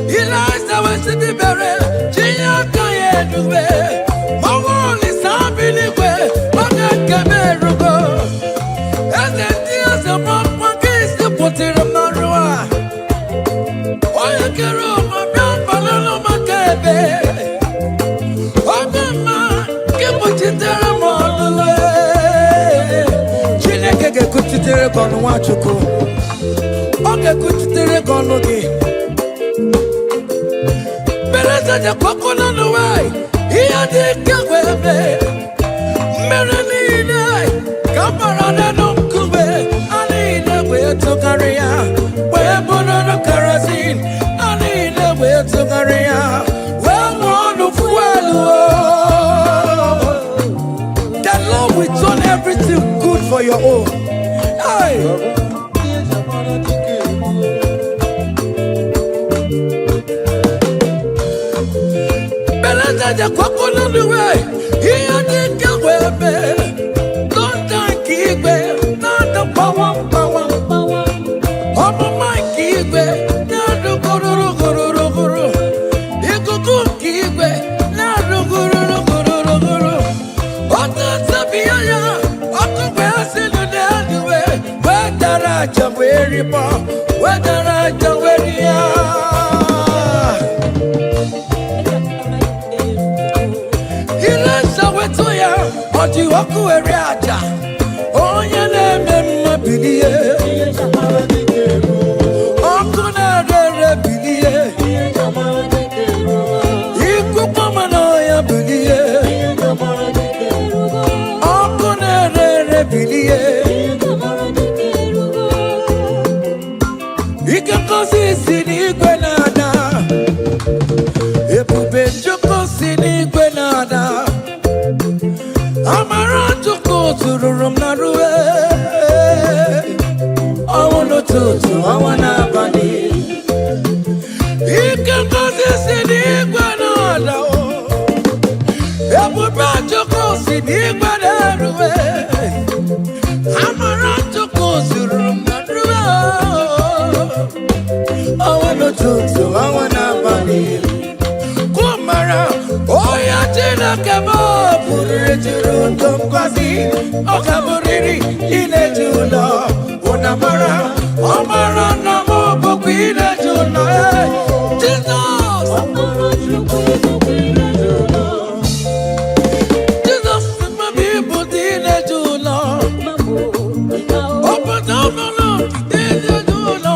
Eliza went to the barren. Gia Kaya do it. My wall is up in the way. But I can't go. And the tears of my case to put it on my roa. Oh, you can roll my young follow my cabin. Chineke kuchitere kono wachuko. Oke kuchitere kono gi. Bereza ja koko na nuwai. Iya di kagwebe. Merenine. Kamara na nunkuwe. Anine we tukaria. We bono no karasin. Anine we tukaria. We wonu fuelu. We turn everything good for your own. Hey. Beleza de coco no way. Here they go baby. Don't keep it. Not the power. Oh my keep it. Not the guru. You go keep it. Not the guru. Whether I do oh, your name, my billy. I'm gonna billy. You could come and I billy. I'm gonna billy. Sini gwenada, epube joko sini gwenada. Amara joko tururum naruwe. I wanna tutu, I wanna bani. Ikakosi sini gwenada, epube joko sini gwenaruwe. Amara joko tururum naruwe. I wanna talk to I wanna believe. Kumara, oh yeah. Chinakemo Purejuru Tomkwasi Okaburiri Inejulo Unamara Omara Namo Bokwine Juno Jesus Jesus my people Dine Juno Open up Dine Juno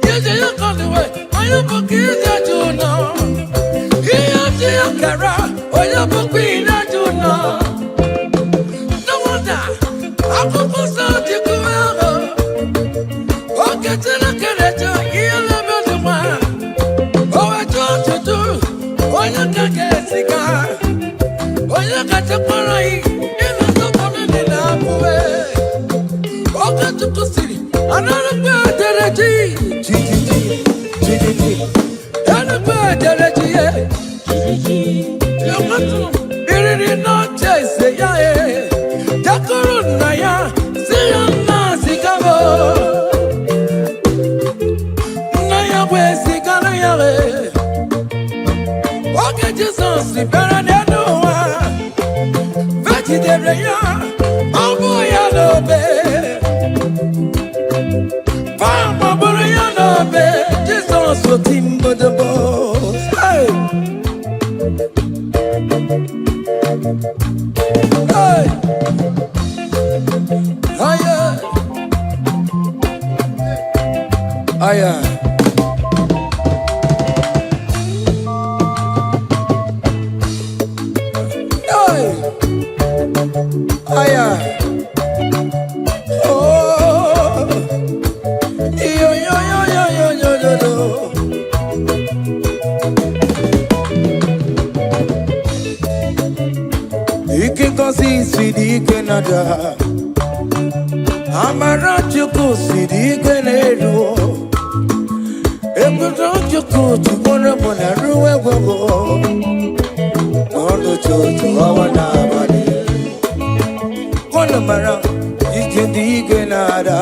Yes you come the way I am Bokwine Juno Kara, oh you Bokwine Juno no wonder I'm supposed to go okay till I get it you love the man oh I told you to oh you can get cigar oh you got to party in the top of the way okay to the city another better G another better G you got to really not chase ya Jakuru Naya see you Nasikabo Naya we Sikana Yare okay Jesus better than no one vegetarian oh boy I love it Papa boy I love it Jesus so timbo the boss hey hey aya aya hey aya oh yo yo yo yo yo yo yo Sidi Canada Amara Chuku Sidi Canado Ekuto Chuku Chukona Bonaru Ego Ondo Chuku Awanabadi Konamara Sidi Canada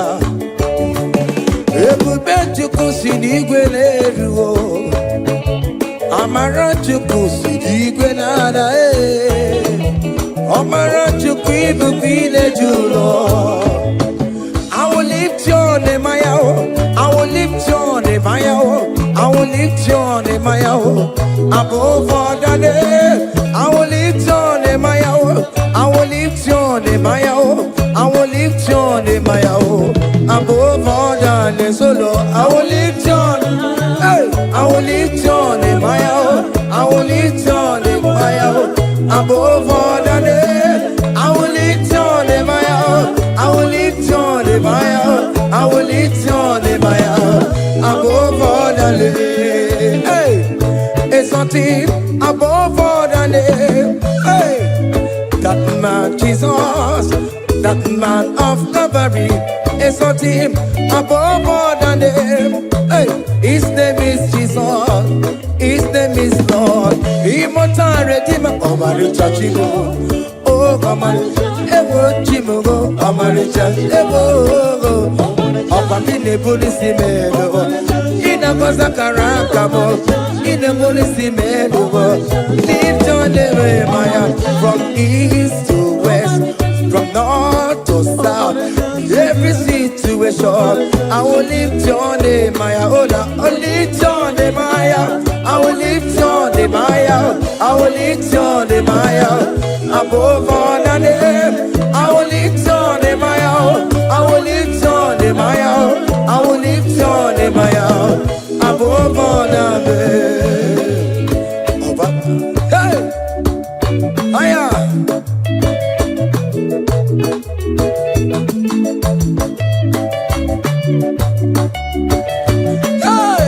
Ekuto Chuku Sidi Canado Amara Chuku Sidi Canada Omara Chukwibu Bile Julo I will lift your name, I will lift your name, I will lift your name, above all the name. I will lift your name, I will lift your name, I will lift your name, above all the name. Solo, I will lift your name, I will lift your name, I will lift your name, above all the name. I will lift your name, I will lift your name, I will lift your name, above all the name. Hey, it's something above all the name. Hey, that man Jesus, that man of Calvary, is something above all the name. Hey, his name is Jesus, his name is Lord, immortal Redeemer, Omaricha Chigo. Oh, Ewo Chimugo, Omaricha, Ewo, Opamine Police Melo, Ina Kosakara Kamo, Ina Police Melo, lift your name, Maya, from east to west, from north to south, every situation, I will lift your name, Maya, oh, lift your name, Maya, I will lift your name, Maya, I will lift your name, Maya. Above all the name, I will lift your name, I will lift your name, I will lift your name, above all the name. Hey, aya. Hey,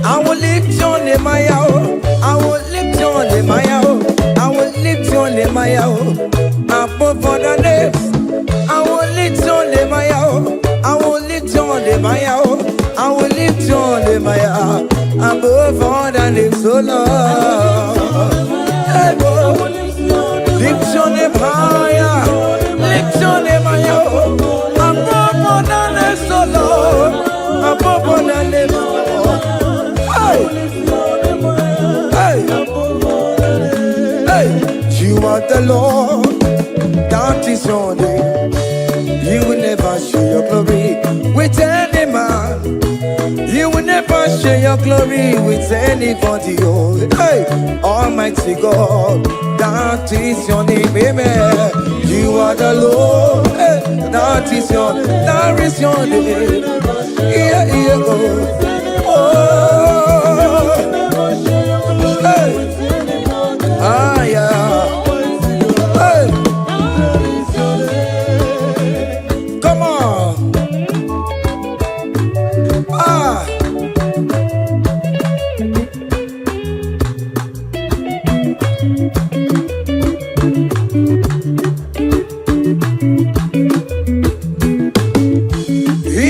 I will lift your name, I will lift your name, I will lift your name, above all the names. I will lift your name, I will lift your name, I will lift your name, above all the names, oh Lord. Hey, lift your name higher, lift your name higher, above all the names, oh Lord, above all the names, oh Lord. Hey. are the Lord, that is your name. You will never share your glory with any man. You will never share your glory with anybody. Oh, hey, Almighty God, that is your name. Amen. You are the Lord, hey, that is your name. That is your name. Yeah, yeah, oh, hey, ah, yeah. Hey. Come on. Ah.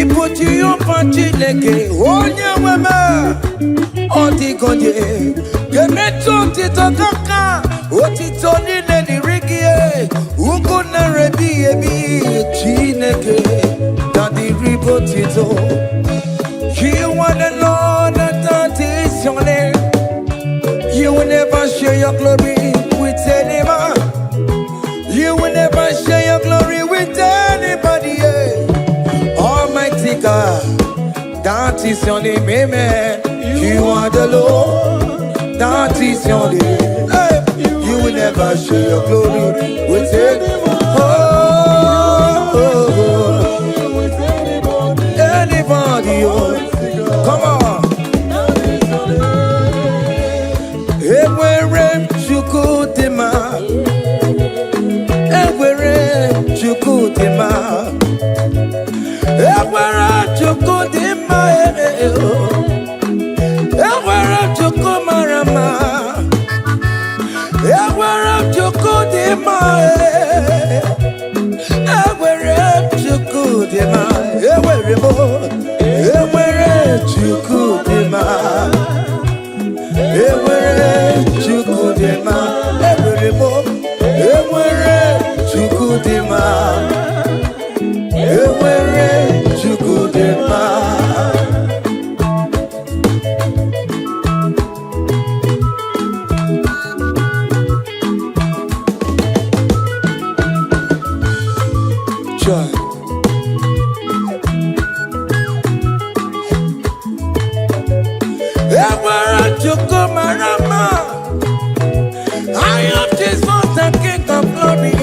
Iputi Chineke onye nweme ọdịgọnye ga-emetụ ntịtọ kaka otito niile dịrị gị ugwu na-erebi ebi Chineke na dịrị bụ otito. You are the Lord that is your name. You will never share your glory with any man. You will never share your glory with anybody. Almighty God, that is your name, amen. You are the Lord, that is your name. Hey, you will never share your glory with anyone. Anybody, come on. Ewerem chukudima, ewerem chukudima, ewerem chukudima, ewerem chukumarama, ewerem chukudima, ewerem chukudima, eweremo, ewerem chukudima. Ewere chukudema, eweremo, ewere chukudema, ewere chukudema. Joy. I am Jesus, the King of Glory.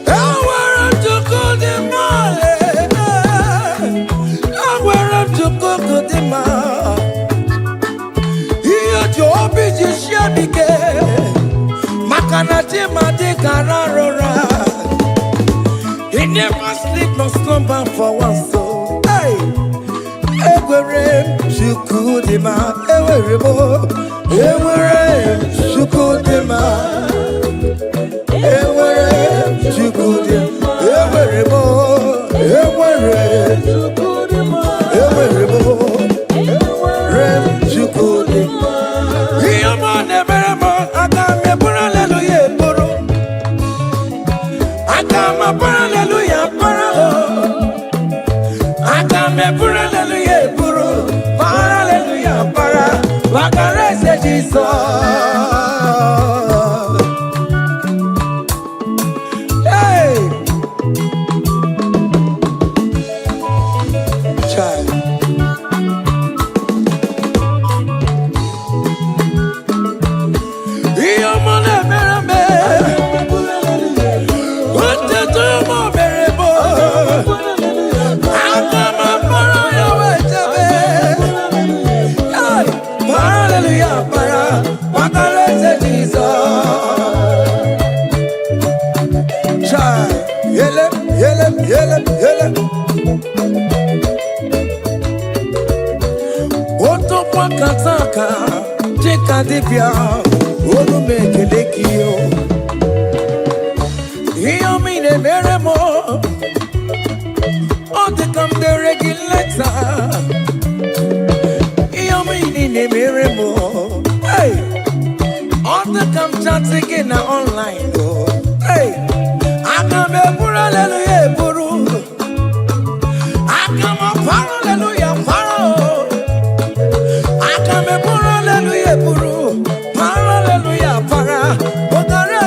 I want to go to Male. I want to go to the Male. Here, your business shall begin. Makanati Madikarara. He never sleep nor slumber for one soul. Hey. Ewerem chukudima, eweremo, ewerem chukudima, ewerem chukudima, eweremo, ewerem chukudima, eweremo, ewerem chukudima. Iyamon eweremo, akame hallelujah boro, akama hallelujah boro, akame hallelujah boro, hallelujah para, wakarese Jesus. Hey, child. Iyamone merame, what the tomo merebo. Hallelujah, para, wakarese Jesus. Child, yele, yele, yele, yele. Oto kwa kataka, jika divya, olu mekelekio. Iyo mine meremo, ote kam de regulator. Iyo mine meremo, hey, ote kam chatting na online, oh, hey, akame pura hallelujah puru, akama para hallelujah para, akame pura hallelujah puru, para hallelujah para, okare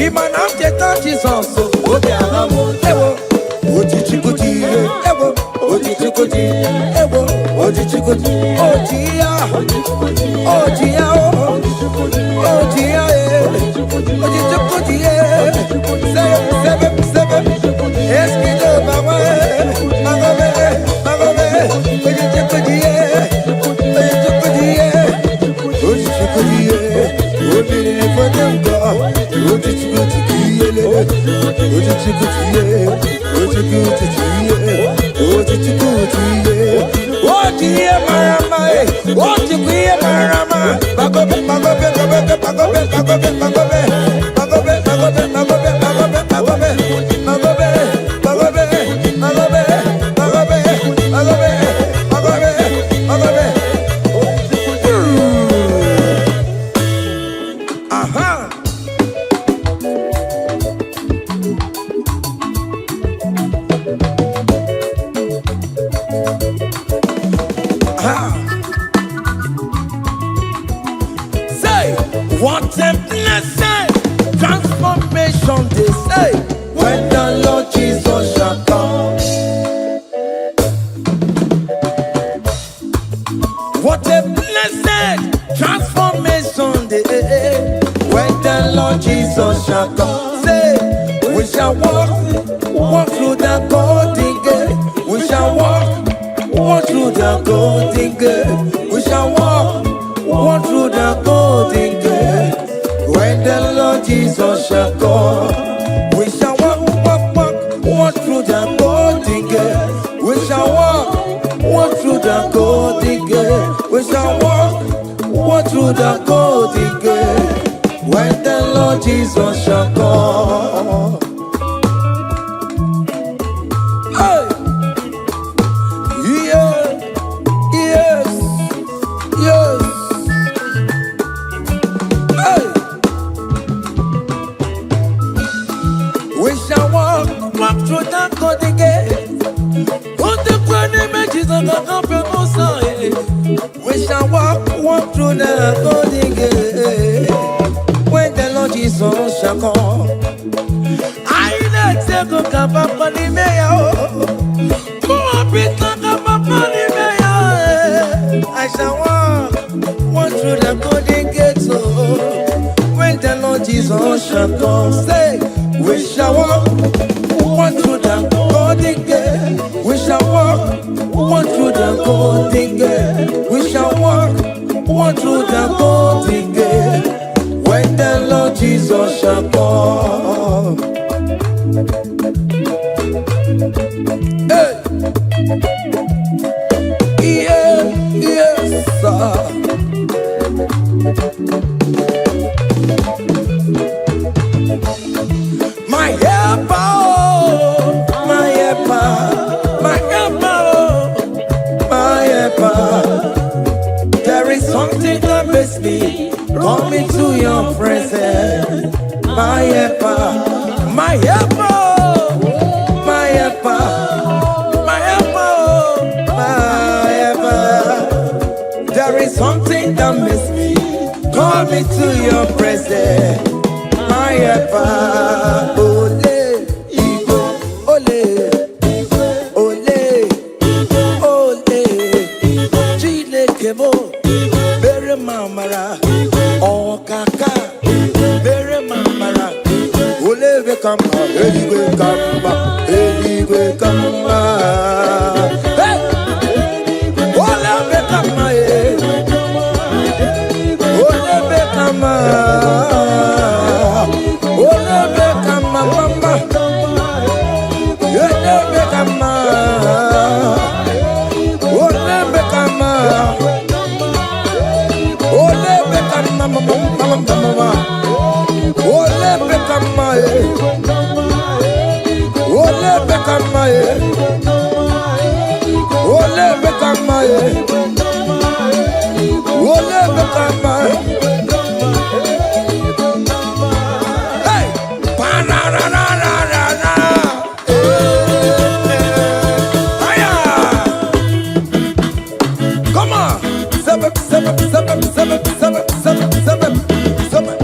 Iman am jeta Jesus so obi alamo ewo oji chikuti ewo oji chikuti ewo oji chikuti oji ya o oji ya oji chikuti seven eskido baba magobe oji chikuti oji chikuti oji for them go oji chikuti Say, what a blessing, transformation they say, when the Lord Jesus shall come. What a blessing, transformation they say, when the Lord Jesus shall come. Say, we shall walk through the golden gate, we shall walk through the golden gate. We shall walk through the golden gate. When the Lord Jesus shall come, we shall walk through the golden gate. We shall walk through the golden gate. We shall walk through the golden gate. When the Lord Jesus shall come. We shall walk through the golden gate. Put the grand images of the gospel side. We shall walk through the golden gate. When the Lord Jesus shall come. I let you go come up on the mayor. More people come up on the mayor. I shall walk through the golden gate. So when the Lord Jesus shall come, say, we shall walk through the golden gate. We shall walk through the golden gate. We shall walk through the golden gate. When the Lord Jesus shall come. Hey. Yes, sir. My helper, my helper, my helper, my helper. There is something that makes me come into your presence. My helper, my helper, my helper, my helper, my helper. There is something that makes me come into your presence. My helper, ole, Igbo, ole, ole, ole, Chineke mo, bere mamara, okaka, bere mamara, ole be kamba, eligwe kamba, eligwe kamba, hey, ole be kamba, ole be kamba.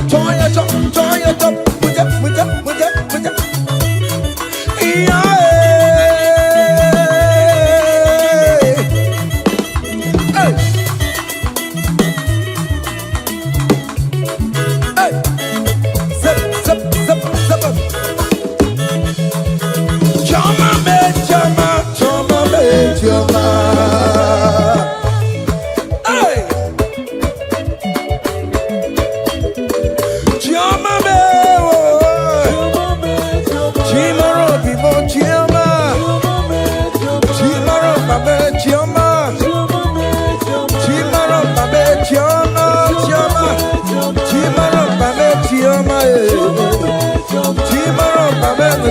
Join your jump, with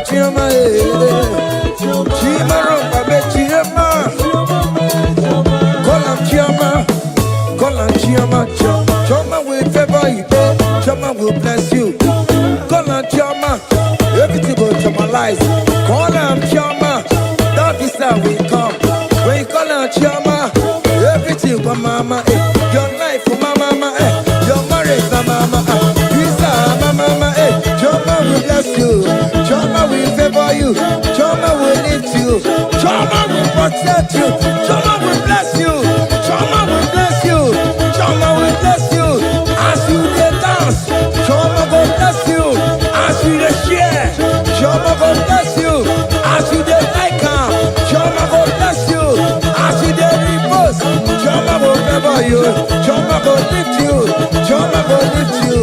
Chioma, Chima Rumba, Chioma. Call him Chioma, call him Chioma, Chioma will favor you, Chioma will bless you. Call him Chioma, everything will Chiomalize. Call him Chioma, that is how we come. When you call him Chioma, everything for mama, your life for mama, your marriage for mama, visa mama, Chioma will bless you, Chioma will favor you, Chioma will lift you, Chioma will protect you, Chioma will bless you, Chioma will bless you, Chioma will bless you. As you dey dance, Chioma will bless you. As you dey share, Chioma will bless you. As you dey like am, Chioma will bless you. As you dey repost, Chioma will favor you. Chioma will lift you. Chioma will lift you.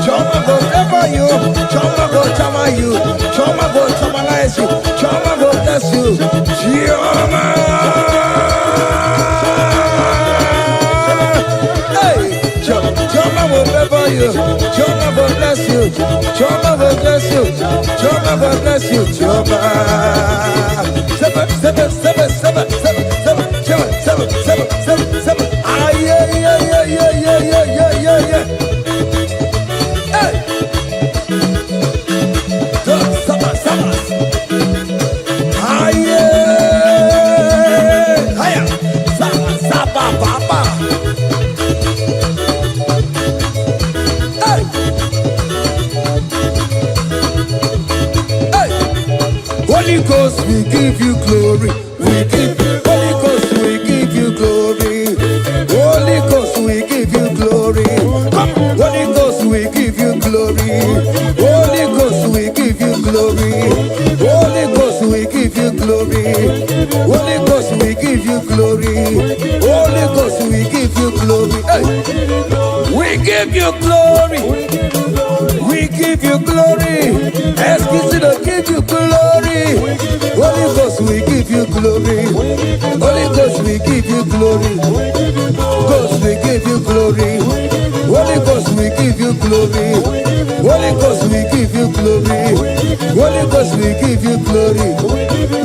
Chioma will favor you. Chioma will chama you. Chioma will chamalize you. Chioma will bless you. Chioma. Hey, Chioma will favor you. Chioma will bless you. Chioma will bless you. Chioma will bless you. Chioma. Seven. Ah, yeah. Hey. Seven. Ah, yeah. Hiya. Saba, papa. Hey. Hey. Holy Ghost, we give you glory. Holy Ghost, we give you glory. Holy Ghost, we give you glory. Come, Holy Ghost, we give you glory. Holy Ghost, we give you glory. Holy Ghost, we give you glory. Holy Ghost, we give you glory. Holy Ghost, we give you glory. Hey. We give you glory. We give you glory. Excuse me, give you glory. Holy Ghost, we give you glory. Holy Ghost, we give you glory. Ghost, we give you glory. Holy Ghost, we give you glory. Holy Ghost, we give you glory. Holy Ghost, we give you glory.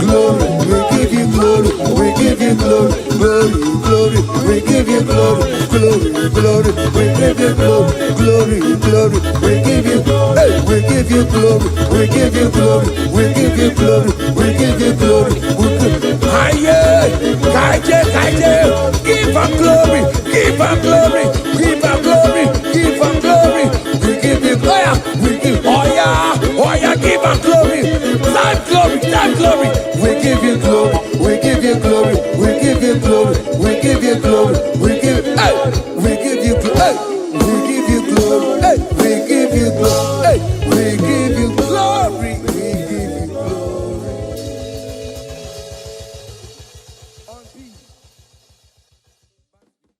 Glory, we give you glory. We give you glory. Glory, we give you glory. Glory, we give you glory. Glory, we give you. Hey, we give you glory. We give you glory. We give you glory. We give you glory. Aye, kaije. Give him glory. Give him glory. Give him glory. Give him glory. We give you glory. We give. Oh yeah. Give him glory. Time glory. We give you glory. We give you glory. We give you glory. We give you glory. We give. Hey, we give you glory. Hey, we give you glory. Hey, we give you glory. Hey, we give.